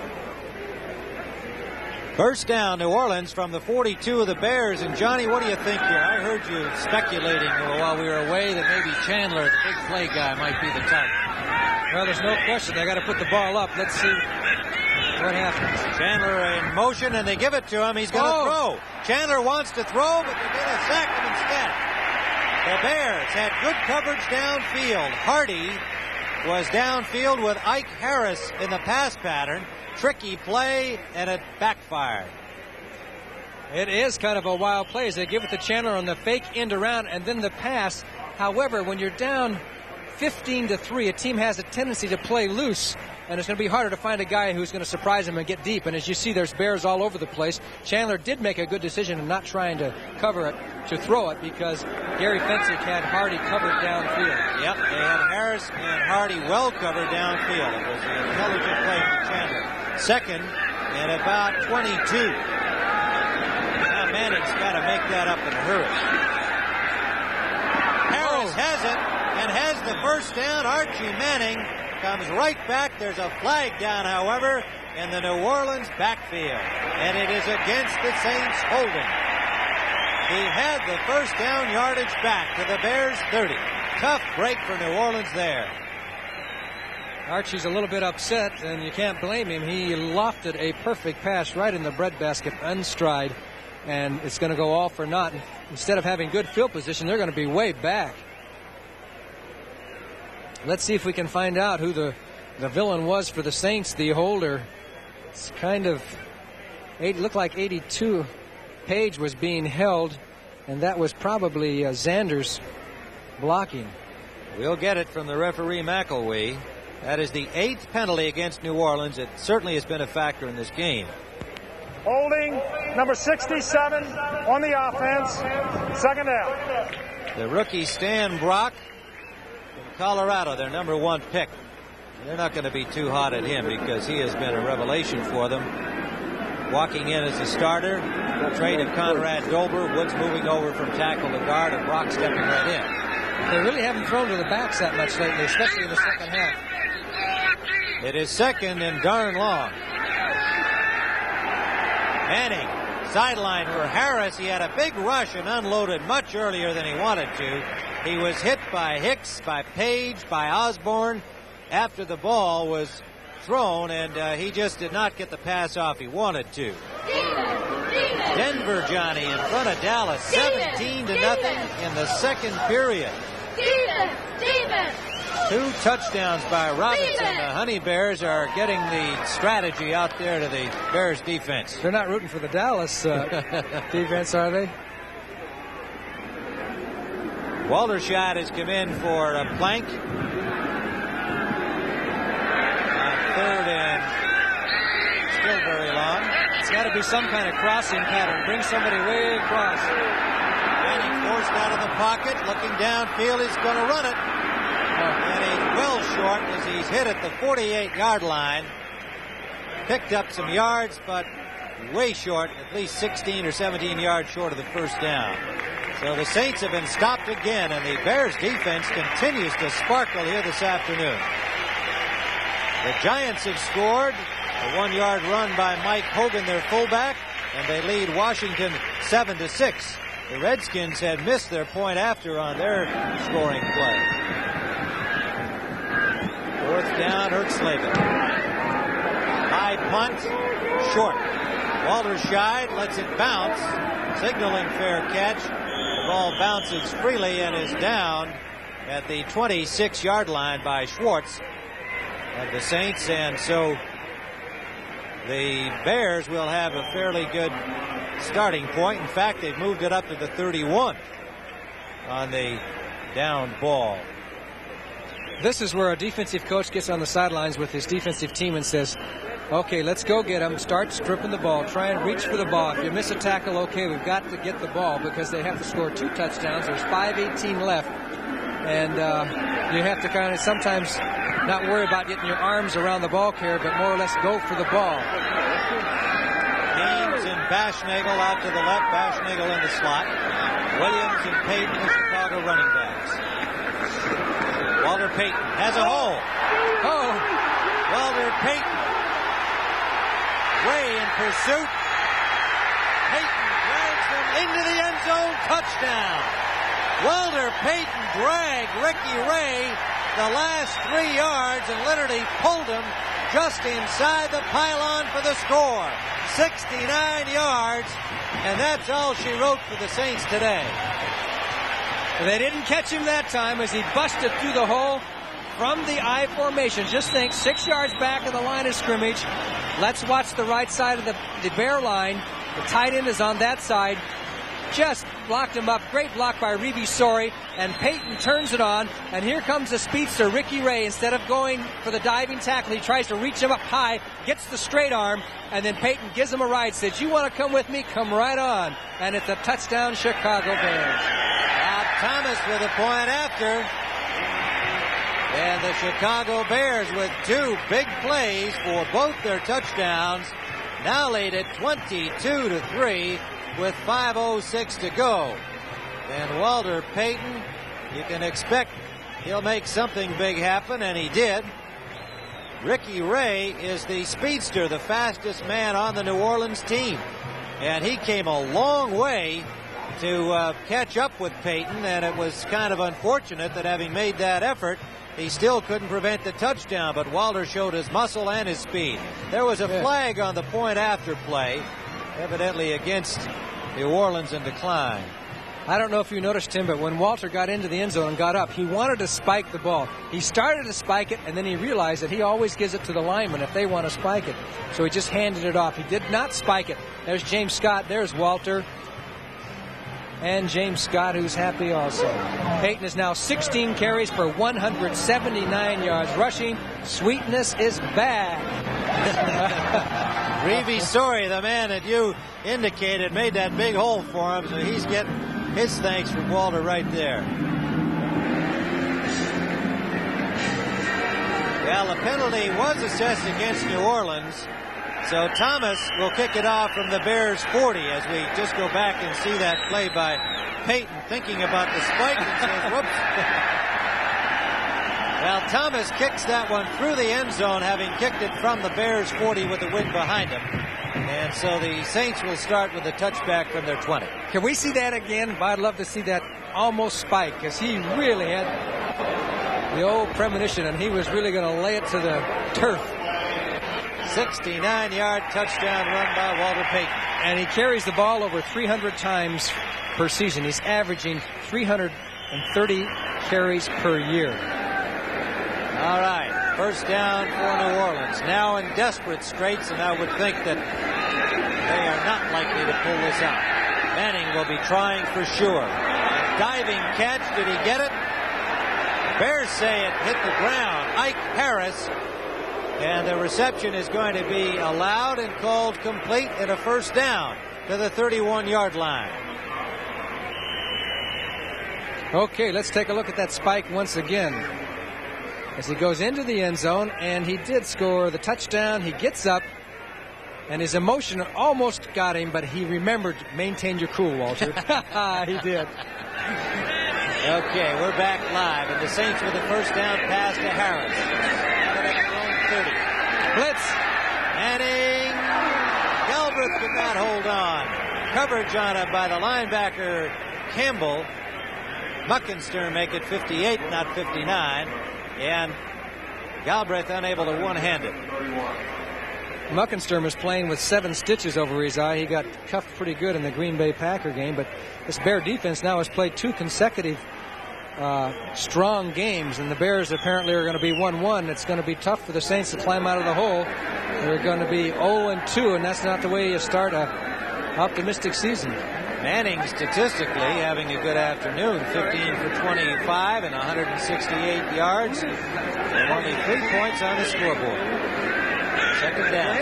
First down, New Orleans from the 42 of the Bears. And Johnny, what do you think here? I heard you speculating while we were away that maybe Chandler, the big play guy, might be the target. Well, there's no question. They got to put the ball up. Let's see what happens. Chandler in motion, and they give it to him. He's going to throw. Chandler wants to throw, but they're going to sack him instead. The Bears had good coverage downfield. Hardy was downfield with Ike Harris in the pass pattern. Tricky play, and it backfired. It is kind of a wild play as they give it to Chandler on the fake end around and then the pass. However, when you're down 15-3, a team has a tendency to play loose, and it's going to be harder to find a guy who's going to surprise him and get deep. And as you see, there's Bears all over the place. Chandler did make a good decision in not trying to cover it, to throw it, because Gary Fensick had Hardy covered downfield. Yep, they had Harris and Hardy well covered downfield. It was an intelligent play from Chandler. Second and about 22. Now Manning's got to make that up in a hurry. Harris has it and has the first down. Archie Manning comes right back. There's a flag down, however, in the New Orleans backfield. And it is against the Saints holding. He had the first down yardage back to the Bears 30. Tough break for New Orleans there. Archie's a little bit upset, and you can't blame him. He lofted a perfect pass right in the breadbasket unstride, and it's going to go all for naught. Instead of having good field position, they're going to be way back. Let's see if we can find out who the villain was for the Saints, the holder. It's kind of, it looked like 82. Page was being held, and that was probably Xander's blocking. We'll get it from the referee McElwee. That is the 8th penalty against New Orleans. It certainly has been a factor in this game. Holding number 67 on the offense. Second down. The rookie Stan Brock from Colorado, their number 1 pick. They're not going to be too hot at him because he has been a revelation for them. Walking in as a starter, trade of Conrad Dolber, Woods moving over from tackle to guard, and Brock stepping right in. They really haven't thrown to the backs that much lately, especially in the second half. It is second and darn long. Manning sideline for Harris. He had a big rush and unloaded much earlier than he wanted to. He was hit by Hicks, by Page, by Osborne after the ball was thrown, and he just did not get the pass off he wanted to. Denver, Johnny, in front of Dallas, 17-0 in the second period. 2 touchdowns by Robinson. The Honey Bears are getting the strategy out there to the Bears defense. They're not rooting for the Dallas defense, are they? Waldershot has come in for a Plank. On 3rd and still very long. It's got to be some kind of crossing pattern. Bring somebody way across. Manning forced out of the pocket, looking downfield. He's going to run it. And he's well short as he's hit at the 48-yard line. Picked up some yards, but way short, at least 16 or 17 yards short of the first down. So the Saints have been stopped again, and the Bears defense continues to sparkle here this afternoon. The Giants have scored. A 1-yard run by Mike Hogan, their fullback, and they lead Washington 7-6. The Redskins had missed their point after on their scoring play. 4th down, Hertzleben. High punt, short. Walderscheid lets it bounce, signaling fair catch. The ball bounces freely and is down at the 26-yard line by Schwartz of the Saints, and so the Bears will have a fairly good starting point. In fact, they've moved it up to the 31 on the down ball. This is where a defensive coach gets on the sidelines with his defensive team and says, okay, let's go get them. Start stripping the ball. Try and reach for the ball. If you miss a tackle, okay, we've got to get the ball because they have to score 2 touchdowns. There's 5:18 left. And you have to kind of sometimes not worry about getting your arms around the ball carrier, but more or less go for the ball. Haynes and Bashnagel out to the left. Bashnagel in the slot. Williams and Payton, the Chicago running backs. Walter Payton has a hole. Oh, Walter Payton. Ray in pursuit. Payton drags them into the end zone. Touchdown. Walter Payton dragged Ricky Ray the last 3 yards and literally pulled him just inside the pylon for the score. 69 yards, and that's all she wrote for the Saints today. They didn't catch him that time as he busted through the hole from the I formation. Just think, 6 yards back of the line of scrimmage. Let's watch the right side of the Bear line. The tight end is on that side. Just blocked him up. Great block by Reeve Sorey. And Payton turns it on. And here comes the speedster, Ricky Ray. Instead of going for the diving tackle, he tries to reach him up high, gets the straight arm, and then Payton gives him a ride. Says, you want to come with me? Come right on. And it's a touchdown, Chicago Bears. Now Thomas with a point after. And the Chicago Bears with 2 big plays for both their touchdowns. Now lead at 22-3 with 5:06 to go. And Walter Payton, you can expect he'll make something big happen, and he did. Ricky Ray is the speedster, the fastest man on the New Orleans team. And he came a long way to catch up with Payton, and it was kind of unfortunate that having made that effort, he still couldn't prevent the touchdown, but Walter showed his muscle and his speed. There was a flag on the point after play, evidently against New Orleans and decline. I don't know if you noticed, Tim, but when Walter got into the end zone and got up, he wanted to spike the ball. He started to spike it, and then he realized that he always gives it to the linemen if they want to spike it. So he just handed it off. He did not spike it. There's James Scott. There's Walter. And James Scott, who's happy also. Payton is now 16 carries for 179 yards rushing. Sweetness is back. Reeve Sorey, the man that you indicated, made that big hole for him, so he's getting his thanks from Walter right there. Well, the penalty was assessed against New Orleans. So Thomas will kick it off from the Bears 40 as we just go back and see that play by Payton thinking about the spike and says, whoops. Well, Thomas kicks that one through the end zone, having kicked it from the Bears 40 with the wind behind him. And so the Saints will start with a touchback from their 20. Can we see that again? I'd love to see that almost spike, because he really had the old premonition, and he was really going to lay it to the turf. 69-yard touchdown run by Walter Payton. And he carries the ball over 300 times per season. He's averaging 330 carries per year. All right, first down for New Orleans. Now in desperate straits, and I would think that they are not likely to pull this out. Manning will be trying for sure. Diving catch, did he get it? Bears say it hit the ground. Ike Harris. And the reception is going to be allowed and called complete at a first down to the 31-yard line. Okay, let's take a look at that spike once again. As he goes into the end zone, and he did score the touchdown. He gets up, and his emotion almost got him, but he remembered, maintain your cool, Walter. He did. Okay, we're back live, and the Saints with a first down pass to Harris. 30. Blitz. Manning. Galbraith could not hold on. Coverage on it by the linebacker Campbell. Muckenstern make it 58, not 59. And Galbraith unable to one-hand it. Muckenstern was playing with 7 stitches over his eye. He got cuffed pretty good in the Green Bay Packer game, but this Bear defense now has played 2 consecutive strong games, and the Bears apparently are going to be 1-1. It's going to be tough for the Saints to climb out of the hole. They're going to be 0-2, and that's not the way you start a optimistic season. Manning statistically having a good afternoon. 15 for 25 and 168 yards. And only 3 points on the scoreboard. Second down.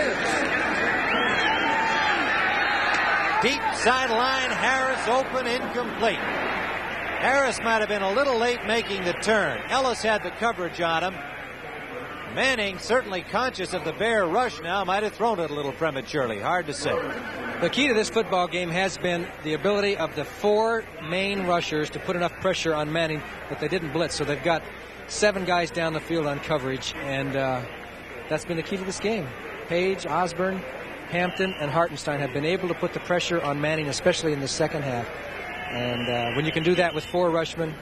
Deep sideline, Harris open, incomplete. Harris might have been a little late making the turn. Ellis had the coverage on him. Manning, certainly conscious of the Bear rush now, might have thrown it a little prematurely. Hard to say. The key to this football game has been the ability of the 4 main rushers to put enough pressure on Manning that they didn't blitz. So they've got 7 guys down the field on coverage, and that's been the key to this game. Page, Osborne, Hampton, and Hartenstein have been able to put the pressure on Manning, especially in the second half. And when you can do that with 4 rushmen,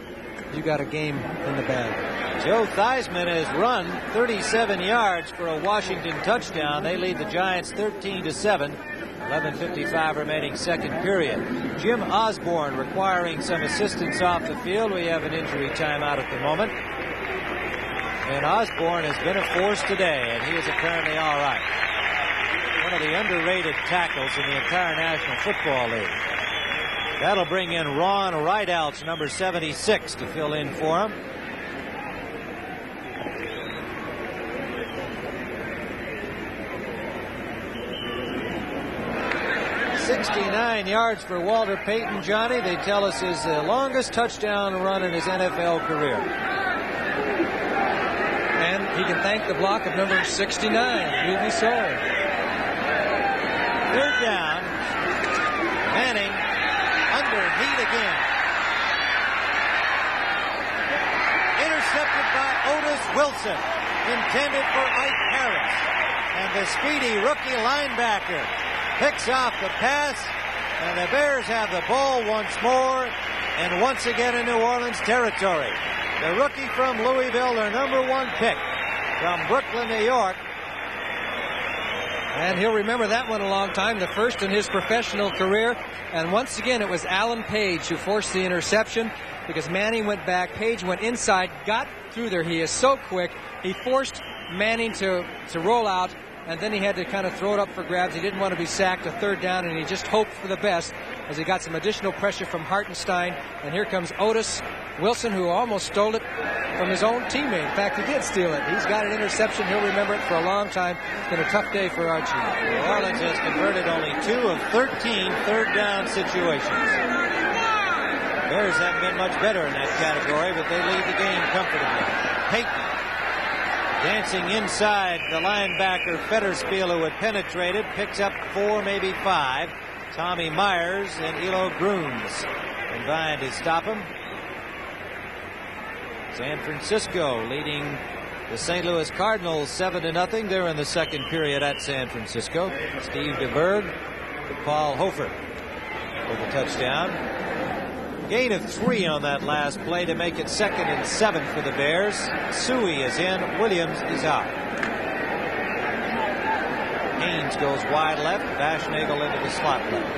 you got a game in the bag. Joe Theismann has run 37 yards for a Washington touchdown. They lead the Giants 13-7. 11:55 remaining second period. Jim Osborne requiring some assistance off the field. We have an injury timeout at the moment. And Osborne has been a force today, and he is apparently all right. One of the underrated tackles in the entire National Football League. That'll bring in Ron Rideouts, number 76, to fill in for him. .69 yards for Walter Payton, Johnny. They tell us is the longest touchdown run in his NFL career. And he can thank the block of number 69, Ruby Sawyer. Third down. Manning under heat again. Intercepted by Otis Wilson. Intended for Ike Harris. And the speedy rookie linebacker picks off the pass, and the Bears have the ball once more, and once again in New Orleans territory. The rookie from Louisville, their number 1 pick from Brooklyn, New York. And he'll remember that one a long time, the first in his professional career. And once again, it was Alan Page who forced the interception because Manning went back. Page went inside, got through there. He is so quick. He forced Manning to roll out, and then he had to kind of throw it up for grabs. He didn't want to be sacked, a third down, and he just hoped for the best as he got some additional pressure from Hartenstein. And here comes Otis Wilson, who almost stole it from his own teammate. In fact, he did steal it. He's got an interception. He'll remember it for a long time. It's been a tough day for Archie. New Orleans has converted only 2 of 13 third down situations. Bears haven't been much better in that category, but they lead the game comfortably. Payton dancing inside the linebacker Fetterspiel, who had penetrated, picks up 4, maybe 5. Tommy Myers and Elo Grooms combined to stop him. San Francisco leading The St. Louis Cardinals 7-0. They're in the second period at San Francisco. Steve DeBerg to Paul Hofer for the touchdown. Gain of 3 on that last play to make it 2nd and 7 for the Bears. Suey is in. Williams is out. Haynes goes wide left. Baschnagel into the slot left.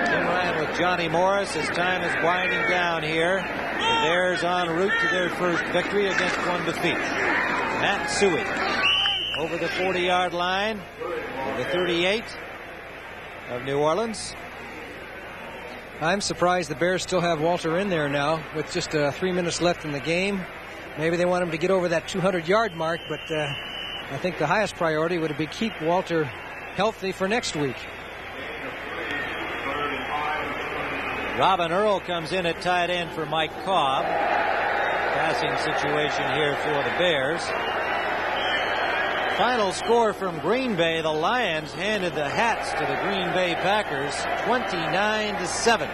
Tim Ryan with Johnny Morris as time is winding down here. The Bears en route to their first victory against one defeat. Matt Suey over the 40-yard line of the 38 of New Orleans. I'm surprised the Bears still have Walter in there now with just 3 minutes left in the game. Maybe they want him to get over that 200-yard mark, but I think the highest priority would be keep Walter healthy for next week. Robin Earl comes in at tight end for Mike Cobb. Passing situation here for the Bears. Final score from Green Bay. The Lions handed the hats to the Green Bay Packers 29-7.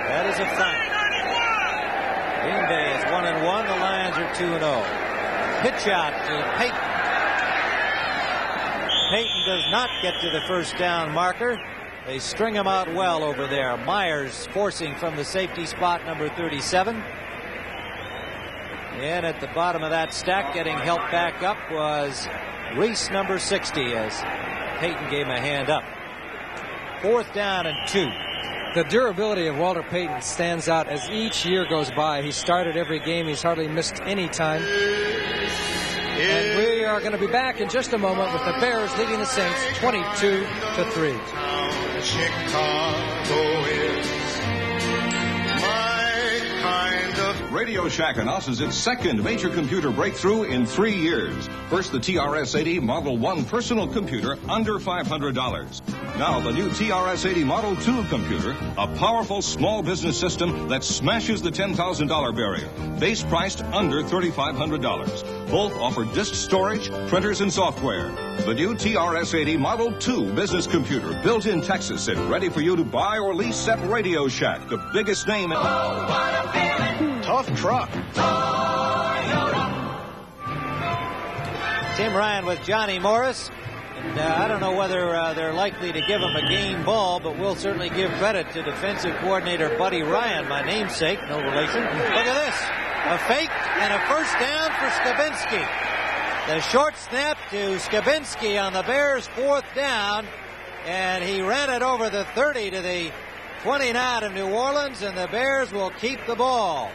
That is a final. Green Bay is 1-1. The Lions are 2-0. Pitch out to Payton. Payton does not get to the first down marker. They string him out well over there. Myers forcing from the safety spot, number 37. And at the bottom of that stack, getting help back up, was Reese, number 60, as Payton gave him a hand up. 4th down and 2. The durability of Walter Payton stands out as each year goes by. He started every game. He's hardly missed any time. And we are going to be back in just a moment with the Bears leading the Saints 22-3. Chicago is my kind of... Radio Shack announces its second major computer breakthrough in 3 years. First, the TRS-80 Model 1 personal computer under $500. Now, the new TRS-80 Model 2 computer, a powerful small business system that smashes the $10,000 barrier. Base priced under $3,500. Both offer disk storage, printers, and software. The new TRS-80 Model 2 business computer, built in Texas and ready for you to buy or lease at Radio Shack, the biggest name in... Tough truck. Tim Ryan with Johnny Morris. And I don't know whether they're likely to give him a game ball, but we'll certainly give credit to defensive coordinator Buddy Ryan, my namesake, no relation. Look at this. A fake and a first down for Skabinski. The short snap to Skabinski on the Bears' 4th down, and he ran it over the 30 to the 29 of New Orleans, and the Bears will keep the ball.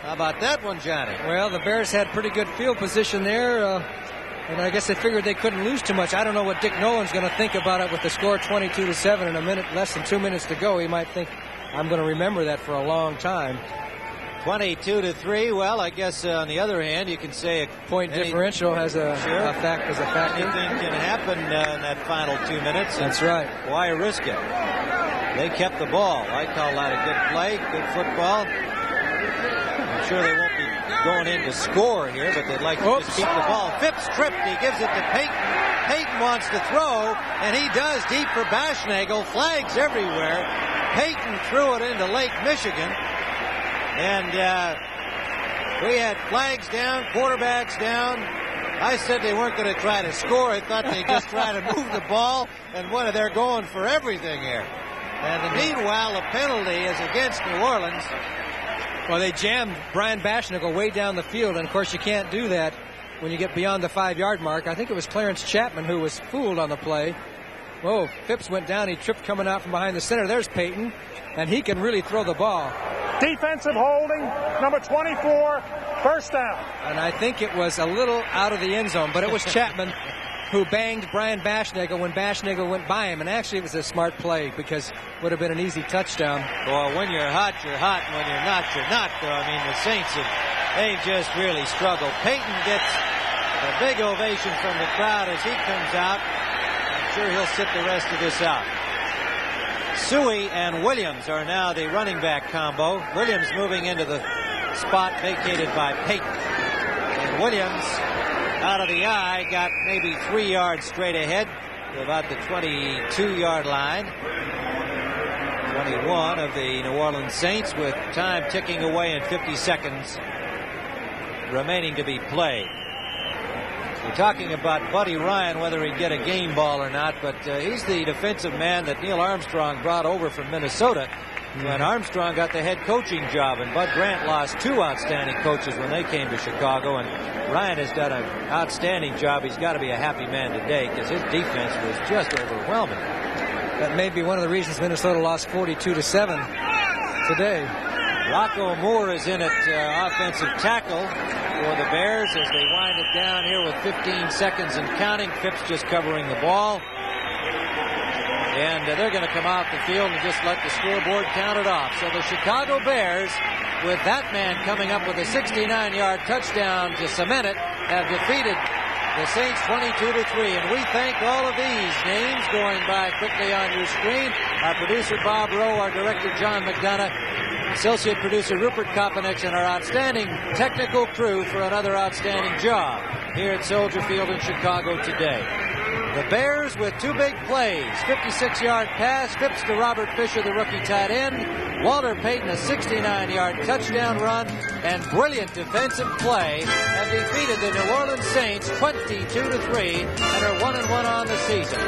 How about that one, Johnny? Well, the Bears had pretty good field position there, and I guess they figured they couldn't lose too much. I don't know what Dick Nolan's going to think about it with the score 22-7 and less than 2 minutes to go. He might think, I'm going to remember that for a long time. 22-3. Well, I guess on the other hand, you can say a point differential has a factor. Anything can happen in that final 2 minutes. That's right. Why risk it? They kept the ball. I call that a good play, good football. I'm sure they won't be going in to score here, but they'd like to just keep the ball. Phipps tripped. He gives it to Payton. Payton wants to throw, and he does deep for Baschnagel. Flags everywhere. Payton threw it into Lake Michigan. And we had flags down, quarterbacks down. I said they weren't going to try to score. I thought they'd just try to move the ball, and they're going for everything here. And meanwhile, the penalty is against New Orleans. Well, they jammed Brian Baschnagel way down the field, and of course you can't do that when you get beyond the 5-yard mark. I think it was Clarence Chapman who was fooled on the play. Whoa, Phipps went down. He tripped coming out from behind the center. There's Payton, and he can really throw the ball. Defensive holding, number 24, first down. And I think it was a little out of the end zone, but it was Chapman who banged Brian Baschnagel when Baschnagel went by him. And actually, it was a smart play because it would have been an easy touchdown. Well, when you're hot, you're hot. And when you're not, you're not. Though. I mean, the Saints, they just really struggle. Payton gets a big ovation from the crowd as he comes out. I'm sure he'll sit the rest of this out. Suey and Williams are now the running back combo. Williams moving into the spot vacated by Payton. And Williams, out of the eye, got maybe 3 yards straight ahead to about the 22-yard line. 21 of the New Orleans Saints, with time ticking away and 50 seconds remaining to be played. We're talking about Buddy Ryan, whether he'd get a game ball or not, but he's the defensive man that Neil Armstrong brought over from Minnesota when Armstrong got the head coaching job, and Bud Grant lost two outstanding coaches when they came to Chicago, and Ryan has done an outstanding job. He's got to be a happy man today because his defense was just overwhelming. That may be one of the reasons Minnesota lost 42-7 today. Rocco Moore is in at offensive tackle for the Bears as they wind it down here with 15 seconds and counting. Phipps just covering the ball. And they're going to come out the field and just let the scoreboard count it off. So the Chicago Bears, with that man coming up with a 69-yard touchdown to cement it, have defeated the Saints 22-3. And we thank all of these names going by quickly on your screen. Our producer Bob Rowe, our director John McDonough, associate producer Rupert Kopanek, and our outstanding technical crew for another outstanding job here at Soldier Field in Chicago today. The Bears with two big plays, 56-yard pass, Phipps to Robert Fisher, the rookie tight end, Walter Payton, a 69-yard touchdown run, and brilliant defensive play have defeated the New Orleans Saints 22-3 and are 1-1 on the season.